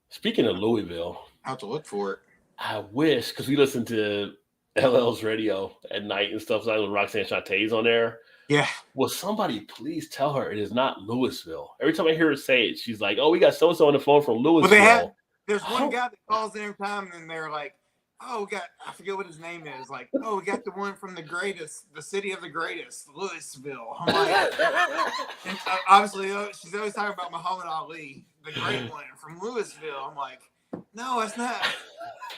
Speaking of Louisville, I have to look for it. I wish, because we listen to LL's radio at night and stuff like with Roxanne Chanté's on there. Yeah. Will somebody please tell her it is not Louisville? Every time I hear her say it, she's like, "Oh, we got so-and-so on the phone from Louisville." There's one guy that calls in every time, and they're like, "Oh, I forget what his name is." Like, "Oh, we got the one from the city of the greatest, Louisville." I'm like, and obviously, she's always talking about Muhammad Ali, the great one from Louisville. I'm like, no, it's not.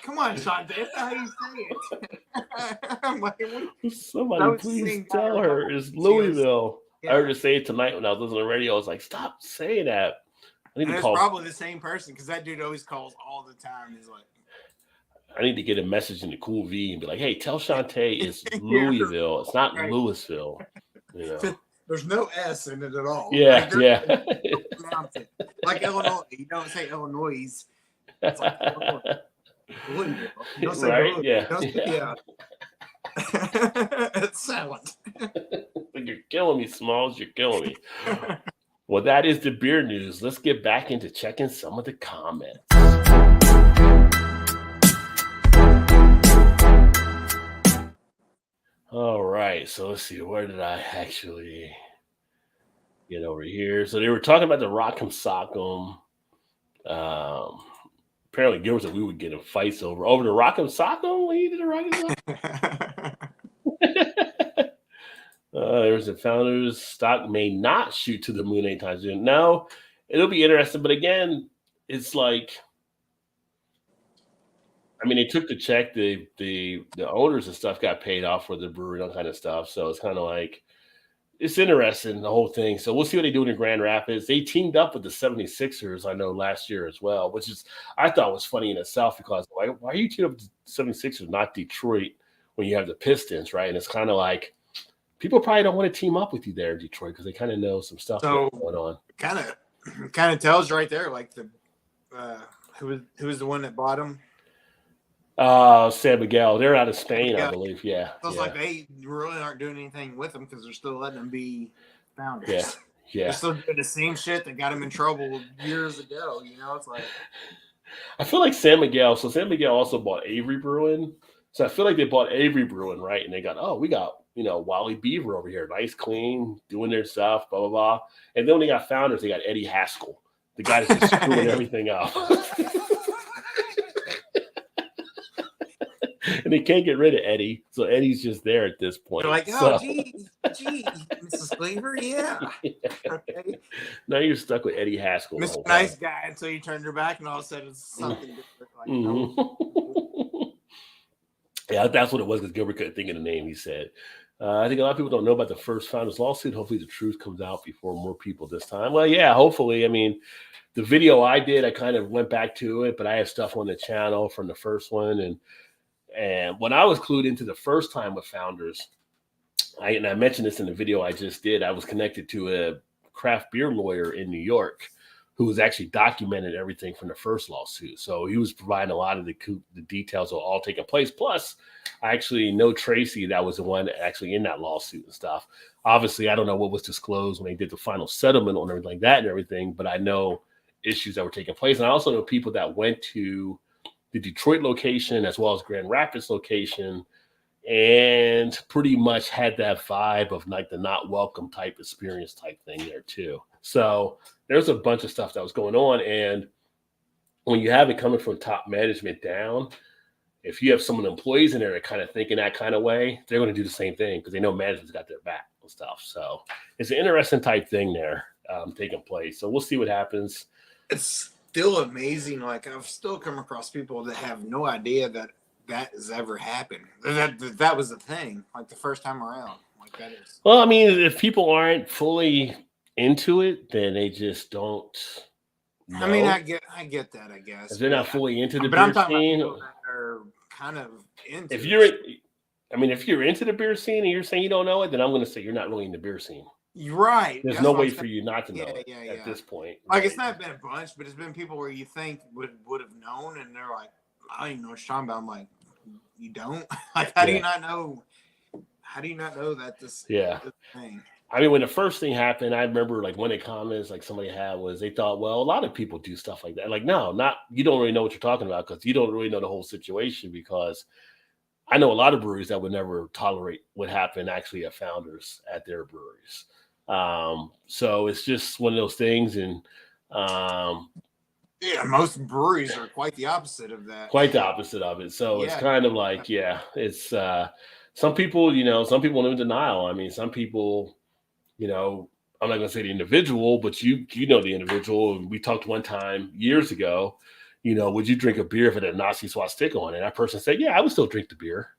Come on, Sean, that's not how you say it. I'm like, somebody please tell her it's Louisville. Yeah. I heard her say it tonight when I was listening to the radio. I was like, stop saying that. I need And to it's call. probably the same person because that dude always calls all the time. He's like, I need to get a message in the Cool V and be like, "Hey, tell Shantae it's yeah, Louisville. It's not right. Louisville." You know. There's no S in it at all. Yeah, Like, yeah. pronounce it. Like Illinois. You don't say Illinois. It's like Illinois. Louisville. You don't say Right? Louisville. Yeah. You don't say, yeah. It's silent. Like, you're killing me, Smalls. You're killing me. Well, that is the beer news. Let's get back into checking some of the comments. All right. So let's see. Where did I actually get over here? So they were talking about the Rock'em Sock'em. Apparently, Gilbert said we would get in fights over the Rock'em Sock'em when you did the Rock'em Sock'em. There's the founders stock may not shoot to the moon anytime soon. No, it'll be interesting. But again, it's like, I mean, they took the check. The owners and stuff got paid off for the brewery and all kind of stuff. So it's kind of like, it's interesting, the whole thing. So we'll see what they do in Grand Rapids. They teamed up with the 76ers, I know, last year as well, which is, I thought was funny in itself because why are you teaming up with the 76ers, not Detroit, when you have the Pistons, right? And it's kind of like, people probably don't want to team up with you there in Detroit because they kind of know some stuff going on. Kind of tells right there, like the who was the one that bought him? San Miguel. They're out of Spain, I believe. Yeah. So it's like they really aren't doing anything with them because they're still letting them be founders. Yeah. Yeah. They're still doing the same shit that got them in trouble years ago. You know, it's like, I feel like San Miguel. So San Miguel also bought Avery Brewing. So I feel like they bought Avery Brewing, right? And they got, we got, Wally Beaver over here, nice, clean, doing their stuff, blah, blah, blah. And then when they got founders, they got Eddie Haskell, the guy that's just screwing everything up. And they can't get rid of Eddie. So Eddie's just there at this point. They're like, gee, Mrs. Cleaver, yeah. Okay. Now you're stuck with Eddie Haskell. Mr. Nice Guy until you turn your back and all of a sudden it's something different. Like, mm-hmm. Yeah, that's what it was because Gilbert couldn't think of the name, he said. I think a lot of people don't know about the first founders lawsuit. Hopefully the truth comes out before more people this time. Well, yeah, hopefully. I mean, the video I did, I kind of went back to it, but I have stuff on the channel from the first one. And when I was clued into the first time with founders, I mentioned this in the video I just did, I was connected to a craft beer lawyer in New York who was actually documented everything from the first lawsuit. So he was providing a lot of the details of all taking place. Plus, I actually know Tracy, that was the one actually in that lawsuit and stuff. Obviously, I don't know what was disclosed when they did the final settlement on everything like that and everything, but I know issues that were taking place. And I also know people that went to the Detroit location as well as Grand Rapids location and pretty much had that vibe of like the not welcome type experience type thing there too. So there's a bunch of stuff that was going on. And when you have it coming from top management down, if you have some of the employees in there that kind of think in that kind of way, they're going to do the same thing because they know management's got their back and stuff. So it's an interesting type thing there taking place. So we'll see what happens. It's still amazing. Like I've still come across people that have no idea that has ever happened. That was the thing. Like the first time around. Like that is. Well, I mean, if people aren't fully into it, then they just don't know. I mean, I get that, I guess. If they're not fully into the but beer I'm talking scene, about people that are kind of into if you're into the beer scene and you're saying you don't know it, then I'm going to say you're not really in the beer scene. You're right. There's no way for you not to know it at this point. Like it's not been a bunch, but it's been people where you think would have known, and they're like, I don't even know what you're talking about. I'm like, you don't? Like, how do you not know? How do you not know that this thing? I mean, when the first thing happened, I remember like one of the comments like somebody had was they thought, well, a lot of people do stuff like that. Like, no, not you don't really know what you're talking about because you don't really know the whole situation because I know a lot of breweries that would never tolerate what happened actually at founders at their breweries. So it's just one of those things. And most breweries are quite the opposite of that. Quite the opposite of it. So it's kind of like, it's some people live in denial. I mean, some people, I'm not going to say the individual, but you know the individual. And we talked one time years ago, would you drink a beer if it had a Nazi swastika on it? And that person said, yeah, I would still drink the beer.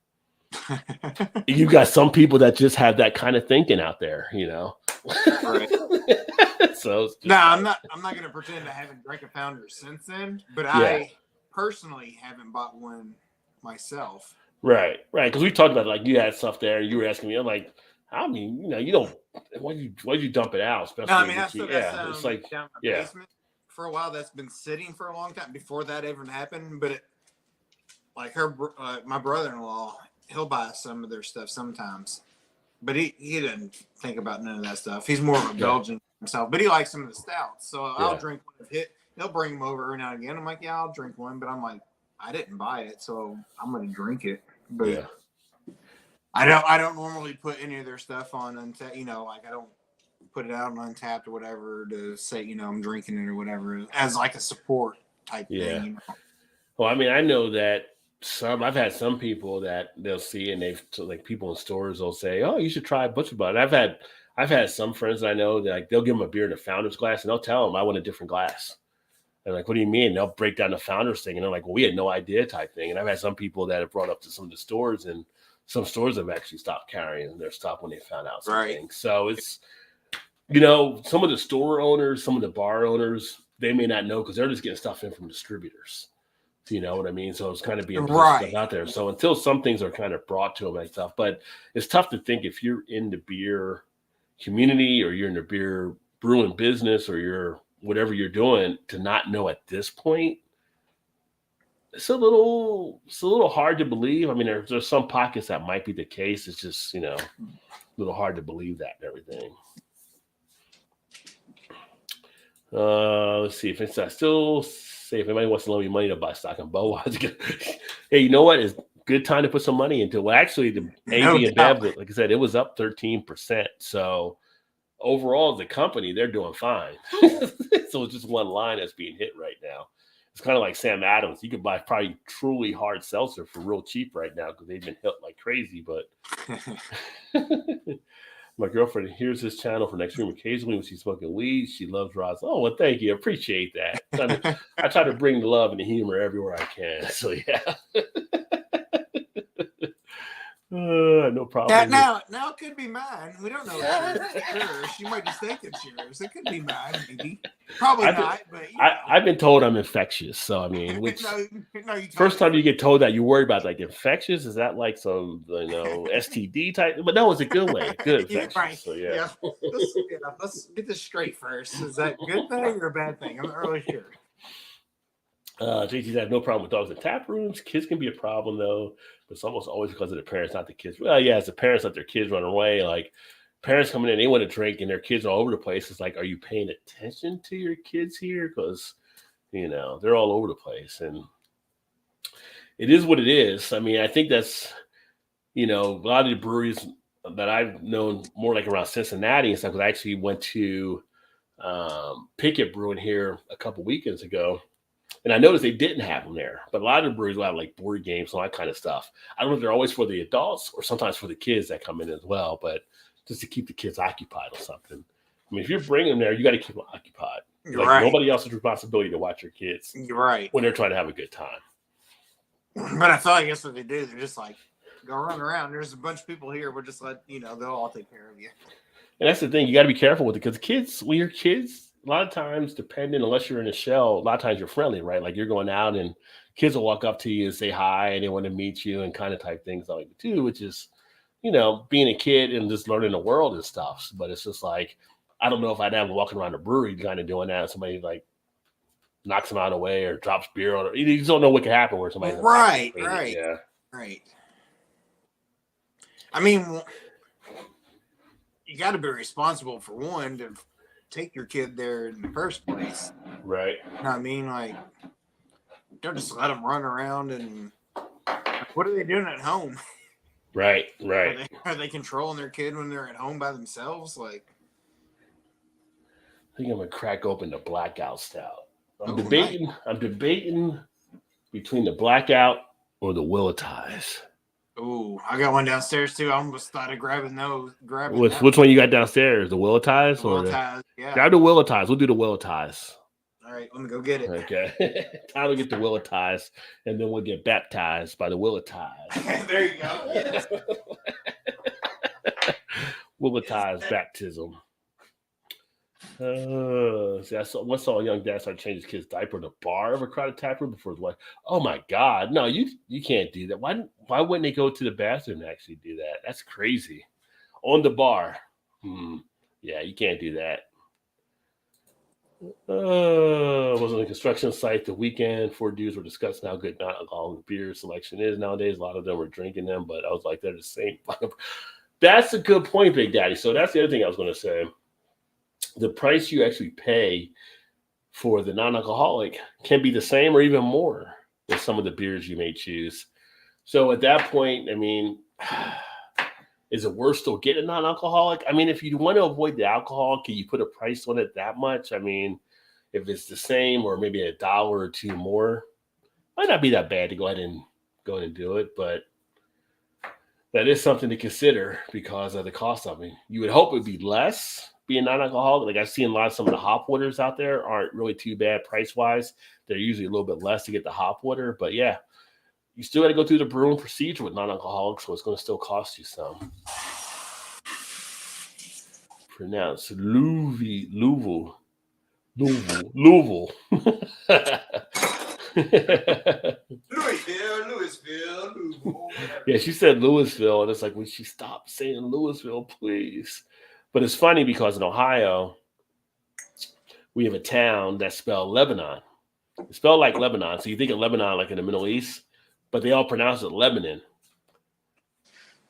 You got some people that just have that kind of thinking out there, Right. So it's just no, I'm not gonna pretend I haven't drank a Founder since then, but I personally haven't bought one myself. Right. Because we talked about like you had stuff there. You were asking me. I'm like, I mean, you don't. Why you dump it out? Especially No, I mean I still got some it's like down my basement for a while. That's been sitting for a long time before that ever happened. But like my brother-in-law, he'll buy some of their stuff sometimes, but he doesn't think about none of that stuff. He's more of a Belgian himself, but he likes some of the stouts. So I'll drink one of it. He'll bring them over every now and again. I'm like, yeah, I'll drink one, but I'm like, I didn't buy it, so I'm gonna drink it. But I don't normally put any of their stuff on Untapped. Like I don't put it out on Untapped or whatever to say I'm drinking it or whatever as like a support type thing. Well, I mean, I know that I've had some people that they'll see and they've like people in stores will say, "Oh, you should try Butcher Bud." I've had some friends I know that like they'll give them a beer in a Founder's glass and they'll tell them I want a different glass. And like, what do you mean? They'll break down the Founder's thing and they're like, "Well, we had no idea," type thing. And I've had some people that have brought up to some of the stores and some stores have actually stopped carrying their stuff when they found out something. So it's some of the store owners, some of the bar owners, they may not know because they're just getting stuff in from distributors. You know what I mean? So it's kind of being stuff out there. So until some things are kind of brought to them and stuff, but it's tough to think if you're in the beer community or you're in the beer brewing business or you're whatever you're doing to not know at this point. It's a little hard to believe. I mean, there's some pockets that might be the case. It's just, a little hard to believe that and everything. Let's see if I still say if anybody wants to loan me money to buy stock in Budweiser. Hey, you know what? It's a good time to put some money into. Well, actually, the AB and Bev, like I said, it was up 13%. So overall, as a company, they're doing fine. So it's just one line that's being hit right now. It's kind of like Sam Adams. You could buy probably truly hard seltzer for real cheap right now because they've been hit like crazy. But my girlfriend hears this channel for next room occasionally when she's smoking weed. She loves Roz. Oh, well, thank you. I appreciate that. I try to bring the love and the humor everywhere I can. So, yeah. No problem. Now it could be mine. We don't know it's yours. She might just think it's yours. It could be mine, maybe. Probably not. But I've been told I'm infectious. So I mean, which first time you get told that, you worry about like infectious. Is that like some STD type? But no, it's a good way. Good infectious. Right. So Let's get this straight first. Is that a good thing or a bad thing? I'm not really sure. JT said no problem with dogs in tap rooms. Kids can be a problem though, but it's almost always because of the parents, not the kids. Well, yeah, it's the parents let their kids run away. Like parents coming in, they want to drink, and their kids are all over the place. It's like, are you paying attention to your kids here? Because they're all over the place, and it is what it is. I mean, I think that's a lot of the breweries that I've known more like around Cincinnati and stuff. Because I actually went to Pickett Brewing here a couple weekends ago. And I noticed they didn't have them there, but a lot of the breweries will have like board games and all that kind of stuff. I don't know if they're always for the adults or sometimes for the kids that come in as well, but just to keep the kids occupied or something. I mean, if you're bringing them there, you got to keep them occupied. You're right. Nobody else's responsibility to watch your kids. You're right. When they're trying to have a good time. But I thought, I guess what they do, they're just like, go run around. There's a bunch of people here. We'll just let, they'll all take care of you. And that's the thing. You got to be careful with it because kids, when you're kids, a lot of times, depending, unless you're in a shell, a lot of times you're friendly, right? Like you're going out and kids will walk up to you and say hi and they want to meet you and kind of type things like that too, which is, being a kid and just learning the world and stuff. But it's just like, I don't know if I'd ever walking around the brewery kind of doing that and somebody like knocks them out of the way or drops beer on it. You just don't know what could happen where somebody's right. Yeah. Right. I mean, you got to be responsible for one to take your kid there in the first place. Right. You know what I mean? Like, don't just let them run around and what are they doing at home? Right. Are they controlling their kid when they're at home by themselves? Like, I think I'm gonna crack open the Blackout Stout. I'm debating between the Blackout or the Willatize. Ooh, I got one downstairs too. I almost thought of grabbing those. Which one you got downstairs? The Willatize or yeah. Grab the Willatize. We'll do the Willatize. All right, let me go get it. Okay. Time to get the Willatize, and then we'll get baptized by the Willatize. There you go. Willatize baptism. See, once saw a young dad start changing his kid's diaper in a bar of a crowded tap room before his wife. Oh my God, no, you can't do that. Why wouldn't they go to the bathroom to actually do that? That's crazy. On the bar. Yeah, you can't do that. Was on a construction site the weekend. 4 dudes were discussing how good non-alcoholic beer selection is nowadays. A lot of them were drinking them, but I was like, they're the same. That's a good point, Big Daddy. So that's the other thing I was going to say. The price you actually pay for the non-alcoholic can be the same or even more than some of the beers you may choose. So at that point, I mean, is it worth still getting a non-alcoholic? I mean, if you want to avoid the alcohol, can you put a price on it that much? I mean, if it's the same or maybe $1 or $2 more, might not be that bad to go ahead and do it, but that is something to consider because of the cost of it. You would hope it would be less being non-alcoholic. Like I've seen a lot of some of the hop waters out there aren't really too bad price-wise. They're usually a little bit less to get the hop water, but yeah, you still got to go through the brewing procedure with non-alcoholic, so it's going to still cost you some. Pronounced Louisville. Louisville. Louisville. Yeah, she said Louisville, and it's like, would she stop saying Louisville, please? But it's funny because in Ohio, we have a town that's spelled Lebanon. It's spelled like Lebanon, so you think of Lebanon like in the Middle East, but they all pronounce it Lebanon.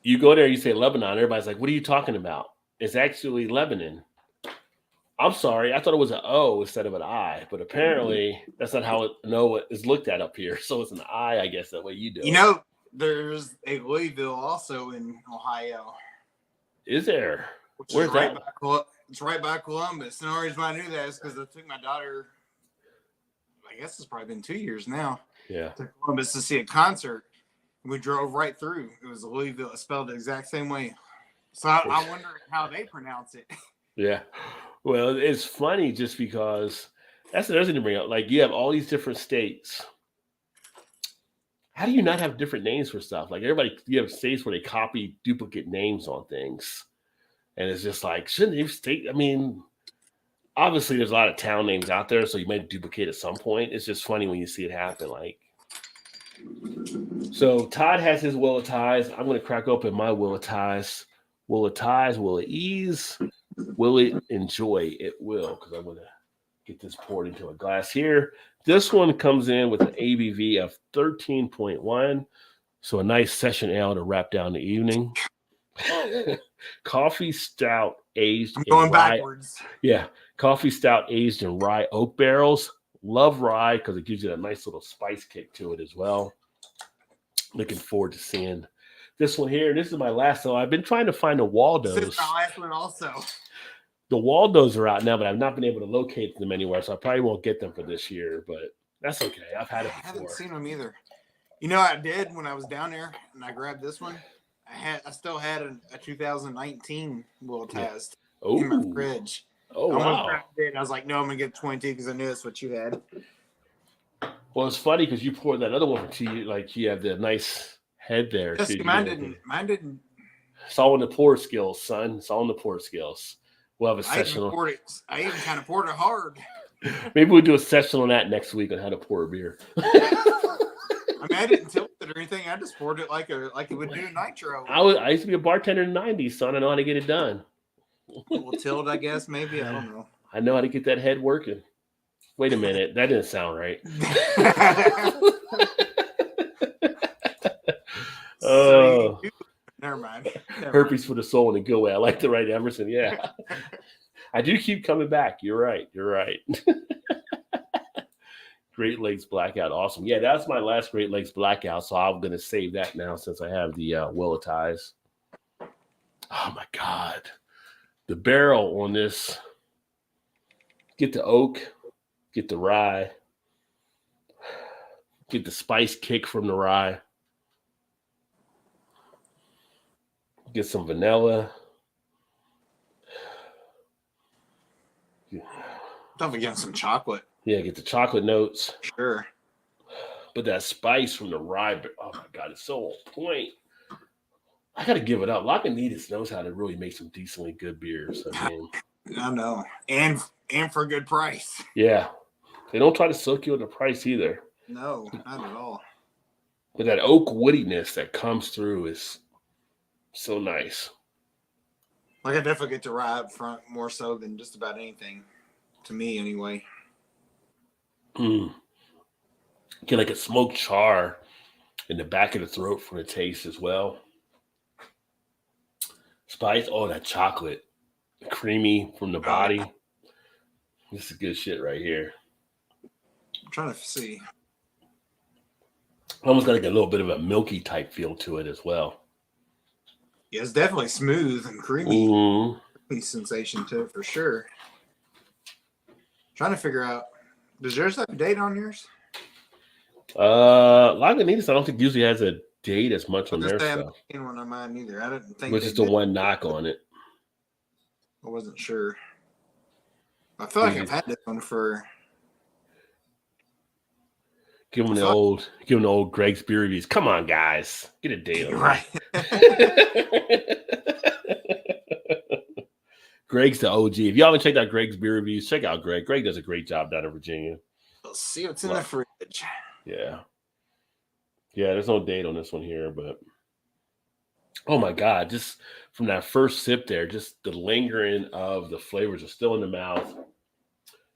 You go there, you say Lebanon, everybody's like, what are you talking about? It's actually Lebanon. I'm sorry, I thought it was an O instead of an I, but apparently that's not how an O is looked at up here. So it's an I guess, that way you do it. You know, there's a Louisville also in Ohio. Is there? Where's that? It's right by Columbus. And the only reason why I knew that is because I took my daughter, I guess it's probably been 2 years now, to Columbus to see a concert. We drove right through. It was Louisville. It's spelled the exact same way. So I wonder how they pronounce it. Yeah. Well, it's funny just because that's another thing to bring up. Like you have all these different states. How do you not have different names for stuff? Like you have states where they copy duplicate names on things. And it's just like, shouldn't you state? I mean, obviously there's a lot of town names out there, so you might duplicate at some point. It's just funny when you see it happen. Like, so Todd has his Will of Ties. I'm going to crack open my Will of Ties. Will it ties? Will it ease? Will it enjoy? It will, because I'm going to get this poured into a glass here. This one comes in with an ABV of 13.1. So a nice session ale to wrap down the evening. Coffee stout aged. I'm going backwards. Yeah. Coffee stout aged in rye oak barrels. Love rye because it gives you a nice little spice kick to it as well. Looking forward to seeing this one here. This is my last. So I've been trying to find the Waldos. This is my last one also. The Waldos are out now, but I've not been able to locate them anywhere, so I probably won't get them for this year, but that's okay. I've had it before. I haven't seen them either. You know what I did when I was down there and I grabbed this one? I still had a 2019 Will Taz in my fridge. Oh, wow. I was like, no, I'm going to get 22 because I knew that's what you had. Well, it's funny because you poured that other one for you. Like, you have the nice head there. Yes, too. Mine didn't. It's all in the pour skills, son. It's all in the pour skills. We'll have a session. I even kind of poured it hard. Maybe we'll do a session on that next week on how to pour a beer. I mean, I didn't tilt it or anything. I just poured it like it would do nitro. I used to be a bartender in the 90s, son. I know how to get it done. Well, tilt, I guess, maybe. I don't know. I know how to get that head working. Wait a minute. That didn't sound right. Oh. Never mind. Herpes for the soul and a good way. I like the right Emerson. Yeah. I do keep coming back. You're right. Great Lakes Blackout. Awesome. Yeah, that's my last Great Lakes Blackout. So I'm going to save that now since I have the Will of Ties. Oh, my God. The barrel on this. Get the oak. Get the rye. Get the spice kick from the rye. Get some vanilla. Don't forget some chocolate. Yeah, get the chocolate notes. Sure. But that spice from the rye, oh my God, it's so on point. I got to give it up. Lagunitas knows how to really make some decently good beers. I mean, I know, and for a good price. Yeah, they don't try to soak you in the price either. No, not at all. But that oak woodiness that comes through is so nice. Like I definitely get to rye up front more so than just about anything, to me anyway. Mm. Get like a smoked char in the back of the throat for the taste as well. Spice, oh, that chocolate, creamy from the body. Yeah. This is good shit right here. I'm trying to see. Almost got like a little bit of a milky type feel to it as well. Yeah, it's definitely smooth and creamy. Mm-hmm. Sensation to it for sure. Trying to figure out, does yours have a date on yours? Lagunitas, I don't think usually has a date as much on their I haven't stuff. seen one on mine either. I didn't think. Which is the one knock on it. I wasn't sure. I feel like I've had this one for. Give them the old Greg's beer reviews. Come on, guys, get a date on right. Greg's the OG. If you haven't checked out Greg's beer reviews, check out Greg. Greg does a great job down in Virginia. Let's see what's in the fridge. Yeah. There's no date on this one here, but oh my God, just from that first sip there, just the lingering of the flavors are still in the mouth.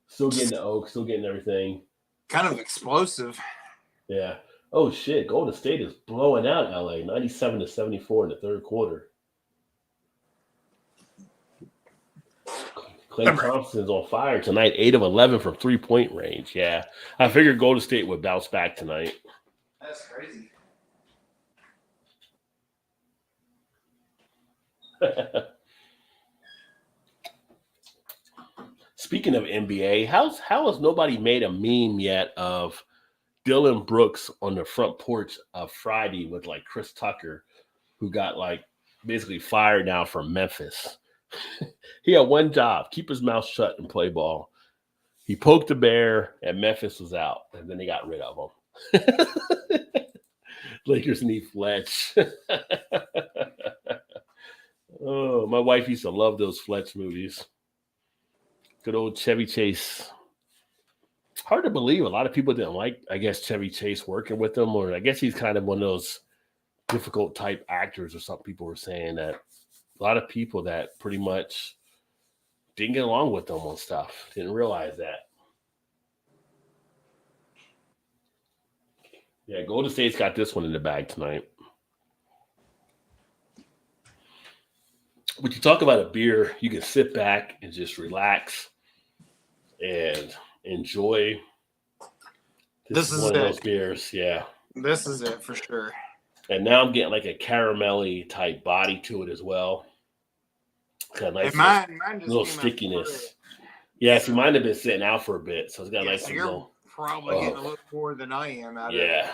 Still getting the oak, still getting everything. Kind of explosive. Yeah. Oh shit, Golden State is blowing out LA, 97-74 in the third quarter. Klay Thompson's on fire tonight, 8 of 11 from 3-point range. Yeah, I figured Golden State would bounce back tonight. That's crazy. Speaking of NBA, how has nobody made a meme yet of Dylan Brooks on the front porch of Friday with like Chris Tucker, who got like basically fired now from Memphis? He had one job: keep his mouth shut and play ball. He poked the bear, and Memphis was out, and then they got rid of him. Lakers need Fletch. Oh, my wife used to love those Fletch movies. Good old Chevy Chase. Hard to believe a lot of people didn't like, I guess, Chevy Chase working with him, or I guess he's kind of one of those difficult type actors, or some people were saying that a lot of people that pretty much didn't get along with them on stuff. Didn't realize that. Yeah, Golden State's got this one in the bag tonight. When you talk about a beer, you can sit back and just relax and enjoy. This is one of those beers, yeah. This is it for sure. And now I'm getting like a caramelly type body to it as well. Got a nice mine little stickiness. Yeah, see, mine have been sitting out for a bit, so it's got a nice so you're little. Probably getting a little more than I am out of it. Yeah.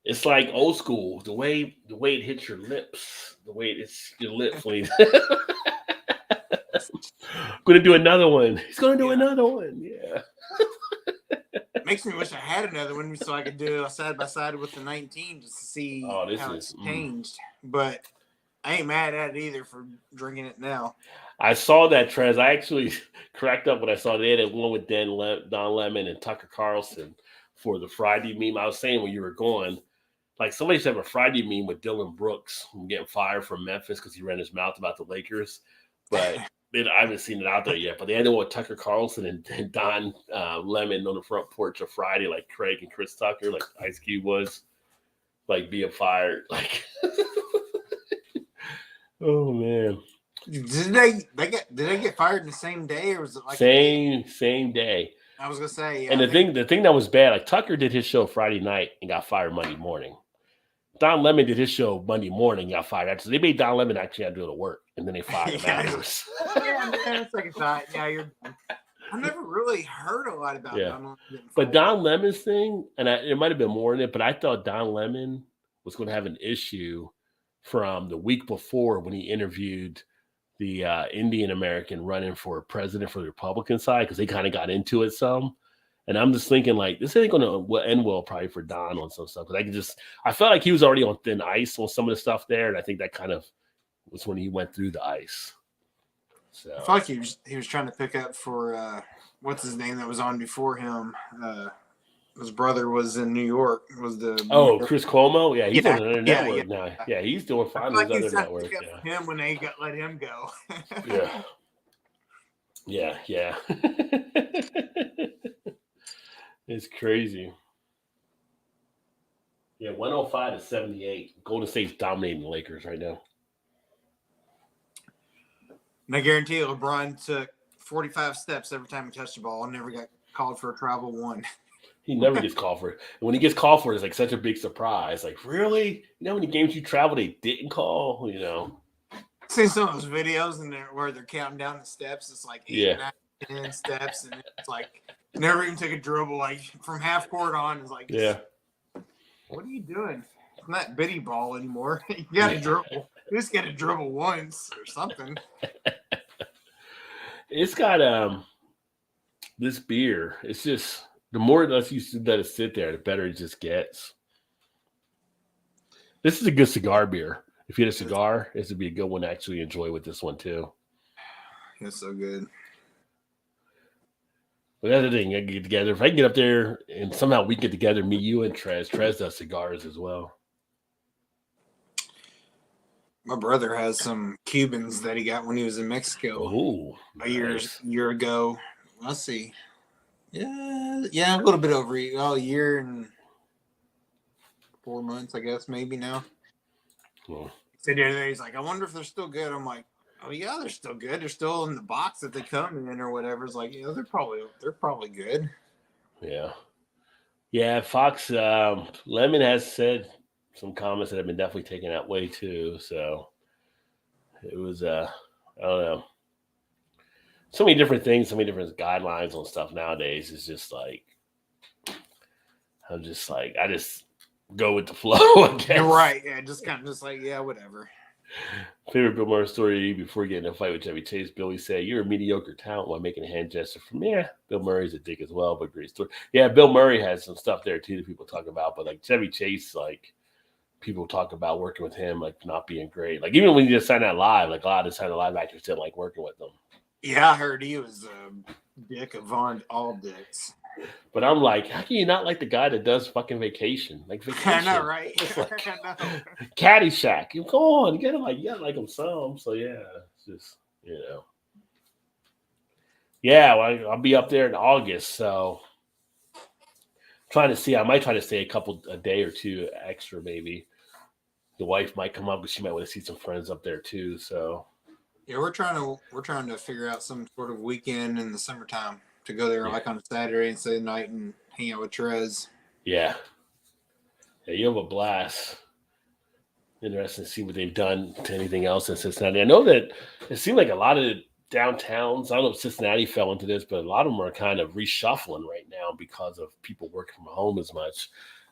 It's like old school. The way it hits your lips, the way it's your lips. Gonna do another one. He's gonna do another one. Yeah. Makes me wish I had another one so I could do a side by side with the 19 just to see how it's changed. But I ain't mad at it either for drinking it now. I saw that trend. I actually cracked up when I saw they had one with Don Lemon and Tucker Carlson for the Friday meme. I was saying when you were going, like somebody should have a Friday meme with Dylan Brooks getting fired from Memphis because he ran his mouth about the Lakers. But I haven't seen it out there yet. But they had the one with Tucker Carlson and Don Lemon on the front porch of Friday, like Craig and Chris Tucker, like Ice Cube was, like being fired. Like, oh man. Did they get fired in the same day, or was it like same day? I was gonna say, yeah, and the thing that was bad, like Tucker did his show Friday night and got fired Monday morning. Don Lemon did his show Monday morning, got fired after. So they made Don Lemon actually have to go to work, and then they fired him afterwards. That's like a thought. Yeah, I never really heard a lot about Don Lemon. But Don Lemon's thing, and it might have been more in it, but I thought Don Lemon was going to have an issue from the week before when he interviewed the Indian American running for president for the Republican side, because they kind of got into it some. And I'm just thinking, like, this ain't going to end well probably for Don on some stuff. Because I felt like he was already on thin ice on some of the stuff there. And I think that kind of was when he went through the ice. So I feel like he was trying to pick up for what's his name that was on before him. His brother was in New York. Was the mayor. Chris Cuomo, yeah, he's on Yeah, another yeah. network now. Yeah, he's doing I fine feel on his like he other was trying to network. pick up Yeah, for him when they let him go. yeah. It's crazy. Yeah, 105-78. Golden State's dominating the Lakers right now. And I guarantee you, LeBron took 45 steps every time he touched the ball and never got called for a travel one. He never gets called for it. And when he gets called for it, it's like such a big surprise. Like, really? You know how many games you travel they didn't call? You know? Seen some of those videos where they're counting down the steps. It's like 8, Yeah. 9, 10 steps, and it's like never even took a dribble. Like from half court on, it's like, Yeah. what are you doing? It's not bitty ball anymore. You got to dribble. You just got to dribble once or something. It's got this beer. It's just the more it lets you let it sit there, the better it just gets. This is a good cigar beer. If you had a cigar, this would be a good one to actually enjoy with this one too. It's so good. But that's the thing, I can get together. If I can get up there and somehow we get together, me, you, and Trez. Trez does cigars as well. My brother has some Cubans that he got when he was in Mexico Oh, a year ago. Let's see. Yeah, a little bit over a year and 4 months, I guess, maybe now. Well, He said the other day, he's like, I wonder if they're still good. I'm like, oh yeah, they're still good. They're still in the box that they come in or whatever. It's like, they're probably good. Yeah. Fox Lemon has said some comments that have been definitely taken that way too. So it was I don't know. So many different things, so many different guidelines on stuff nowadays. It's just like I just go with the flow, I guess. You're right. Yeah, just kind of just like, yeah, whatever. Favorite Bill Murray story before getting in a fight with Chevy Chase. Billy said, "You're a mediocre talent," while making a hand gesture from Bill Murray's a dick as well, but great story. Yeah, Bill Murray has some stuff there too that people talk about, but like Chevy Chase, like people talk about working with him like not being great. Like even when you just sign that live, like a lot of the sign the live actors didn't like working with them. Yeah, I heard he was a dick of all dicks. But I'm like, how can you not like the guy that does fucking Vacation? Like Vacation. I know, right? Like, I know. Caddyshack. Come on, you gotta like him some. So yeah, it's just Yeah, well, I'll be up there in August, so trying to see. I might try to stay a day or two extra, maybe. The wife might come up because she might want to see some friends up there too. So yeah, we're trying to figure out some sort of weekend in the summertime to go there like on a Saturday and stay the night and hang out with Trez. Yeah, you have a blast. Interesting to see what they've done to anything else in Cincinnati. I know that it seemed like a lot of downtowns, I don't know if Cincinnati fell into this, but a lot of them are kind of reshuffling right now because of people working from home as much.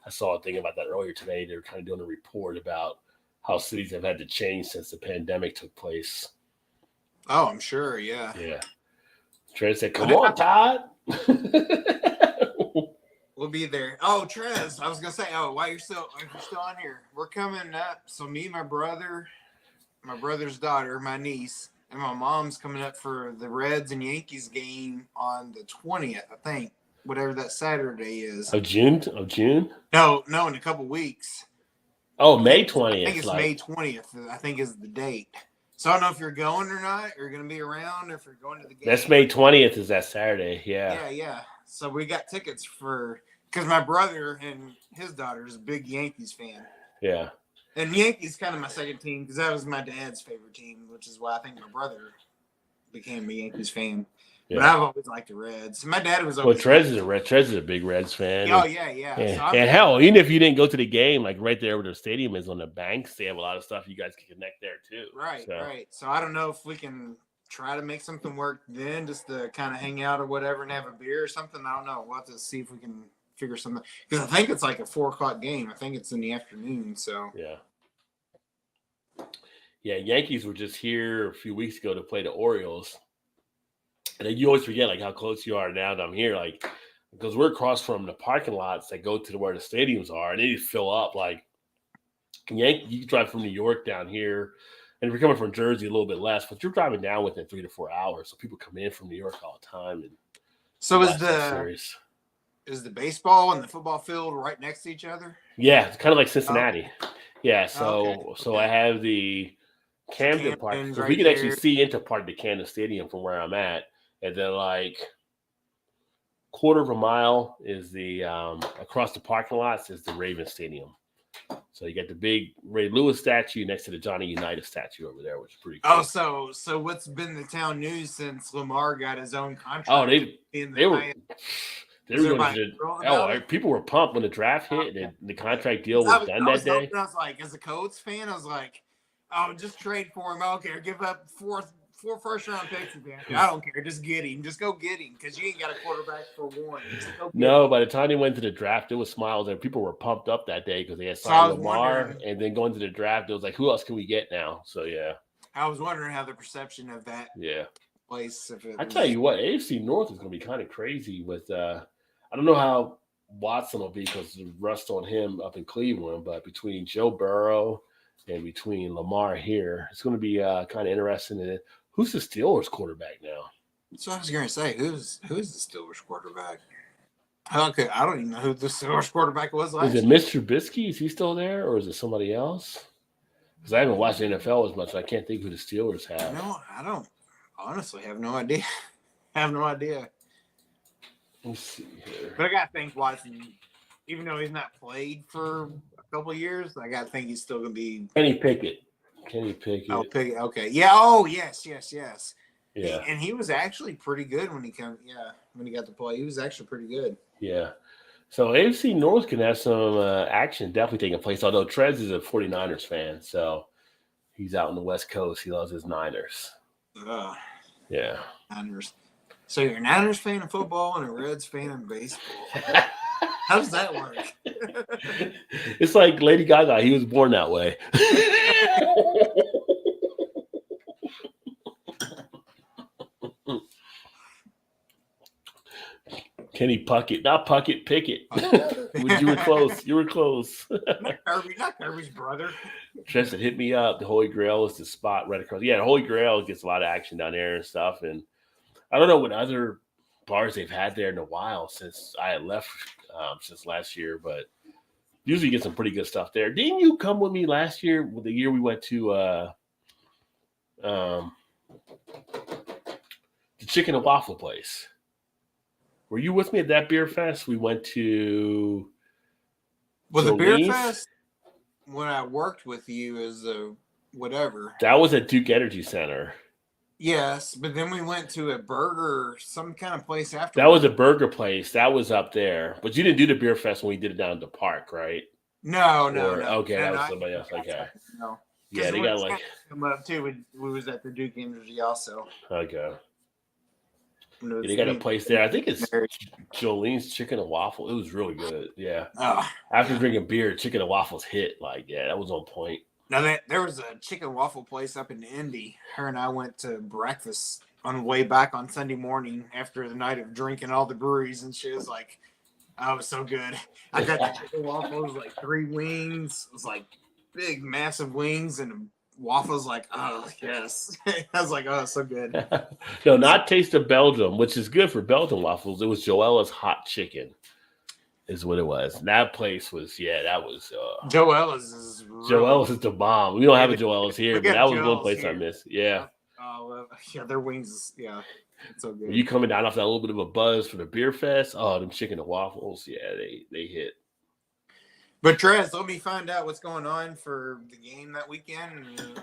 I saw a thing about that earlier today. They were kind of doing a report about how cities have had to change since the pandemic took place. Oh, I'm sure. Yeah. Yeah. Trez said, "Come on, Todd." We'll be there. Oh, Trez, I was gonna say, while you're still on here, we're coming up. So me, my brother, my brother's daughter, my niece, and my mom's coming up for the Reds and Yankees game on the 20th, I think, whatever that Saturday is. Of June? No, in a couple weeks. Oh, May 20th. I think it's May 20th. I think is the date. So I don't know if you're going or not. You're going to be around if you're going to the game. That's May 20th is that Saturday. Yeah. Yeah. So we got tickets because my brother and his daughter is a big Yankees fan. Yeah. And Yankees kind of my second team because that was my dad's favorite team, which is why I think my brother became a Yankees fan. Yeah. But I've always liked the Reds. My dad was always. Well, Trez is a big Reds fan. Oh, yeah. And hell, even if you didn't go to the game, like right there where the stadium is on the banks, they have a lot of stuff you guys can connect there too. Right. So I don't know if we can try to make something work then, just to kind of hang out or whatever and have a beer or something. I don't know. We'll have to see if we can figure something. Because I think it's like a 4:00 game. I think it's in the afternoon. So yeah. Yankees were just here a few weeks ago to play the Orioles. And then you always forget like how close you are now that I'm here, like because we're across from the parking lots that go to where the stadiums are, and they fill up. Like you drive from New York down here, And if you're coming from Jersey, a little bit less, but you're driving down within 3 to 4 hours. So people come in from New York all the time and So watch that series. is the baseball and the football field right next to each other? Yeah, it's kind of like Oh, Cincinnati. Yeah, okay. so I have the So Camden part Camden's because we right can actually there. see into part of the Camden Stadium from where I'm at, and then like quarter of a mile is the across the parking lots is the Raven Stadium. So you got the big Ray Lewis statue next to the Johnny Unitas statue over there, which is pretty cool. Oh, so what's been the town news since Lamar got his own contract? Oh, in they the were highest? they Was were going everybody to thrilled the about it? people were pumped when the draft hit and the contract deal I was was, done I that was day. hoping, I was like, as a Colts fan, I was like, oh, just trade for him. I don't care. Give up four first-round picks again. I don't care. Just get him. Just go get him because you ain't got a quarterback for one. Just go get No, him. by the time they went to the draft, it was smiles and people were pumped up that day because they had So I signed was Lamar, wondering. and then going to the draft, it was like, who else can we get now? So yeah, I was wondering how the perception of that yeah. place, if it I was. tell you what, AFC North is going to be kind of crazy with. I don't know how Watson will be because the rust on him up in Cleveland, but between Joe Burrow and between Lamar here, it's going to be kind of interesting. And who's the Steelers quarterback now? So I was going to say, who's the Steelers quarterback? Okay, I don't even know who the Steelers quarterback was last Is it year. Mr. Trubisky? Is he still there, or is it somebody else? Because I haven't watched the NFL as much, so I can't think who the Steelers have. No, I don't. Honestly, have no idea. have no idea. Let's see here. But I got to think Watson, even though he's not played for a couple of years, I got to think he's still going to be. Kenny Pickett. Oh, Pickett. Okay. Yeah. Oh, yes. Yeah. And he was actually pretty good when he came. Yeah, when he got to play, he was actually pretty good. Yeah. So AFC North can have some action definitely taking place, although Trez is a 49ers fan, so he's out on the West Coast. He loves his Niners. Yeah. Niners. So you're a Niners fan of football and a Reds fan of baseball. How does that work? It's like Lady Gaga. He was born that way. Kenny Puckett, not Puckett, Pickett. You were close. You were close. Not Kirby's brother. Tristan hit me up. The Holy Grail is the spot right across. Yeah, the Holy Grail gets a lot of action down there and stuff. And I don't know what other bars they've had there in a while since I had left since last year, but usually get some pretty good stuff there. Didn't you come with me last year? The year we went to the chicken and waffle place. Were you with me at that beer fest? We went to. Was the beer fest when I worked with you as a whatever? That was at Duke Energy Center. Yes, but then we went to a burger, some kind of place after. That was a burger place. That was up there. But you didn't do the beer fest when we did it down at the park, right? No. Okay, that was somebody else. Okay. No. Yeah, they got like. Come up too. We was at the Duke Energy also. Okay. Yeah, they got a place there. I think it's Jolene's Chicken and Waffle. It was really good. Yeah. After drinking beer, chicken and waffles hit. Like, yeah, that was on point. Now there was a chicken waffle place up in Indy. Her and I went to breakfast on the way back on Sunday morning after the night of drinking all the breweries, and she was like, "Oh, it was so good." I got the chicken waffles, like 3 wings. It was like big, massive wings, and waffles. Like, oh yes. I was like, oh, it's so good. No, not Taste of Belgium, which is good for Belgian waffles. It was Joella's Hot Chicken. Is what it was. And that place was, that was. Joella's is really, Joella's is the bomb. We don't have a Joella's here, but that was one place here. I missed. Yeah. Yeah, their wings, it's so good. You coming down off that little bit of a buzz for the beer fest? Oh, them chicken and waffles, they hit. But Trez, let me find out what's going on for the game that weekend. And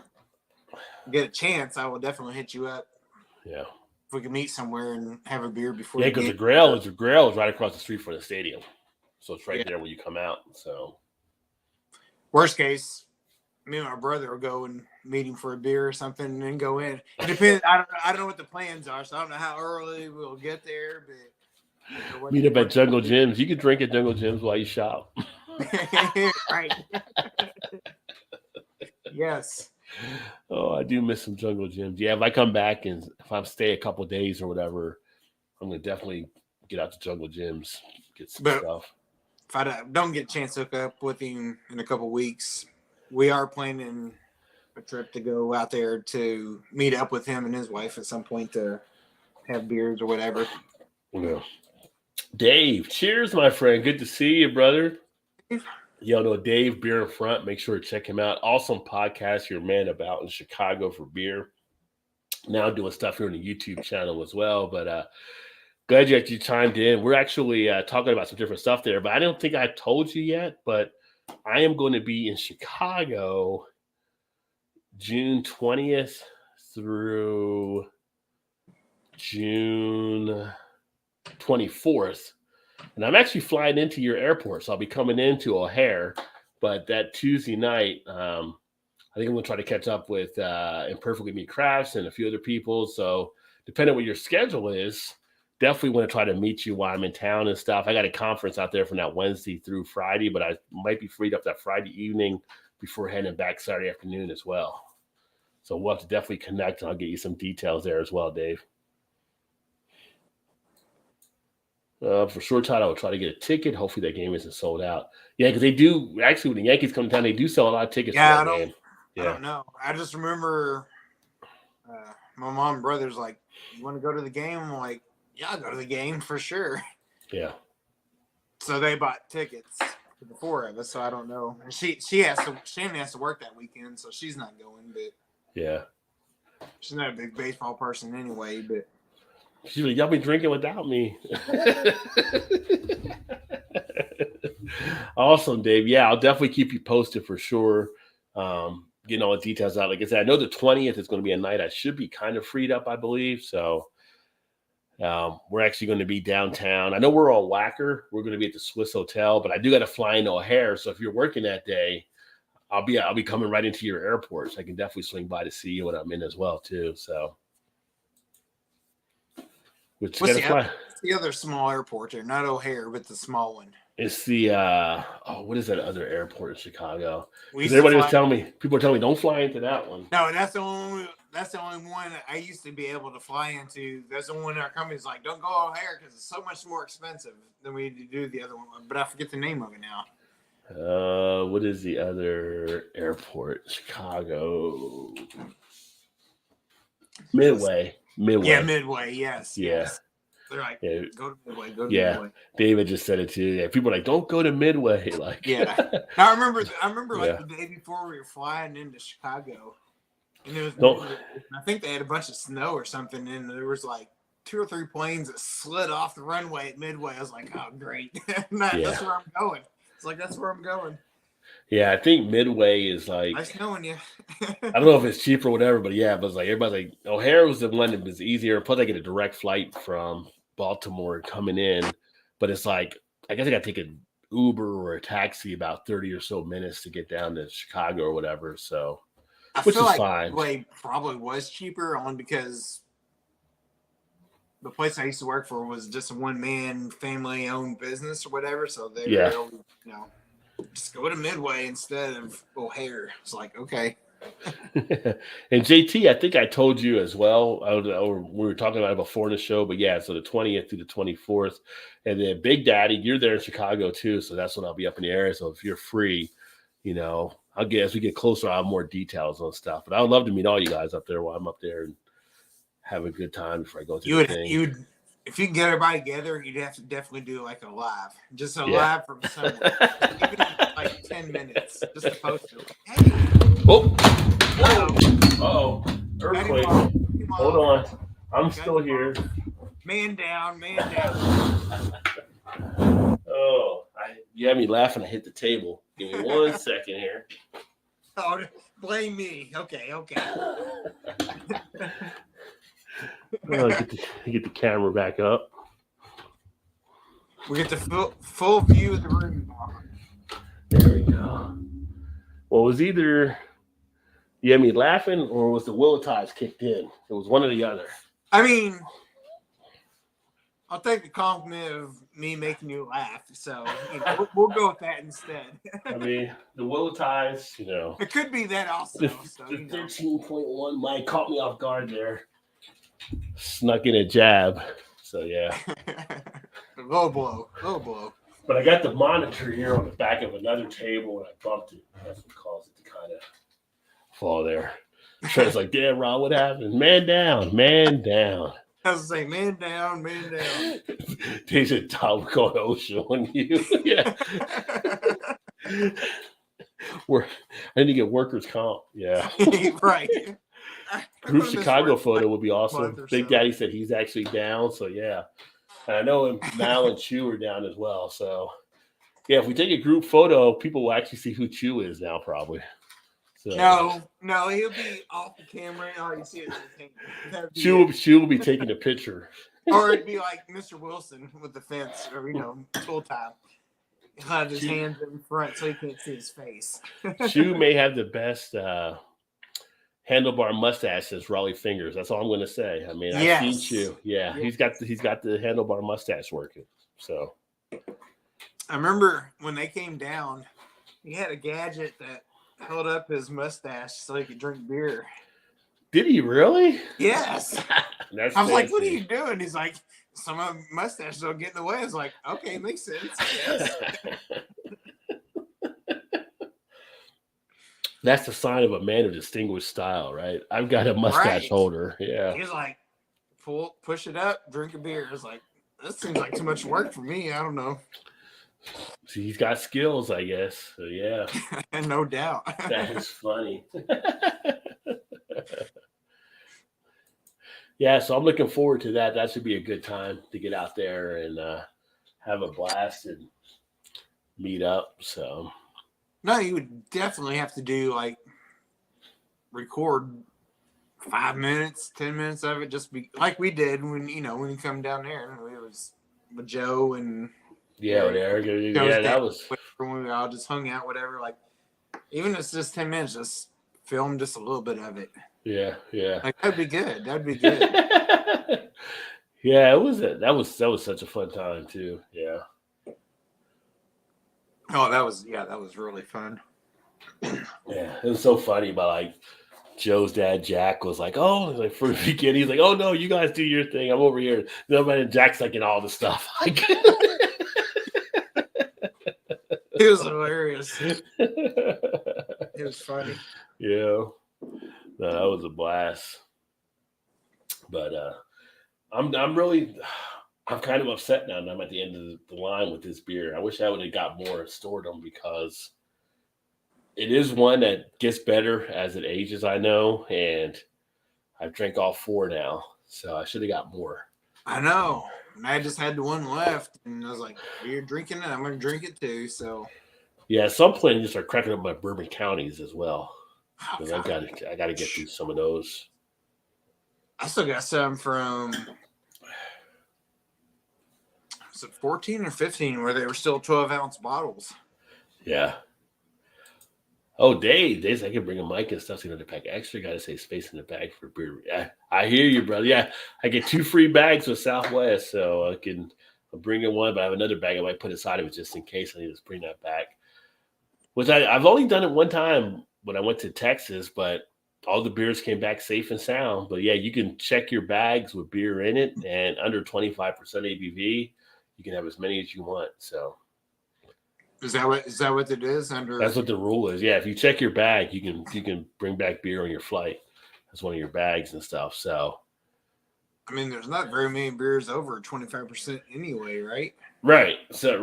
get a chance, I will definitely hit you up. Yeah. If we can meet somewhere and have a beer before. Yeah, because the Grail is right across the street from the stadium. So it's right there when you come out. So worst case, me and my brother will go and meet him for a beer or something and then go in. It depends. I don't know what the plans are, so I don't know how early we'll get there, but meet up at Jungle Gyms. You can drink at Jungle Gyms while you shop. Right. Yes. Oh, I do miss some Jungle Gyms. Yeah, if I come back and if I stay a couple of days or whatever, I'm gonna definitely get out to Jungle Gyms, get some stuff. If I don't get a chance to hook up with him in a couple of weeks, we are planning a trip to go out there to meet up with him and his wife at some point to have beers or whatever. Yeah. Dave, cheers, my friend. Good to see you, brother. Y'all know Dave, Beer in Front. Make sure to check him out. Awesome podcast, your man about in Chicago for beer. Now doing stuff here on the YouTube channel as well. But glad you chimed in. We're actually talking about some different stuff there, but I don't think I told you yet, but I am going to be in Chicago June 20th through June 24th. And I'm actually flying into your airport, so I'll be coming into O'Hare. But that Tuesday night, I think I'm going to try to catch up with Imperfectly Me Crafts and a few other people. So depending on what your schedule is, definitely want to try to meet you while I'm in town and stuff. I got a conference out there from that Wednesday through Friday, but I might be freed up that Friday evening before heading back Saturday afternoon as well. So we'll have to definitely connect, and I'll get you some details there as well, Dave. For short time, I will try to get a ticket. Hopefully that game isn't sold out. Yeah, because they do, actually, when the Yankees come to town, they do sell a lot of tickets for that game. Yeah. I don't know. I just remember my mom and brother's like, you want to go to the game? I'm like, yeah, I'll go to the game for sure. Yeah. So they bought tickets for the four of us, so I don't know. Shannon has to work that weekend, so she's not going, but yeah. She's not a big baseball person anyway, but she's like, y'all be drinking without me. Awesome, Dave. Yeah, I'll definitely keep you posted for sure. Getting all the details out. Like I said, I know the 20th is going to be a night I should be kind of freed up, I believe. So we're actually going to be downtown. I know we're on Wacker. We're going to be at the Swiss Hotel, but I do got to fly into O'Hare. So if you're working that day, I'll be coming right into your airport. So I can definitely swing by to see you when I'm in as well, too. So what's the other small airport there? Not O'Hare, but the small one. It's the what is that other airport in Chicago? Everybody was telling me, people are telling me, don't fly into that one. No, that's the only one I used to be able to fly into. That's the one our company's like, don't go O'Hare because it's so much more expensive than we do the other one. But I forget the name of it now. What is the other airport? Chicago. Midway. Yeah, Midway. Yes. Yeah. Yes. They're like, go to Midway. Go to Midway. David just said it too. Yeah, people are like, don't go to Midway. Like, yeah. I remember like the day before we were flying into Chicago, and it was. I think they had a bunch of snow or something, and there was like 2 or 3 planes that slid off the runway at Midway. I was like, oh great, that's where I'm going. It's like that's where I'm going. Yeah, I think Midway is like. Nice knowing you. I don't know if it's cheap or whatever, but yeah, but it's like everybody's like O'Hare was the one that was easier. Plus, I get a direct flight from Baltimore coming in, but it's like I guess I got to take an Uber or a taxi about 30 or so minutes to get down to Chicago or whatever. So, which is fine. Midway probably was cheaper only because the place I used to work for was just a one-man family-owned business or whatever. So they were, just go to Midway instead of O'Hare. It's like, okay. And JT, I think I told you as well, or we were talking about it before in the show, but yeah, so the 20th through the 24th. And then Big Daddy, you're there in Chicago too. So that's when I'll be up in the area. So if you're free, I'll get, as we get closer, I'll have more details on stuff. But I would love to meet all you guys up there while I'm up there and have a good time before I go through the thing. If you can get everybody together, you'd have to definitely do like a live. Just a live from somewhere. Even like 10 minutes. Just to post it. Like, hey. Oh. Uh-oh. Earthquake. Hold on. I'm still here. Man down. Oh, you had me laughing. I hit the table. Give me 1 second here. Oh, blame me. Okay. Get the camera back up. We get the full view of the room now. There we go. Well, it was either you had me laughing or was the Will Ties kicked in? It was one or the other. I mean, I'll take the compliment of me making you laugh. So we'll go with that instead. I mean, the Will Ties, It could be that also. The 13.1 mic caught me off guard there. Snuck in a jab. So, yeah. Low blow. But I got the monitor here on the back of another table and I bumped it. That's what caused it to kind of fall there. Trent's like, damn, Ron, what happened? Man down, man down. I was like, man down, man down. They said, Tom, we're going OSHA on you. Yeah. I need to get workers' comp. Yeah. Right. Group Chicago photo would be awesome. Big so. Daddy said he's actually down. So, yeah. And I know Mal and Chew are down as well. So, yeah, if we take a group photo, people will actually see who Chew is now, probably. So, no, he'll be off the camera. All you see is his hand. Chew will be taking a picture. Or it'd be like Mr. Wilson with the fence, or full time. He'll have his hands in front so he can't see his face. Chew may have the best handlebar mustache as Raleigh Fingers. That's all I'm going to say. I mean, I've seen Chew. Yeah, he's got the handlebar mustache working. So I remember when they came down, he had a gadget that held up his mustache so he could drink beer. Did he really? Yes. That's I was like, what are you doing? He's like, some of the mustache don't get in the way. I was like, okay, makes sense. Yes. That's the sign of a man of distinguished style, right? I've got a mustache holder. Yeah. He's like, push it up, drink a beer. I was like, this seems like too much work for me. I don't know. See, he's got skills, I guess. So, yeah. No doubt. That is funny. Yeah, so I'm looking forward to that. That should be a good time to get out there and have a blast and meet up. So, no, you would definitely have to do record 5 minutes, 10 minutes of it, just be like we did when you come down there. It was with Joe and Eric. Yeah, that was when we all just hung out, whatever. Like, even if it's just 10 minutes, just film just a little bit of it. Yeah. Like, that'd be good. Yeah, that was such a fun time too. Yeah. Oh, that was really fun. Yeah, it was so funny. But Joe's dad Jack was like, "Oh," like for the beginning, he's like, "Oh no, you guys do your thing. I'm over here." Nobody. Jack's like in all the stuff. It was hilarious. It was funny. Yeah. No, that was a blast. But I'm kind of upset now, and I'm at the end of the line with this beer. I wish I would have got more and stored them, because it is one that gets better as it ages, I know, and I've drank all 4 now, so I should have got more. I know. And I just had the one left, and I was like, "You're drinking it, I'm gonna drink it too." So yeah, some planning to start cracking up my bourbon counties as well. Oh, I got to get through some of those. I still got some from, was it 14 or 15, where they were still 12-ounce bottles. Yeah. Oh, days I can bring a mic and stuff, so you don't have to pack extra. Got to save space in the bag for beer. Yeah, I hear you, brother. Yeah, I get 2 free bags with Southwest, so I'll bring in one, but I have another bag I might put inside of it just in case I need to bring that back. Which I've only done it one time when I went to Texas, but all the beers came back safe and sound. But yeah, you can check your bags with beer in it, and under 25% ABV, you can have as many as you want. So is that what it is? That's what the rule is. Yeah, if you check your bag, you can bring back beer on your flight. That's one of your bags and stuff. So I mean, there's not very many beers over 25% anyway, right? Right. So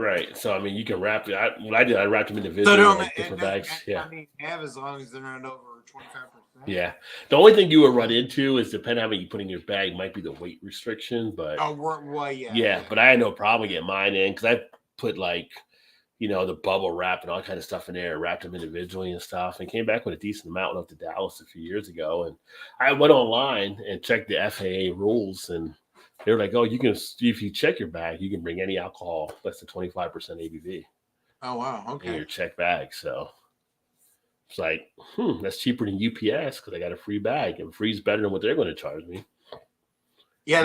I mean, you can wrap it. What I did, I wrapped them individually, different bags. Yeah. I mean, have as long as they're not over 25%. Yeah. The only thing you would run into is, depending on how many you put in your bag, might be the weight restriction. But well, yeah. Yeah, but I had no problem getting mine in, because I put the bubble wrap and all kind of stuff in there, wrapped them individually and stuff, and came back with a decent amount. Went up to Dallas a few years ago, and I went online and checked the FAA rules, and they were like, "Oh, you can, if you check your bag, you can bring any alcohol less than 25% ABV." Oh wow, okay. In your check bag. So it's like, that's cheaper than UPS, because I got a free bag, and free's better than what they're going to charge me. Yeah,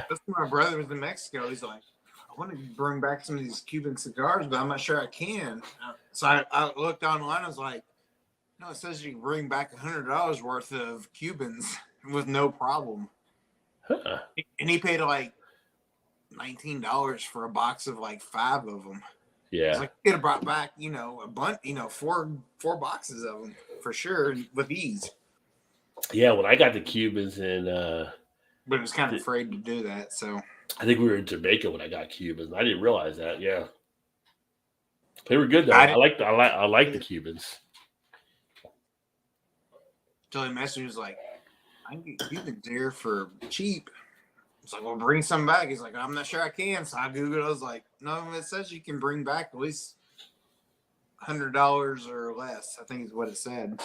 that's my brother was in Mexico. He's like, I want to bring back some of these Cuban cigars, but I'm not sure I can. So I looked online. I was like, no, it says you can bring back $100 worth of Cubans with no problem. Huh. And he paid like $19 for a box of like 5 of them. Yeah. It's like, he could have brought back, a bunch, 4 boxes of them for sure with ease. Yeah, when I got the Cubans and but it was kind of afraid to do that. So I think we were in Jamaica when I got Cubans. I didn't realize that. Yeah, they were good though. I like the Cubans. Until he messaged me, he was like, "I can get Cubans here for cheap." It's like, "Well, bring some back." He's like, "I'm not sure I can." So I googled. I was like, "No, it says you can bring back at least $100 or less." I think is what it said.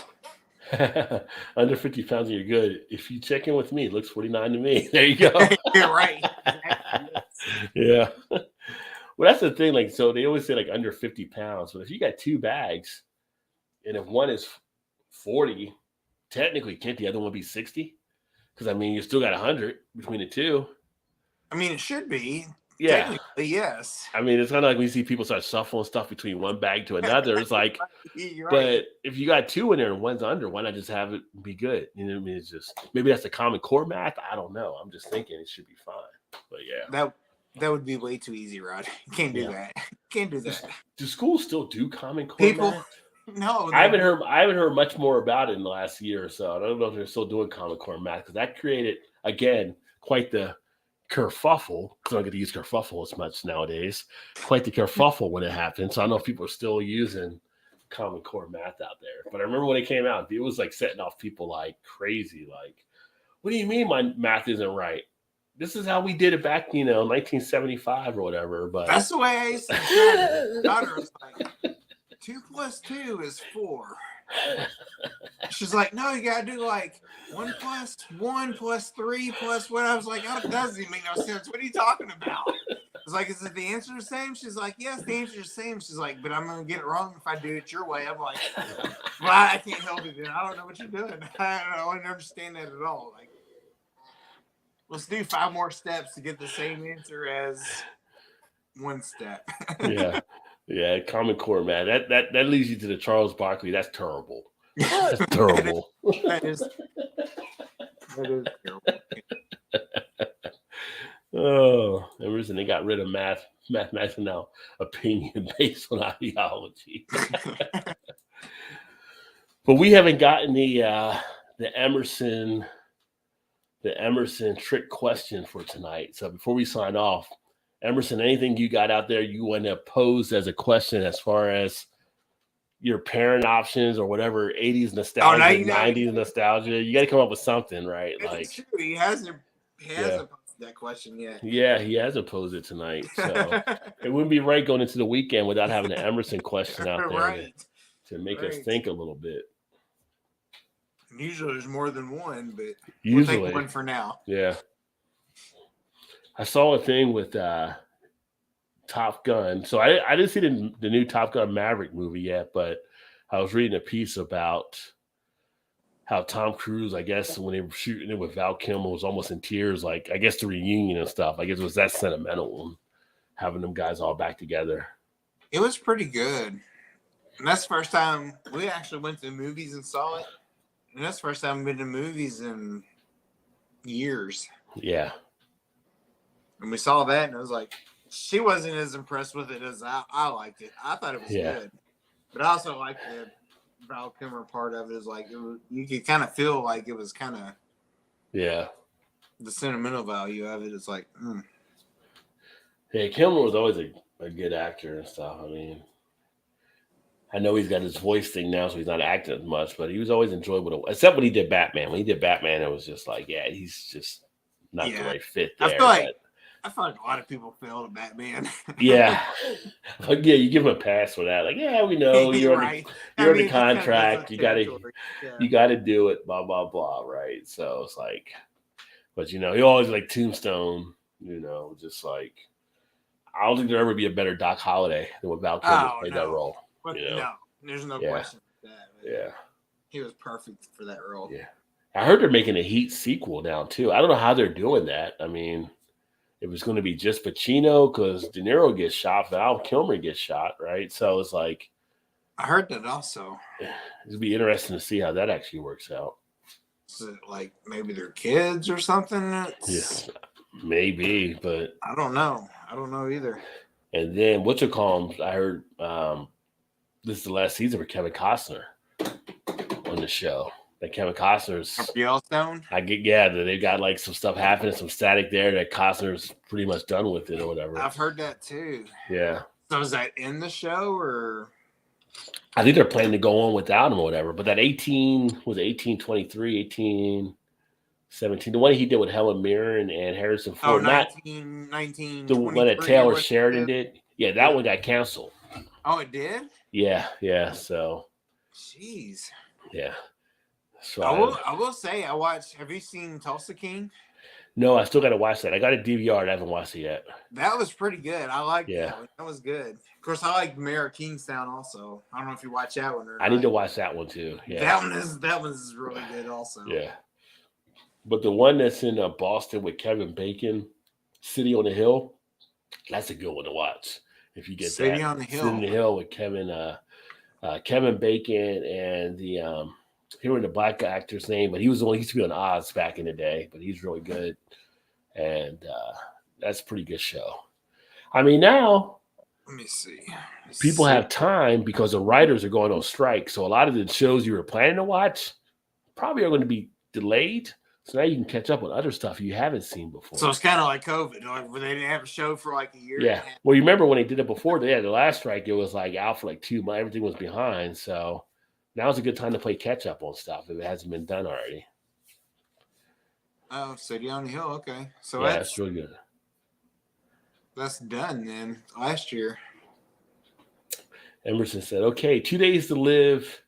Under 50 pounds and you're good. If you check in with me, it looks 49 to me. There you go. You're right. Exactly. Yeah. Well, that's the thing. Like, so they always say like under 50 pounds, but if you got 2 bags and if one is 40, technically can't the other one be 60? Because I mean, you still got 100 between the two. I mean, it should be. Yeah. Technically, yes. I mean, it's kind of like we see people start shuffling stuff between one bag to another. It's like, You're right. but if you got 2 in there and one's under, why not just have it be good? You know what I mean? It's just maybe that's the Common Core math. I don't know. I'm just thinking it should be fine. But yeah, that would be way too easy, Rod. You can't do that. Can't do that. Do schools still do Common Core People, math? no. I haven't heard much more about it in the last year or so. I don't know if they're still doing Common Core math because that created again quite the kerfuffle. Because I don't get to use kerfuffle as much nowadays. Quite the kerfuffle when it happened. So I don't know if people are still using Common Core math out there. But I remember when it came out, it was like setting off people like crazy. Like, what do you mean my math isn't right? This is how we did it back, 1975 or whatever. But that's the way I used to do. Daughter was like, 2 plus 2 is 4. She's like, no, you gotta do like 1 plus 1 plus 3 plus what? I was like, oh, that doesn't even make no sense. What are you talking about? I was like, is it the answer the same? She's like, yes, the answer is the same. She's like, but I'm gonna get it wrong if I do it your way. I'm like, well, I can't help it. Then I don't know what you're doing. I don't understand that at all. Like, let's do 5 more steps to get the same answer as 1 step. Yeah, Common Core, man. That leads you to the Charles Barkley. That's terrible. That's terrible. That is terrible. Oh, the reason they got rid of mathematics now, opinion based on ideology. But we haven't gotten the Emerson trick question for tonight. So before we sign off, Emerson, anything you got out there you want to pose as a question as far as your parent options or whatever 80s nostalgia, 90s nostalgia? You got to come up with something, right? Like true. He hasn't posed that question yet. Yeah, he hasn't posed it tonight. So it wouldn't be right going into the weekend without having an Emerson question out there to make us think a little bit. Usually there's more than one, but usually we'll take one for now. Yeah. I saw a thing with Top Gun. So I didn't see the new Top Gun Maverick movie yet, but I was reading a piece about how Tom Cruise, I guess, when they were shooting it with Val Kilmer, was almost in tears. Like, I guess the reunion and stuff. I guess it was that sentimental, having them guys all back together. It was pretty good. And that's the first time we actually went to the movies and saw it. And that's the first time I've been to movies in years. Yeah. And we saw that, and I was like, she wasn't as impressed with it as I liked it. I thought it was good. But I also liked the Val Kilmer part of it. Is like, you could kind of feel like it was kind of the sentimental value of it. It's like, Yeah, Kilmer was always a good actor and stuff. I mean, I know he's got his voice thing now, so he's not acting as much, but he was always enjoyable. Except when he did Batman. When he did Batman, it was just like, he's just not the right fit there. I feel like a lot of people failed at Batman. Yeah, you give him a pass for that. Like, we know you're the contract. You gotta do it. Blah blah blah. Right. So it's like, but he always like Tombstone. Just like, I don't think there'll ever be a better Doc Holliday than what Val Kilmer played that role. No, there's no question about that. He was perfect for that role. Yeah, I heard they're making a Heat sequel now too. I don't know how they're doing that. I mean, it was going to be just Pacino because De Niro gets shot, Val Kilmer gets shot, right? So it's like, I heard that also. It'd be interesting to see how that actually works out. Is it like maybe they're kids or something? Maybe, but I don't know. I don't know either. And then I heard this is the last season for Kevin Costner on the show. That Kevin Costner's. Yellowstone. They got like some stuff happening, some static there that Costner's pretty much done with it or whatever. I've heard that too. Yeah. So is that in the show or? I think they're planning to go on without him or whatever. But that 1817, the one he did with Helen Mirren and Harrison Ford, not 19, the one that Taylor Sheridan did. Yeah, that one got canceled. Oh, it did? Yeah. So. Jeez. Yeah. So I will say I watched. Have you seen Tulsa King? No, I still got to watch that. I got a DVR. I haven't watched it yet. That was pretty good. I liked that one. That was good. Of course, I like Mayor of Kingstown also. I don't know if you watch that one or not. I need to watch that one too. Yeah, that one's really good also. Yeah, but the one that's in Boston with Kevin Bacon, City on the Hill, that's a good one to watch. If you get City on the Hill. City on the Hill with Kevin Bacon and the hearing the black actor's name, but he was the one. He used to be on Oz back in the day, but he's really good, and that's a pretty good show. I mean, now let me see. People have time because the writers are going on strike, so a lot of the shows you were planning to watch probably are going to be delayed. So now you can catch up on other stuff you haven't seen before. So it's kind of like COVID, like where they didn't have a show for like a year. Yeah. Well, you remember when they did it before? They had the last strike. It was like out for like 2 months. Everything was behind. So now's a good time to play catch up on stuff if it hasn't been done already. Oh, City on the Hill. Okay. So yeah, that's really good. That's done then last year. Emerson said, okay, 2 days to live.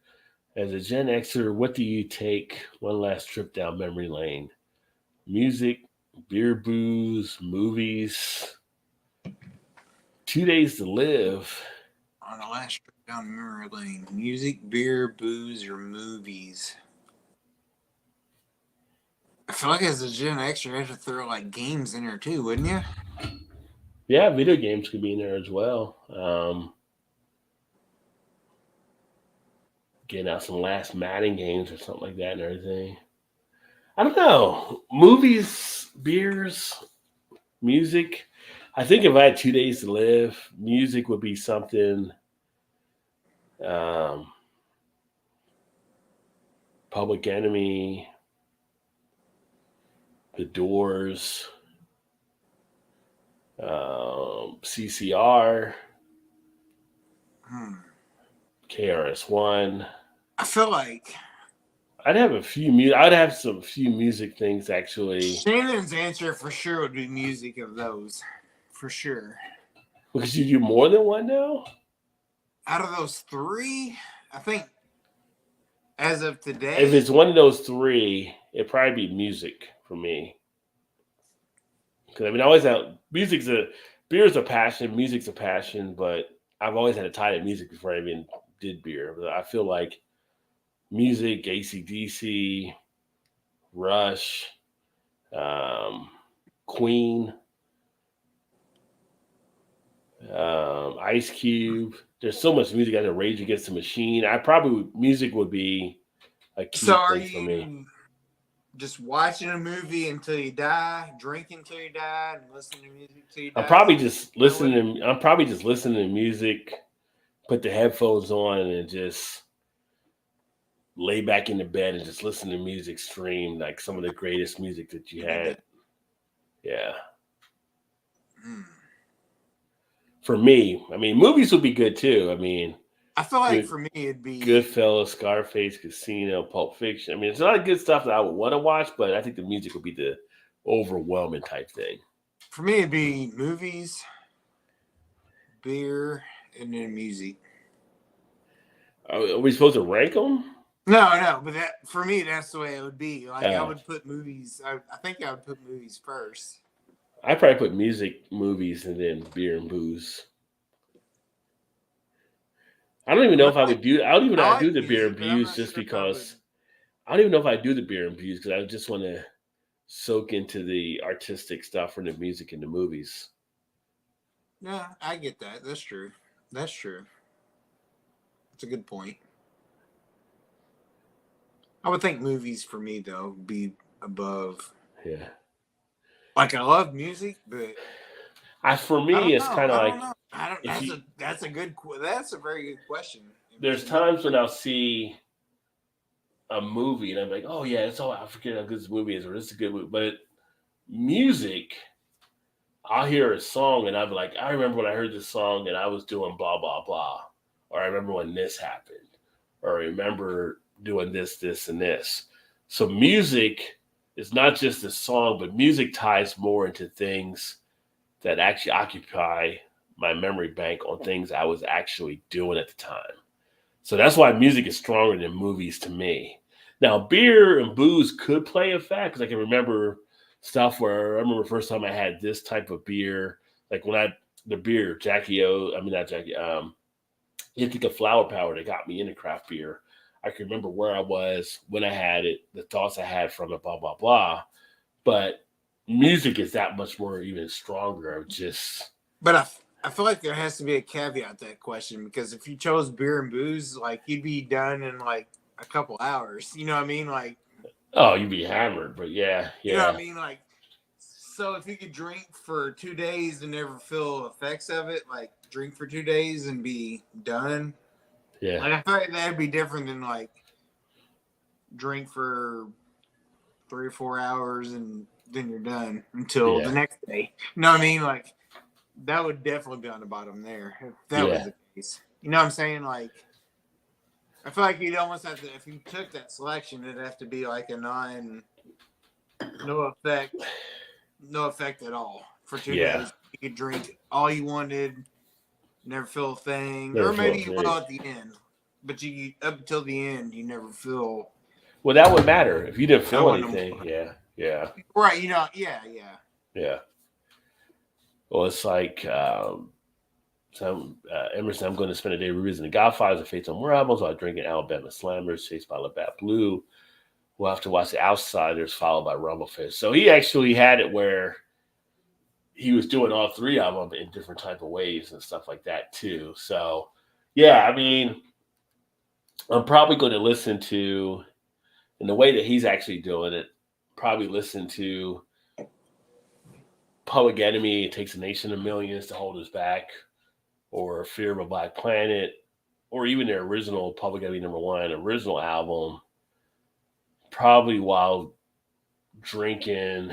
As a Gen Xer, what do you take one last trip down memory lane? Music, beer, booze, movies. 2 days to live. On the last trip down memory lane. Music, beer, booze, or movies. I feel like as a Gen Xer, you have to throw like games in there too, wouldn't you? Yeah, video games could be in there as well. Getting out some last Madden games or something like that and everything. I don't know. Movies, beers, music. I think if I had 2 days to live, music would be something. Public Enemy, The Doors, CCR, KRS-One. I feel like I'd have a few. I'd have some few music things actually. Shannon's answer for sure would be music of those, for sure. Because you do more than one now. Out of those three, I think as of today, if it's one of those three, it'd probably be music for me. Because I mean, I always have beer's a passion, music's a passion, but I've always had a tie to music before I even did beer. But I feel like music, AC/DC, Rush, Queen, Ice Cube. There's so much music out there. Rage Against the Machine. Music would be a key thing for me. Just watching a movie until you die, drinking until you die, and listening to music until you die? I'm probably just listening to music, put the headphones on, and just lay back in the bed and just listen to music stream, like some of the greatest music that you had. Yeah. For me, I mean, movies would be good too. I mean, I feel like for me it'd be Goodfellas, Scarface, Casino, Pulp Fiction. I mean, there's a lot of good stuff that I would want to watch, but I think the music would be the overwhelming type thing. For me, it'd be movies, beer, and then music. Are we supposed to rank them? No, but for me, that's the way it would be. Like I would put movies. I think I would put movies first. I probably put music, movies, and then beer and booze. I don't even know if I would do. I don't even know if I do the beer and booze just because. I don't even know if I do the beer and booze because I just want to soak into the artistic stuff from the music and the movies. Yeah, I get that. That's true. That's a good point. I would think movies for me though would be above. Yeah. Like I love music, but for me, it's kind of like that's a very good question. There's times when I'll see a movie and I'm like, oh yeah, it's all I forget how good this movie is, or this is a good movie. But music, I'll hear a song and I'm like, I remember when I heard this song and I was doing blah blah blah, or I remember when this happened, or I remember doing this, this, and this. So music is not just a song, but music ties more into things that actually occupy my memory bank on things I was actually doing at the time. So that's why music is stronger than movies to me. Now, beer and booze could play a fact because I can remember stuff where I remember the first time I had this type of beer, like when I the beer Jackie O. I mean not Jackie. Ithaca Flower Power that got me into craft beer. I can remember where I was when I had it, the thoughts I had from it, blah blah blah. But music is that much more even stronger. Of just But I feel like there has to be a caveat to that question because if you chose beer and booze, like you'd be done in like a couple hours. You know what I mean? Like, oh, you'd be hammered. But yeah, you know what I yeah, mean? Like, so if you could drink for 2 days and never feel effects of it, like drink for 2 days and be done. yeah, Like I feel like that'd be different than like drink for 3 or 4 hours and then you're done until the yeah, next day. You know what I mean? Like that would definitely be on the bottom there if that was yeah. the case. You know what I'm saying? Like I feel like you'd almost have to if you took that selection, it'd have to be like a no effect, no effect at all for two Yeah, days. You could drink all you wanted, never feel a thing, never or maybe felt you thing. will at the end. But you up until the end, you never feel. Well, that would matter if you didn't I feel want no anything. more. Yeah, yeah, Right? You know? Yeah, yeah. yeah. Well, it's like Emerson. I'm going to spend a day revisiting the Godfathers and Faith No More albums while drinking Alabama Slammers, chased by Labatt Blue. We'll have to watch The Outsiders, followed by Rumblefish. So he actually had it where he was doing all three of them in different type of ways and stuff like that too. So, yeah, I mean, I'm probably going to listen to in the way that he's actually doing it. Probably listen to Public Enemy. It takes a nation of millions to hold us back, or Fear of a Black Planet, or even their original Public Enemy #1 original album. Probably while drinking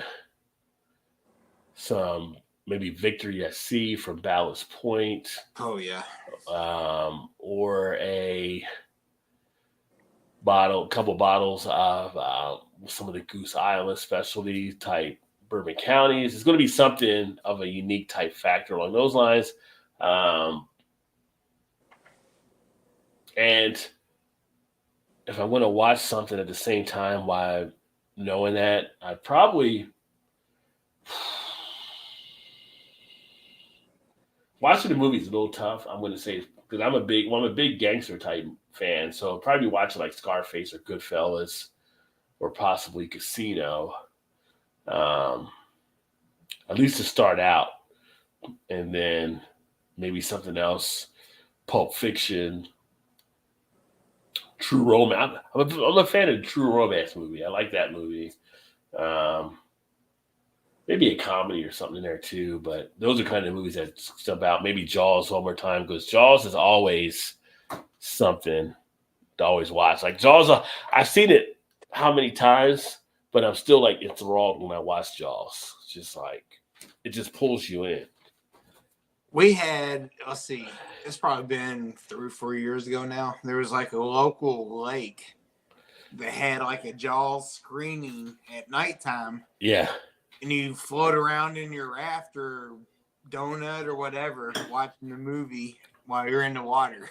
some maybe Victory at Sea from Ballast Point, Oh yeah. or a couple bottles of some of the Goose Island specialty type bourbon counties. It's going to be something of a unique type factor along those lines. Um, and if I want to watch something at the same time while knowing that, I'd probably watching the movie is a little tough. I'm going to say because I'm a big gangster type fan, so I'll probably be watching like Scarface or Goodfellas or possibly Casino, um, at least to start out, and then maybe something else, Pulp Fiction, True Romance. I'm a fan of the True Romance movie. I like that movie. Um, maybe a comedy or something in there too, but those are kind of movies that jump out. Maybe Jaws one more time because Jaws is always something to always watch. Like Jaws, I've seen it how many times, but I'm still like enthralled when I watch Jaws. It's just like it just pulls you in. We had, let's see, it's probably been 3 or 4 years ago now. There was like a local lake that had like a Jaws screening at nighttime, Yeah, and you float around in your raft or donut or whatever, watching the movie while you're in the water.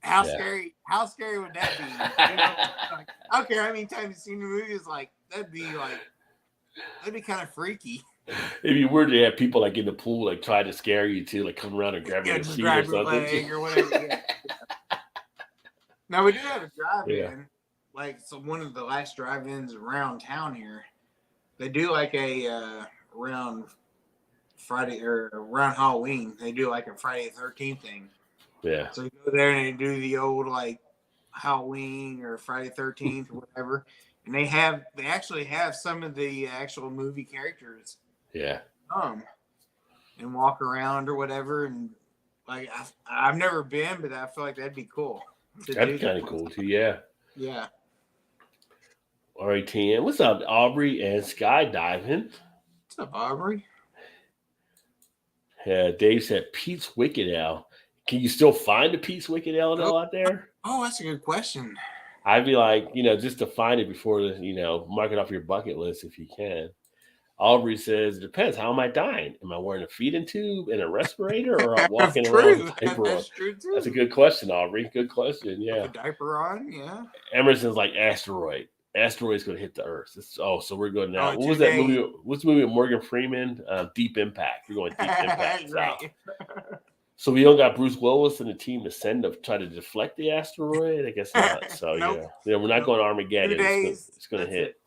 How yeah. scary? How scary would that be? You know, like, I don't care how many times you've seen the movie. It's like that'd be kind of freaky. It'd be weird to have people like in the pool like try to scare you too, like come around and grab Yeah, your just seat or grab your something. leg or whatever. Yeah. Now we do have a Yeah, drive-in, like so one of the last drive-ins around town here. They do like a around Friday or around Halloween. They do like a Friday the 13th thing. yeah, So you go there and they do the old like Halloween or Friday the 13th or whatever. And they actually have some of the actual movie characters yeah. come and walk around or whatever. And like I've never been, but I feel like that'd be cool to That'd do be kind that. of cool too. Yeah. Yeah. RATN. What's up, Aubrey and skydiving? What's up, Aubrey? Yeah, Dave said Pete's Wicked Ale. Can you still find a Pete's Wicked Ale Oh, out there? that's a good question. I'd be like, just to find it before mark it off your bucket list if you can. Aubrey says, it depends. How am I dying? Am I wearing a feeding tube and a respirator or walking around with True. a diaper on? That's true too. That's a good question, Aubrey. Good question. Yeah. With a diaper on, yeah. Emerson's like asteroid. Asteroid's going to hit the Earth. So we're going now. Oh, What was that movie? What's the movie with Morgan Freeman? Deep Impact. We're going Deep Impact. Right. So we don't got Bruce Willis and the team to send to try to deflect the asteroid? I guess not. So Nope. yeah, we're not going Armageddon. 2 days. It's going to hit. It.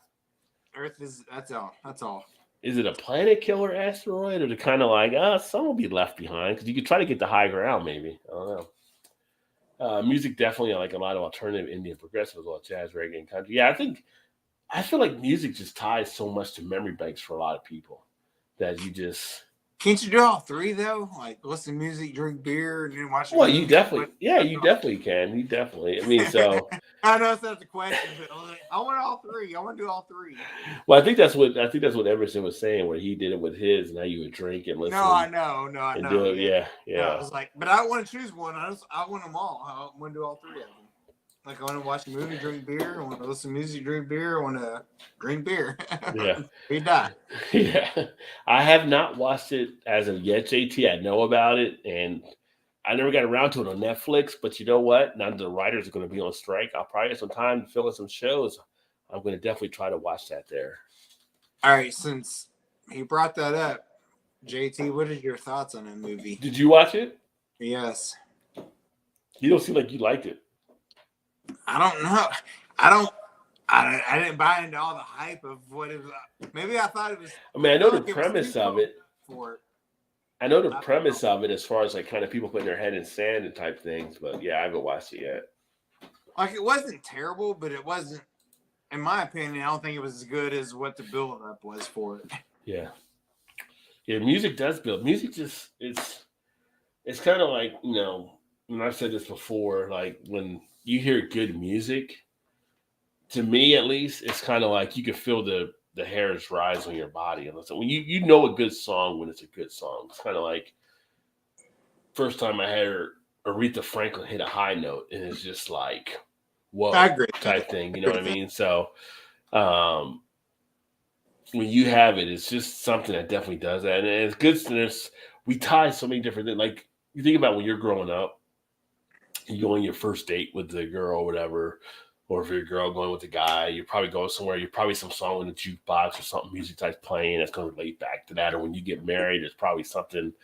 Earth is. That's all. That's all. Is it a planet killer asteroid, or the kind of like, some will be left behind? Because you could try to get the high ground, maybe. I don't know. Music definitely, I like a lot of alternative Indian progressive as well, jazz, reggae, and country. Yeah, I feel like music just ties so much to memory banks for a lot of people that you just. Can't you do all three though? Like listen to music, drink beer, and then watch. Well, you definitely can. You definitely. I mean, so. I know that's the question, but I want all three. I want to do all three. Well, I think that's what Emerson was saying, where he did it with his, and how you would drink and listen. No, I know. Do it. Yeah. No, I was like, but I want to choose one. I want them all. I want to do all three of them. Like I want to watch a movie, drink beer. I want to listen to music, drink beer. I want to drink beer. Yeah. We die. Yeah. I have not watched it as of yet, JT. I know about it, and I never got around to it on Netflix. But you know what? Now that the writers are going to be on strike, I'll probably have some time to fill in some shows. I'm going to definitely try to watch that there. All right. Since he brought that up, JT, what are your thoughts on that movie? Did you watch it? Yes. You don't seem like you liked it. I don't know. I didn't buy into all the hype of what it was. Maybe I thought it was. I mean, I know the premise of it. I know the premise of it as far as like kind of people putting their head in sand and type things, but yeah, I haven't watched it yet. Like it wasn't terrible, but it wasn't, in my opinion, I don't think it was as good as what the build up was for it. Yeah. Yeah, music does build. Music just it's kind of like, and I've said this before, like when you hear good music, to me at least, it's kind of like you can feel the hairs rise on your body. And when you know a good song when it's a good song. It's kind of like first time I heard Aretha Franklin hit a high note, and it's just like, whoa, type thing. You know what I mean? So when you have it, it's just something that definitely does that. And it's good. We tie so many different things. Like you think about when you're growing up, you go on your first date with the girl or whatever, or if you're a girl going with a guy, you're probably going somewhere, you're probably some song in the jukebox or something music type playing that's going to relate back to that. Or when you get married, there's probably something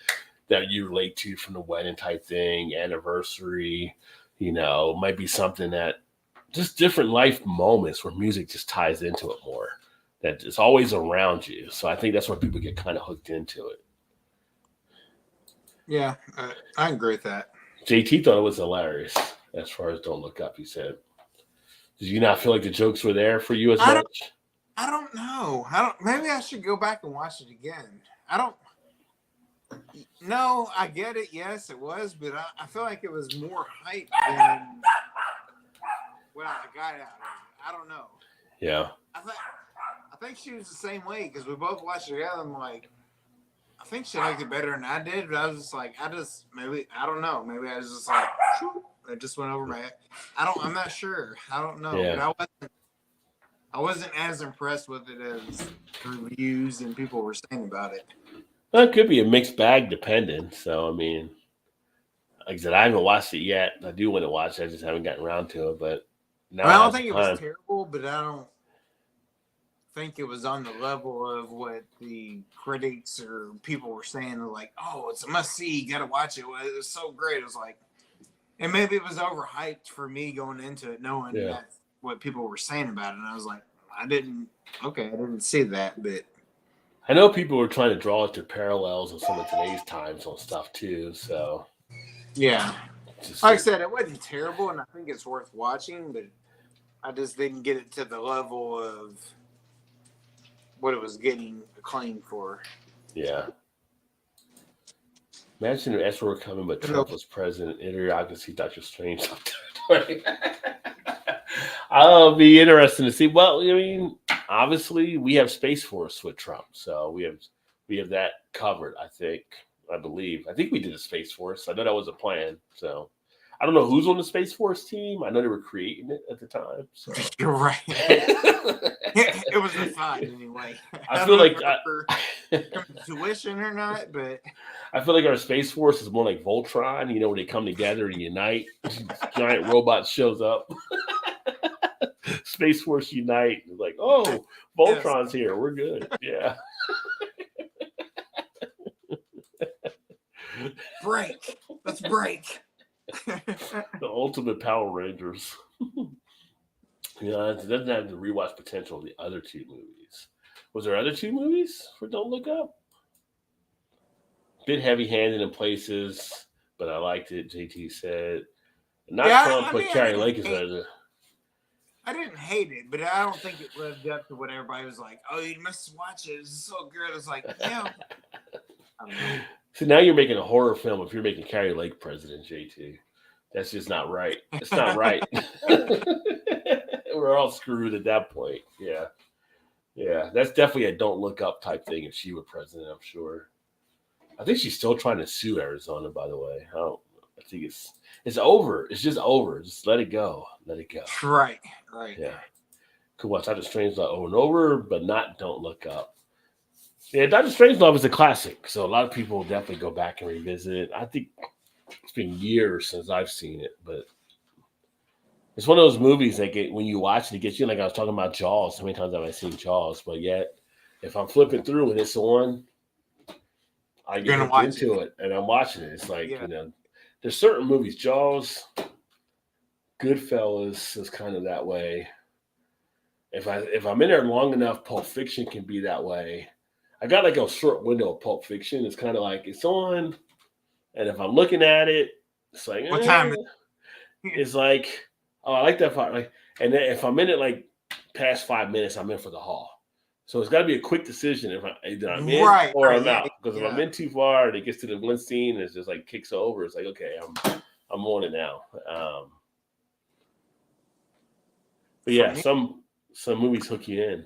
that you relate to from the wedding type thing, anniversary, might be something that just different life moments where music just ties into it more. That it's always around you. So I think that's where people get kind of hooked into it. Yeah, I agree with that. JT thought it was hilarious as far as Don't Look Up, he said. Did you not feel like the jokes were there for you as much? I don't know. Maybe I should go back and watch it again. No, I get it. Yes, it was, but I feel like it was more hype than what I got out of it. I don't know. Yeah. I think she was the same way because we both watched it together. I'm like, I think she liked it better than I did, but I was just like, I don't know. Maybe I was just like, it just went over my head. I'm not sure. I don't know. Yeah. But I wasn't as impressed with it as reviews and people were saying about it. Well, it could be a mixed bag depending. So, I mean, like I said, I haven't watched it yet. I do want to watch it. I just haven't gotten around to it. But now I don't think it was terrible, but I don't think it was on the level of what the critics or people were saying. Like, oh, it's a must-see. You got to watch it. It was so great. It was like, and maybe it was overhyped for me going into it, knowing that's what people were saying about it. And I was like, I didn't see that, but I know people were trying to draw it to parallels of some of today's times on stuff too. So yeah, like I said, it wasn't terrible, and I think it's worth watching, but I just didn't get it to the level of what it was getting acclaimed for. Yeah. Imagine if Esther were coming, but Trump was president. Idiocracy, Dr. Strange. I I'll be interesting to see. Well, I mean, obviously we have Space Force with Trump, so we have that covered. I believe. I think we did a Space Force. I know that was a plan. So I don't know who's on the Space Force team. I know they were creating it at the time. So You're right. It was a thought anyway. I feel like tuition or not, but I feel like our Space Force is more like Voltron. You know, where they come together and unite. Giant robot shows up. Space Force unite. It's like, oh, Voltron's here. We're good. Yeah. Break. Let's break. The ultimate Power Rangers. It doesn't have the rewatch potential of the other two movies. Was there other two movies for Don't Look Up? Bit heavy-handed in places, but I liked it. JT said, not Trump, but Carrie Lake is better. I didn't hate it, but I don't think it lived up to what everybody was like. Oh, you must watch it. It's so good. It's like, yeah. I don't know. So now you're making a horror film if you're making Carrie Lake president, JT. That's just not right. It's not right. We're all screwed at that point. Yeah. Yeah. That's definitely a Don't Look Up type thing if she were president, I'm sure. I think she's still trying to sue Arizona, by the way. I think it's over. It's just over. Just let it go. Let it go. Right. Yeah. Could watch Dr. Strangelove over and over, but not Don't Look Up. Yeah, Dr. Strangelove is a classic, so a lot of people will definitely go back and revisit it. I think it's been years since I've seen it, but it's one of those movies that when you watch it, it gets you. Like I was talking about Jaws. How many times have I seen Jaws? But yet, if I'm flipping through and it's on, I get into it and I'm watching it. It's like, there's certain movies. Jaws, Goodfellas is kind of that way. If I'm in there long enough, Pulp Fiction can be that way. I got like a short window of Pulp Fiction. It's kind of like it's on, and if I'm looking at it, it's like what time? It's like, oh, I like that part. Like, and then if I'm in it like past 5 minutes, I'm in for the haul. So it's got to be a quick decision if either I'm in or I'm out. Because if I'm in too far and it gets to the one scene and it's just like kicks over, it's like, okay, I'm on it now. But yeah, some movies hook you in.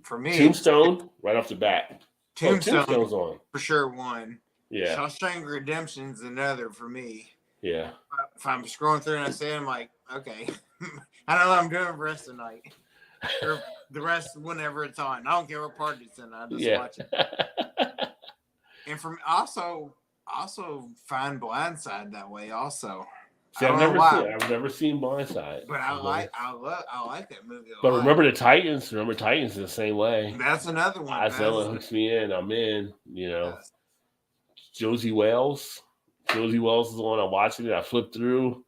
For me, Tombstone right off the bat. Tombstone's on for sure one. Yeah. Shawshank Redemption's another for me. Yeah. If I'm scrolling through and I see it, I'm like, okay, I don't know what I'm doing for the rest of the night. Or the rest whenever it's on. I don't care what part it's in. I just watch it. And from also find Blindside that way also. See, I've never seen Blindside. But I like that movie a lot. But remember the Titans. Remember Titans is the same way. That's another one. That's what hooks me in. I'm in. Yes. Josie Wales. Josie Wales is the one I'm watching it. I flip through.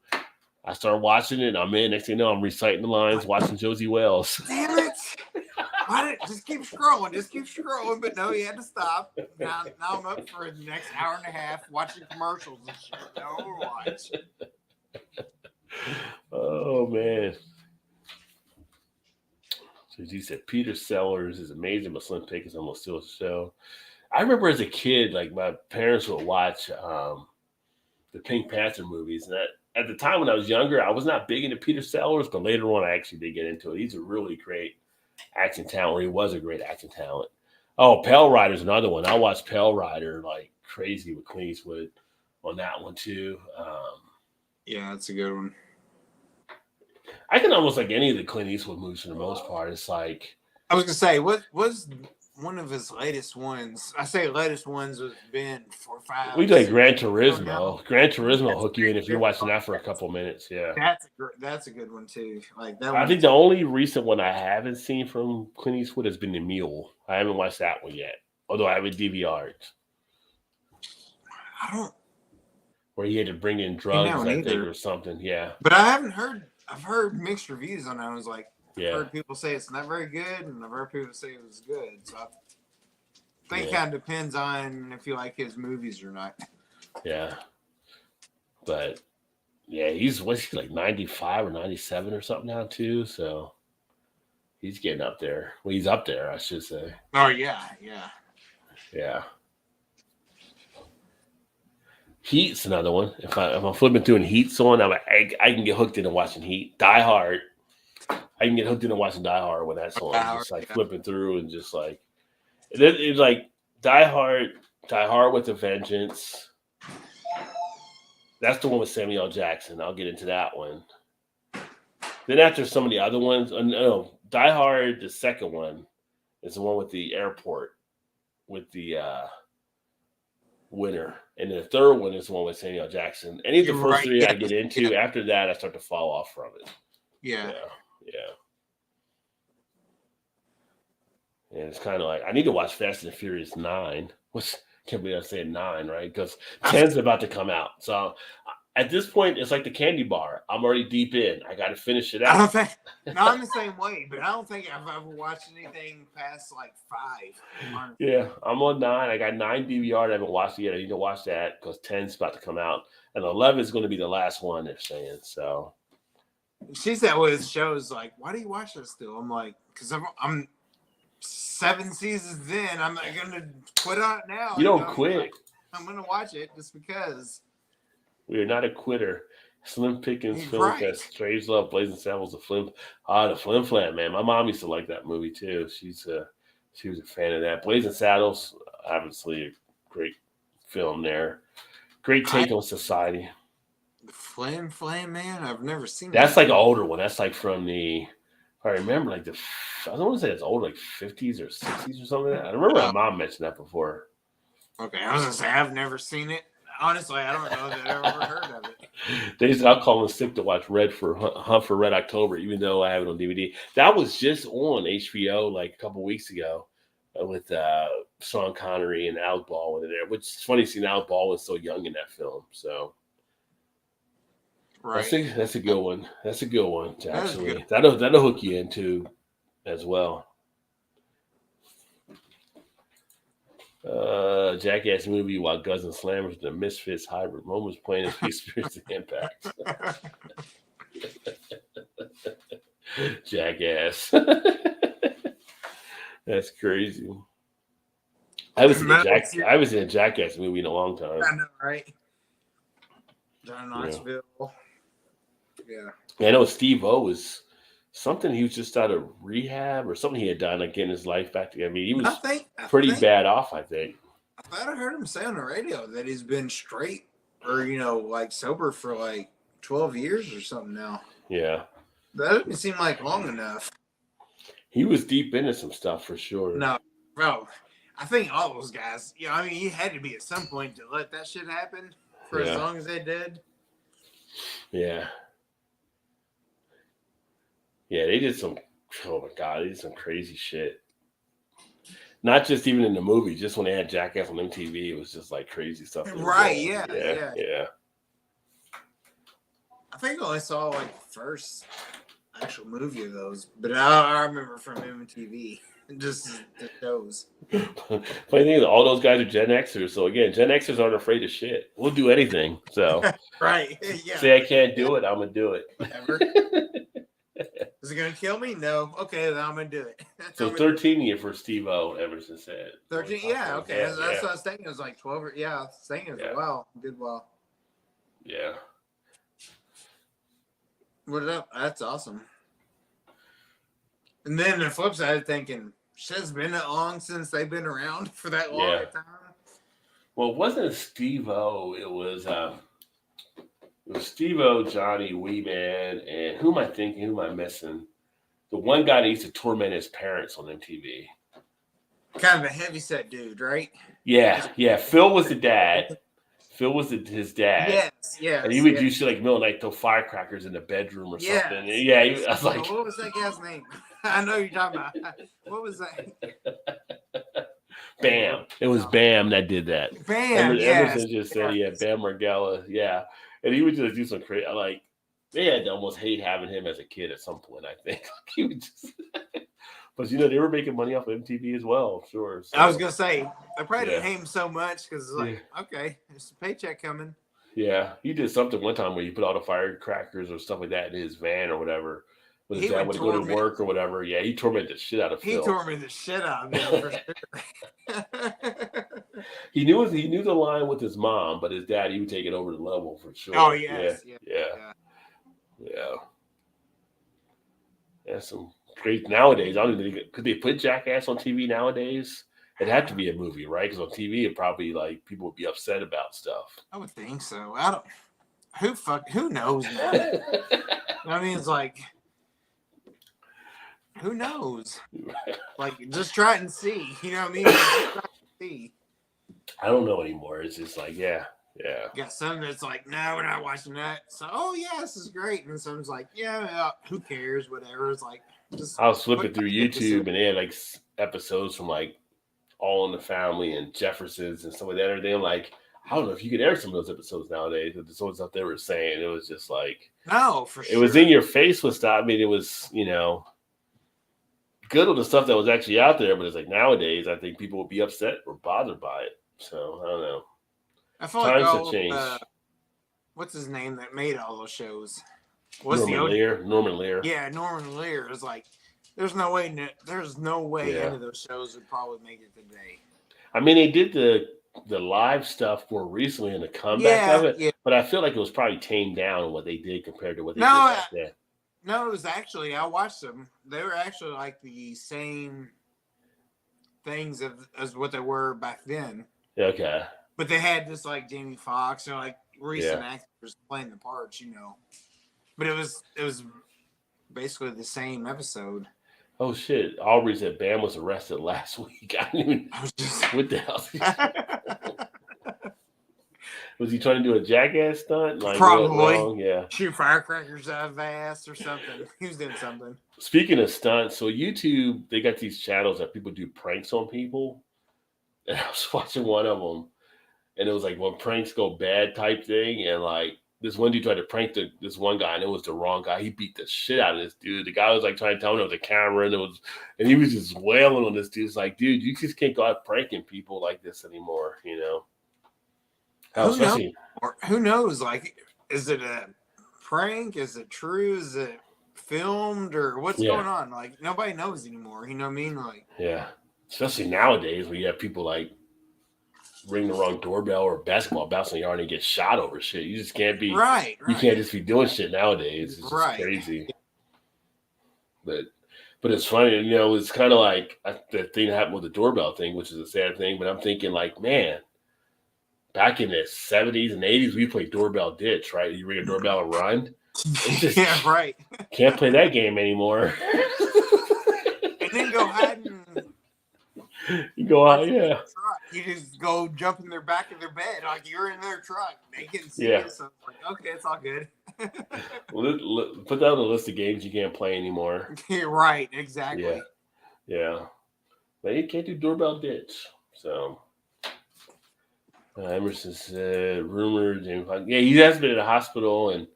I start watching it. I'm in. Next thing you know, I'm reciting the lines, watching Josie Wales. Damn it! Just keep scrolling. Just keep scrolling. But no, you had to stop. Now I'm up for the next hour and a half watching commercials and shit. No, watch. Oh man. So you said Peter Sellers is amazing, but Slim Pickens almost steals the show. I remember as a kid, like my parents would watch the Pink Panther movies, and at the time when I was younger, I was not big into Peter Sellers, but later on I actually did get into it. He's a really great acting talent. He was a great acting talent. Oh, Pale Rider's another one. I watched Pale Rider like crazy with Clint Eastwood on that one too. Yeah, that's a good one. I can almost like any of the Clint Eastwood movies for the most part. It's like I was gonna say, what was one of his latest ones? I say latest ones has been 4 or 5. We like Gran Turismo. Gran Turismo hook you in if you're watching that for a couple minutes. Yeah, that's a good one too. Like that. I think the only recent one I haven't seen from Clint Eastwood has been The Mule. I haven't watched that one yet, although I haven't DVR'd. I don't. Where he had to bring in drugs, I think, or something. Yeah, but I haven't heard. I've heard mixed reviews on that. I was like, yeah. I've heard people say it's not very good, and I've heard people say it was good. So I think it kind of depends on if you like his movies or not. Yeah, but yeah, he's like 95 or 97 or something now too. So he's getting up there. Well, he's up there, I should say. Oh yeah. Heat's another one. If I'm flipping through and Heat's on, I can get hooked into watching Heat. Die Hard. I can get hooked into watching Die Hard when that's on, Hard, just like yeah. flipping through and just like it's like Die Hard with a Vengeance. That's the one with Samuel L. Jackson. I'll get into that one. Then after some of the other ones, no, Die Hard, the second one, is the one with the airport with the winner, and then the third one is the one with Samuel L. Jackson. Any of the You're first right, three I yeah, get into. yeah. After that, I start to fall off from it. Yeah. Yeah. And it's kind of like I need to watch Fast and Furious 9. Which can't believe I'm saying 9, right? Because 10's about to come out. So at this point, it's like the candy bar. I'm already deep in. I got to finish it I don't out. think. No, I'm the same way, but I don't think I've ever watched anything past like 5. Honestly. Yeah, I'm on 9. I got 9 DVR. I haven't watched it yet. I need to watch that because 10's about to come out, and 11 is going to be the last one. They're saying so. She said with shows like, "Why do you watch this still?" I'm like, "Cause I'm 7 seasons in. I'm not gonna quit on it now. You don't quit. Like, I'm gonna watch it just because." We are not a quitter. Slim Pickens Film Right. Fest, Strange Love, Blazing Saddles, the Flim Flam, man. My mom used to like that movie too. She was a fan of that. Blazing Saddles, obviously a great film there. Great take on society. The Flam, man, I've never seen That's that. like an older one. That's like from the, if I remember, like I don't want to say it's old, like 50s or 60s or something like that. I remember my mom mentioned that before. Okay, I was gonna say I've never seen it. Honestly, I don't know that I've ever heard of it. I'll call them sick to watch Hunt for Red October, even though I have it on DVD. That was just on HBO like a couple weeks ago with Sean Connery and Alec Baldwin in there. Which is funny seeing Alec Baldwin so young in that film. So Right. that's a good one. That's a good one. Actually, good. that'll hook you into as well. Jackass movie while Guns and Slammers, the Misfits hybrid moments playing his experience the impact. Jackass. That's crazy. I was in a Jackass movie in a long time. I know, right? John Knoxville. Yeah. I know Steve-O was something he was just out of rehab or something he had done, like getting his life back together. I mean, he was pretty bad off, I think. I thought I heard him say on the radio that he's been straight or, like sober for like 12 years or something now. Yeah. That doesn't seem like long enough. He was deep into some stuff for sure. No, bro. I think all those guys, I mean, he had to be at some point to let that shit happen for as long as they did. Yeah. Yeah, they did some, oh my God, they did some crazy shit. Not just even in the movie, just when they had Jackass on MTV, it was just like crazy stuff. Right, yeah. I think I only saw like the first actual movie of those, but I remember from MTV, just the shows. Funny thing is, all those guys are Gen Xers, so again, Gen Xers aren't afraid of shit. We'll do anything. So, right, yeah. Say I can't do it, I'm gonna do it. Whatever. Is it gonna kill me? No. Okay, then I'm gonna do it. So 13 year for Steve-O, Emerson said. 13, yeah, okay. That's what I was thinking. It was like 12 or, I was thinking it was wow, did well. Yeah. What up? That's awesome. And then the flip side, thinking, shit's been that long since they've been around for that long time. Well, it wasn't Steve-O, it was Steve-O, Johnny, Wee Man, and who am I thinking? Who am I missing? The one guy that used to torment his parents on MTV. Kind of a heavyset dude, right? Yeah. Phil was the dad. Phil was his dad. Yes. And he would do shit like middle of the night, throw firecrackers in the bedroom or something. Yeah, I was like, what was that guy's name? I know you're talking about. What was that? Bam. It was Bam that did that. Bam, Emerson just said, Bam Margella. Yeah. And he would just do some crazy, like, they had to almost hate having him as a kid at some point, I think. He would just, but, they were making money off of MTV as well, sure. So, I was going to say, I probably didn't hate him so much because it's like, okay, there's a paycheck coming. Yeah. He did something one time where he put all the firecrackers or stuff like that in his van or whatever. When his dad would go to work or whatever. Yeah, he tormented the shit out of Phil. He tormented the shit out of him for sure. He knew the line with his mom, but his dad, he would take it over the level for sure. Oh, yes. Yeah. That's some great nowadays. I don't even think, could they put Jackass on TV nowadays? It'd have to be a movie, right? Because on TV, it probably like people would be upset about stuff. I would think so. I don't. Who knows, man? I mean, it's like, who knows? Like, just try it and see. You know what I mean? Just try and see. I don't know anymore. It's just like, yeah. Got some that's like, no, we're not watching that. So, oh yeah, this is great. And someone's like, yeah, who cares? Whatever. It's like, just I was flipping through YouTube and they had like episodes from like All in the Family and Jeffersons and some of that. And they're like, I don't know if you could air some of those episodes nowadays. But some of the stuff they were saying, it was just like, no, for sure. It was in your face with stuff. I mean, it was, good on the stuff that was actually out there. But it's like nowadays, I think people would be upset or bothered by it. So I don't know. I feel Times like have changed. What's his name that made all those shows? Norman Lear. Yeah, Norman Lear is like, there's no way any of those shows would probably make it today. I mean, they did the live stuff more recently in the comeback of it, but I feel like it was probably tamed down what they did compared to what they did back then. No, it was actually, I watched them. They were actually like the same things as what they were back then. Okay. But they had just like Jamie Foxx or like recent actors playing the parts, But it was basically the same episode. Oh shit! Aubrey said Bam was arrested last week. I was just what the hell? Was he trying to do a jackass stunt? Like, probably. Yeah. Shoot firecrackers out of his ass or something. He was doing something. Speaking of stunts, so YouTube, they got these channels that people do pranks on people. And I was watching one of them. And it was like when pranks go bad type thing. And like this one dude tried to prank this one guy, and it was the wrong guy. He beat the shit out of this dude. The guy was like trying to tell him it was a camera, and he was just wailing on this dude. It's like, dude, you just can't go out pranking people like this anymore, Who knows? Like, is it a prank? Is it true? Is it filmed? Or what's going on? Like, nobody knows anymore. You know what I mean? Like, yeah. Especially nowadays where you have people like ring the wrong doorbell or basketball bouncing in the yard and get shot over shit. You just can't be right. You can't just be doing shit nowadays. It's just crazy. But it's funny, it's kind of like the thing that happened with the doorbell thing, which is a sad thing. But I'm thinking like, man, back in the 70s and 80s, we played doorbell ditch, right? You ring a doorbell and run. Just, right. Can't play that game anymore. And then go hide and you go out, yeah. You just go jump in their back of their bed like you're in their truck. They can see it. So it's like, okay, it's all good. Put that on the list of games you can't play anymore. Right, exactly. Yeah. But you can't do doorbell ditch. So Emerson said rumored. Yeah, he has been in the hospital, and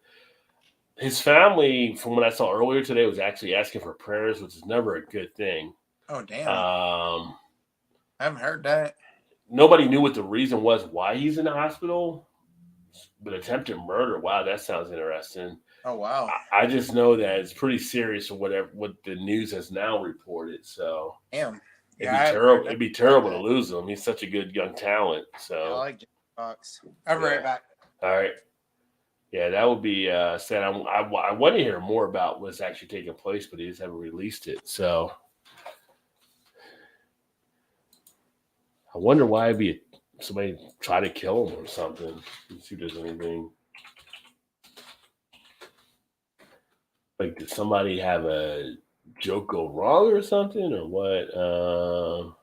his family, from what I saw earlier today, was actually asking for prayers, which is never a good thing. Oh damn. I haven't heard that. Nobody knew what the reason was why he's in the hospital, but attempted murder. Wow, that sounds interesting. Oh wow. I just know that it's pretty serious or what the news has now reported. So damn. It'd be terrible to lose him. He's such a good young talent. So I like Jimmy Fox. I'll be right back. All right. Yeah, that would be sad. I want to hear more about what's actually taking place, but he just haven't released it. So I wonder why somebody try to kill him or something. Let's see if there's anything. Like, did somebody have a joke go wrong or something, or what?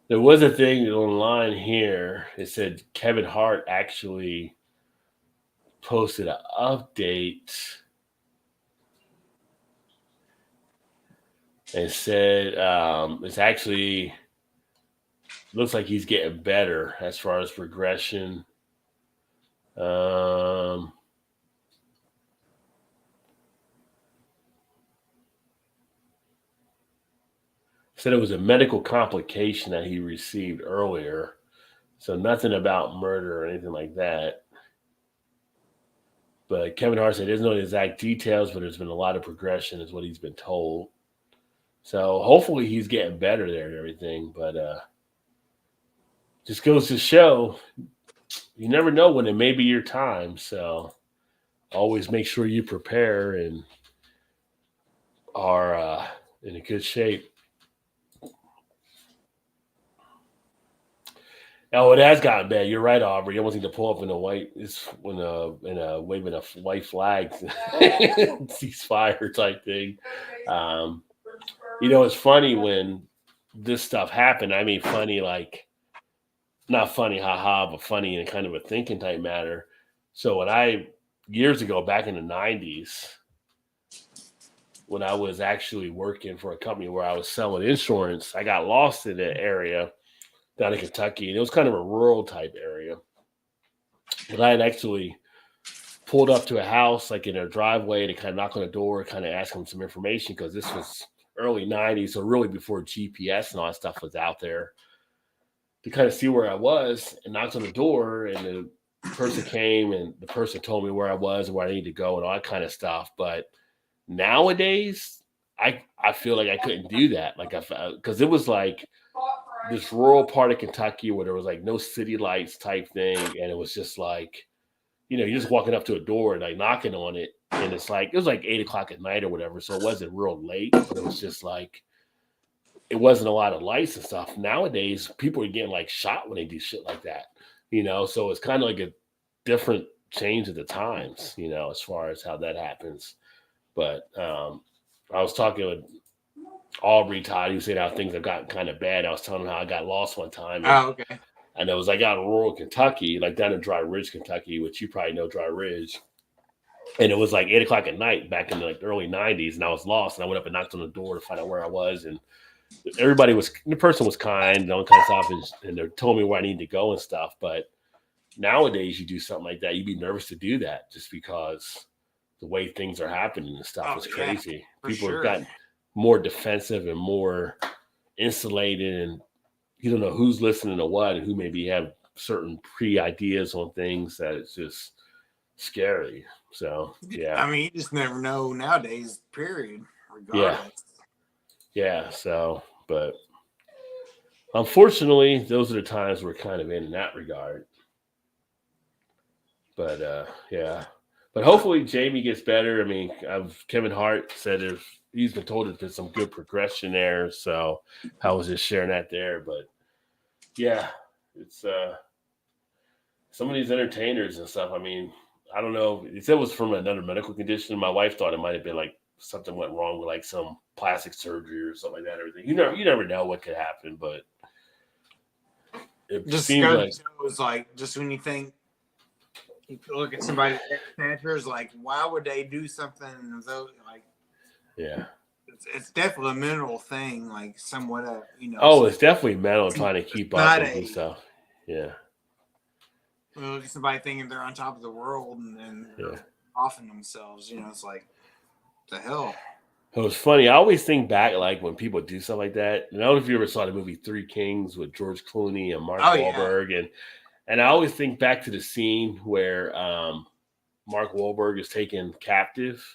There was a thing online here. It said Kevin Hart actually posted an update and said it's actually looks like he's getting better as far as progression. Said it was a medical complication that he received earlier. So nothing about murder or anything like that. But Kevin Hart said there's no exact details, but there's been a lot of progression is what he's been told. So hopefully he's getting better there and everything. But just goes to show you never know when it may be your time. So always make sure you prepare. And are in a good shape. Oh, it has gotten bad. You're right, Aubrey. You almost need to pull up in a white, it's when in a waving a white flag, ceasefire type thing. Um, it's funny when this stuff happened. I mean, funny like not funny, haha, but funny in kind of a thinking type matter. So when I years ago, back in the '90s, when I was actually working for a company where I was selling insurance, I got lost in that area down in Kentucky, and it was kind of a rural type area. But I had actually pulled up to a house, like in their driveway, to kind of knock on the door, kind of ask them some information because this was early '90s, so really before GPS and all that stuff was out there, to kind of see where I was, and knocked on the door, and the person came, and the person told me where I was and where I need to go and all that kind of stuff. But nowadays, I feel like I couldn't do that, like because it was like this rural part of Kentucky where there was like no city lights type thing, and it was just like you're just walking up to a door and like knocking on it, and it was like 8 o'clock at night or whatever, so it wasn't real late, but it was just like it wasn't a lot of lights and stuff. Nowadays, people are getting like shot when they do shit like that. So it's kind of like a different change of the times, as far as how that happens. But I was talking with Aubrey Todd, who said how things have gotten kind of bad. I was telling him how I got lost one time. Oh, okay. And it was like out in rural Kentucky, like down in Dry Ridge, Kentucky, which you probably know Dry Ridge. And it was like 8 o'clock at night back in the early '90s, and I was lost. And I went up and knocked on the door to find out where I was. And the person was kind and all kind of stuff, and they told me where I needed to go and stuff. But nowadays, you do something like that, you'd be nervous to do that just because the way things are happening and stuff is crazy. People have gotten more defensive and more insulated, and you don't know who's listening to what and who maybe have certain pre-ideas on things that it's just scary. So, yeah. I mean, you just never know nowadays, period, regardless. Yeah. So, but unfortunately, those are the times we're kind of in that regard. But, yeah. But hopefully Jamie gets better. I mean, Kevin Hart said he's been told that there's some good progression there. So I was just sharing that there. But yeah, it's some of these entertainers and stuff. I mean, I don't know. He said it was from another medical condition. My wife thought it might have been like something went wrong with like some plastic surgery or something like that. Everything. You never know what could happen, but it just seems like it was like just when you think you look at somebody is like, why would they do something those like? Yeah. It's definitely a mental thing, like somewhat, Oh, so it's definitely mental trying to keep up and stuff. Yeah. Look at somebody thinking they're on top of the world and offing themselves. It's like, the hell. It was funny. I always think back, like when people do stuff like that. And I don't know if you ever saw the movie Three Kings with George Clooney and Mark Wahlberg, and I always think back to the scene where Mark Wahlberg is taken captive.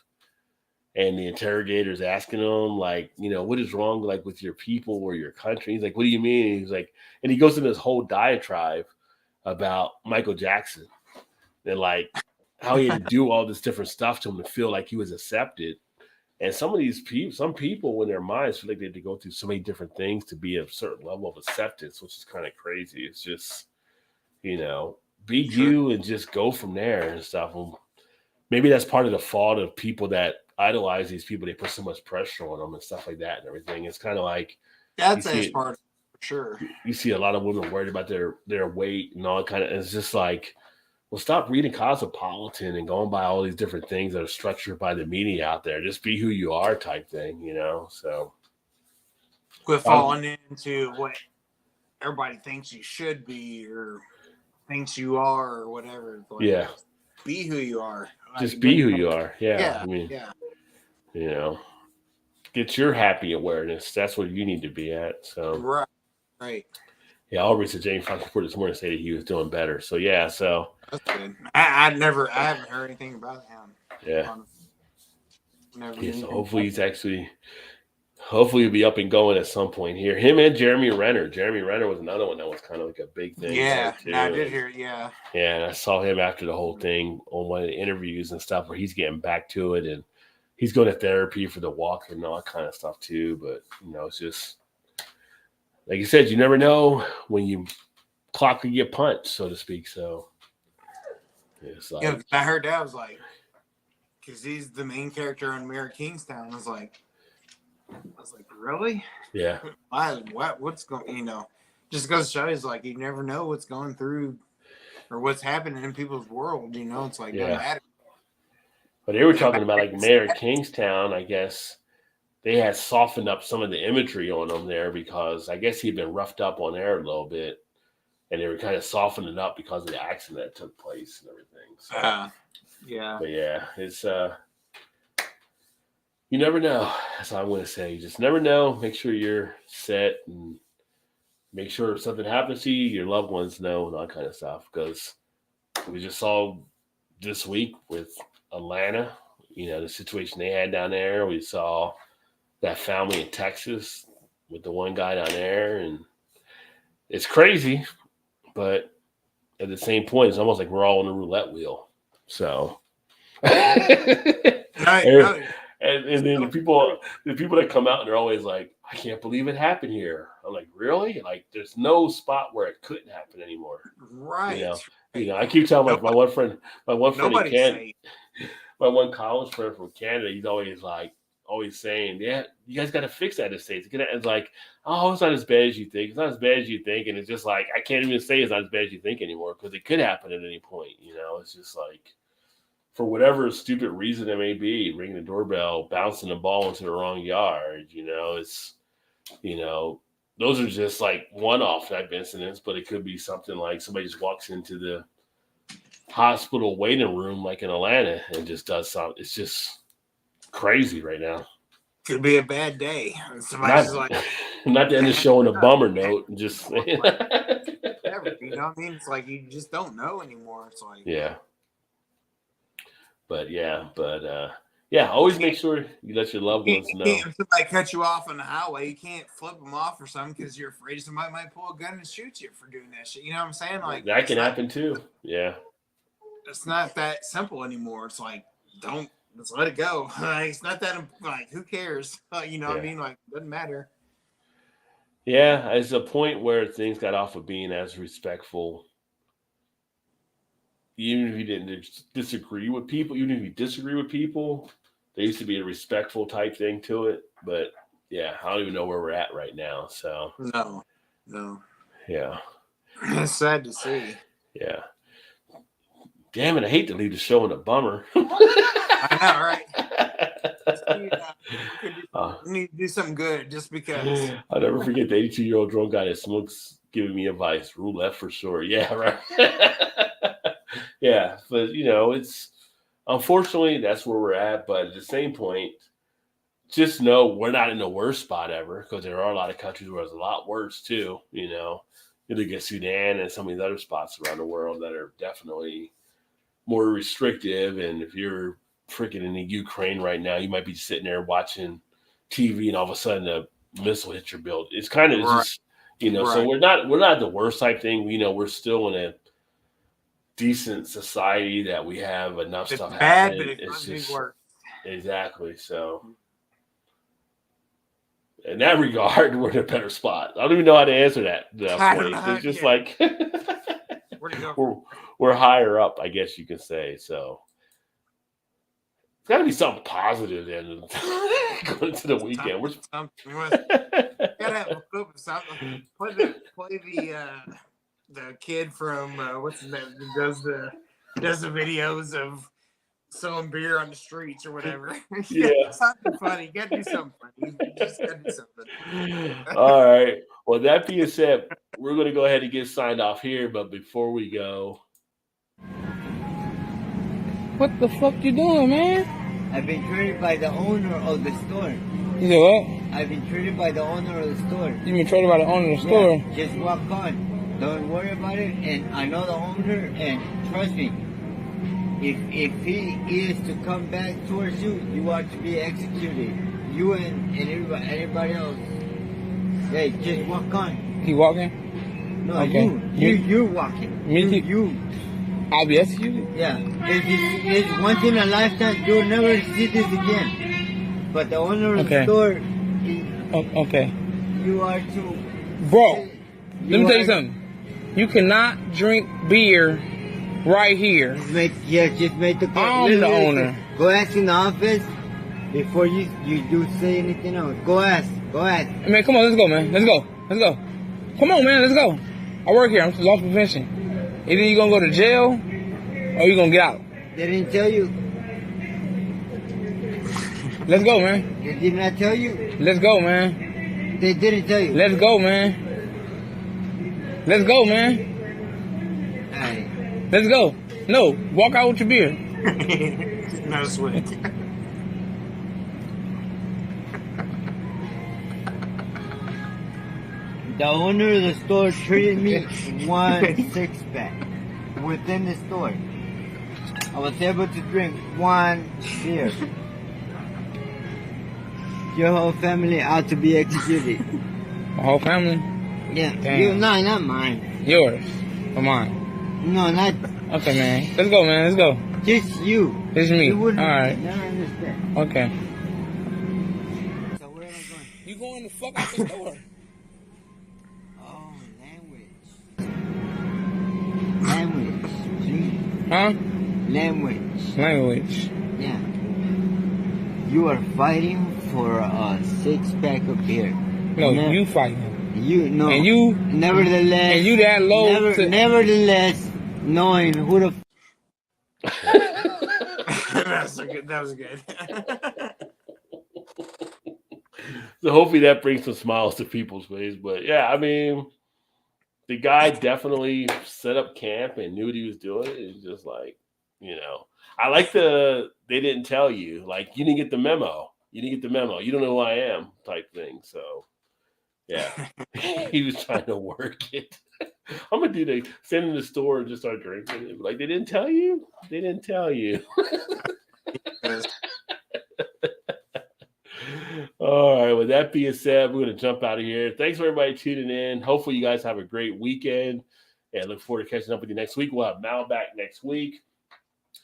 And the interrogator's asking him, like, what is wrong, like, with your people or your country? He's like, what do you mean? And he's like, and he goes into this whole diatribe about Michael Jackson and, like, how he had to do all this different stuff to him to feel like he was accepted. And some people in their minds feel like they had to go through so many different things to be a certain level of acceptance, which is kind of crazy. It's just, be you and just go from there and stuff. And maybe that's part of the fault of people that idolize these people. They put so much pressure on them and stuff like that and everything. It's kind of like that's part of it, for sure. You see a lot of women worried about their weight and all that kind of. It's just like, well, stop reading Cosmopolitan and going by all these different things that are structured by the media out there. Just be who you are, type thing. So quit falling into what everybody thinks you should be or thinks you are or whatever. Like, be who you are. Just be who you are. Yeah. I mean, get your happy awareness. That's what you need to be at. So right. Yeah, I'll reach the James Fox report this morning to say that he was doing better. So yeah, so that's good. I haven't heard anything about him. Yeah. So hopefully he'll be up and going at some point here. Him and Jeremy Renner. Jeremy Renner was another one that was kind of like a big thing. Yeah, I did hear it. Yeah. Yeah, and I saw him after the whole thing on one of the interviews and stuff where he's getting back to it, and he's going to therapy for the walk and all that kind of stuff too. But it's just like you said, you never know when you clock could get punched, so to speak. So it's like I heard that, I was like, because he's the main character on Mayor of Kingstown. I was like, really? Yeah. Why? What's going? Just goes to show you, like, you never know what's going through or what's happening in people's world. It's like, no matter. But they were talking about like Mayor of Kingstown. I guess they had softened up some of the imagery on him there because I guess he'd been roughed up on air a little bit, and they were kind of softening up because of the accident that took place and everything. So, yeah. But yeah, it's you never know. That's all I'm going to say. You just never know. Make sure you're set and make sure if something happens to you, your loved ones know and all that kind of stuff. Because we just saw this week with Atlanta, the situation they had down there. We saw that family in Texas with the one guy down there. And it's crazy. But at the same point, it's almost like we're all on the roulette wheel. So. And then the people that come out and they're always like, I can't believe it happened here. I'm like, really? Like, there's no spot where it couldn't happen anymore. Right. I keep telling my one friend in Canada, my one college friend from Canada, he's always saying, yeah, you guys got to fix that in the States. It's like, oh, it's not as bad as you think. It's not as bad as you think. And it's just like, I can't even say it's not as bad as you think anymore because it could happen at any point. It's just like, for whatever stupid reason it may be, ringing the doorbell, bouncing the ball into the wrong yard, it's, those are just like one-off type incidents, but it could be something like somebody just walks into the hospital waiting room like in Atlanta and just does something. It's just crazy right now. Could be a bad day. Somebody's not to end the show on a bummer note. Just saying. Whatever, you know what I mean? It's like you just don't know anymore. It's like always make sure you let your loved ones know. If somebody cuts you off on the highway, you can't flip them off or something because you're afraid somebody might pull a gun and shoot you for doing that shit. You know what I'm saying? Like that can happen too. Yeah. It's not that simple anymore. It's like, let's let it go. It's not that, like, who cares? You know what I mean? Like, doesn't matter. Yeah, it's a point where things got off of being as respectful. Even if you didn't disagree with people, there used to be a respectful type thing to it. But yeah, I don't even know where we're at right now. So no. Yeah. It's sad to see. Yeah. Damn it, I hate to leave the show in a bummer. I know, right? We need to do something good just because. I'll never forget the 82-year-old drunk guy that smokes giving me advice. Rule left for sure. Yeah, right. Yeah, but it's unfortunately that's where we're at. But at the same point, just know we're not in the worst spot ever because there are a lot of countries where it's a lot worse too. You look at Sudan and some of these other spots around the world that are definitely more restrictive. And if you're freaking in the Ukraine right now, you might be sitting there watching TV and all of a sudden a missile hits your building. It's kind of just, so we're not the worst type thing. We're still in a decent society that we have enough stuff bad, happening. But it's just worse. Exactly. So in that regard, we're in a better spot. I don't even know how to answer that. It's just like we're higher up, I guess you could say. So it's got to be something positive then going into the weekend. We gotta have a clip of something. Play the kid from what's his name that does the videos of selling beer on the streets or whatever. Yeah. Something funny. You gotta do something funny. You just gotta do something. All right. Well, that being said, we're going to go ahead and get signed off here. But before we go, what the fuck you doing, man? I've been treated by the owner of the store. You said what? I've been treated by the owner of the store. You been treated by the owner of the store? Yeah, just walk on. Don't worry about it. And I know the owner, and trust me, if he is to come back towards you, you are to be executed. You and everybody else. Hey, just walk on. He walking? No, okay. you're walking. Me too. You. I'll be executed. Yeah. It's once in a lifetime. You'll never see this again. But the owner of the Okay. store, Okay. you are to. Bro, let me tell you something. You cannot drink beer right here. Just make the call. I'm the owner. Go ask in the office before you do say anything else. Go ask. Man, come on, let's go, man. Let's go. Come on, man, let's go. I work here. I'm loss prevention. Either you gonna go to jail or you gonna get out. They didn't tell you. Let's go, man. They did not tell you. Let's go, man. They didn't tell you. Let's go, man. Let's go, man. Alright. Let's go. No, walk out with your beer. No sweat. The owner of the store treated me one 6-pack within the store. I was able to drink one beer. Your whole family ought to be executed. My whole family? Yeah. Damn. No, not mine. Yours. Or mine? No, not Okay, man. Let's go, man. Let's go. just you. It's me. You wouldn't Alright. never understand. Okay. So where am I going? You going the fuck out the store? Oh, language. See? Huh? Language. Yeah. You are fighting for a 6-pack of beer. No, you fighting. You know. And you, Nevertheless. and you that low to, Nevertheless, knowing who the. That was good. So hopefully that brings some smiles to people's face. But yeah, I mean, the guy definitely set up camp and knew what he was doing. It's just like, I like they didn't tell you. Like, you didn't get the memo. You don't know who I am type thing. So, yeah, he was trying to work it. I'm going to send him to the store and just start drinking it. Like, they didn't tell you? They didn't tell you. All right. With that being said, we're going to jump out of here. Thanks for everybody tuning in. Hopefully you guys have a great weekend and look forward to catching up with you next week. We'll have Mal back next week.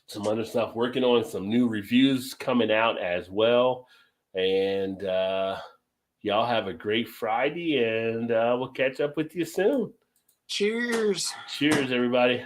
Some other stuff working on, some new reviews coming out as well. And y'all have a great Friday, and we'll catch up with you soon. Cheers. Cheers, everybody.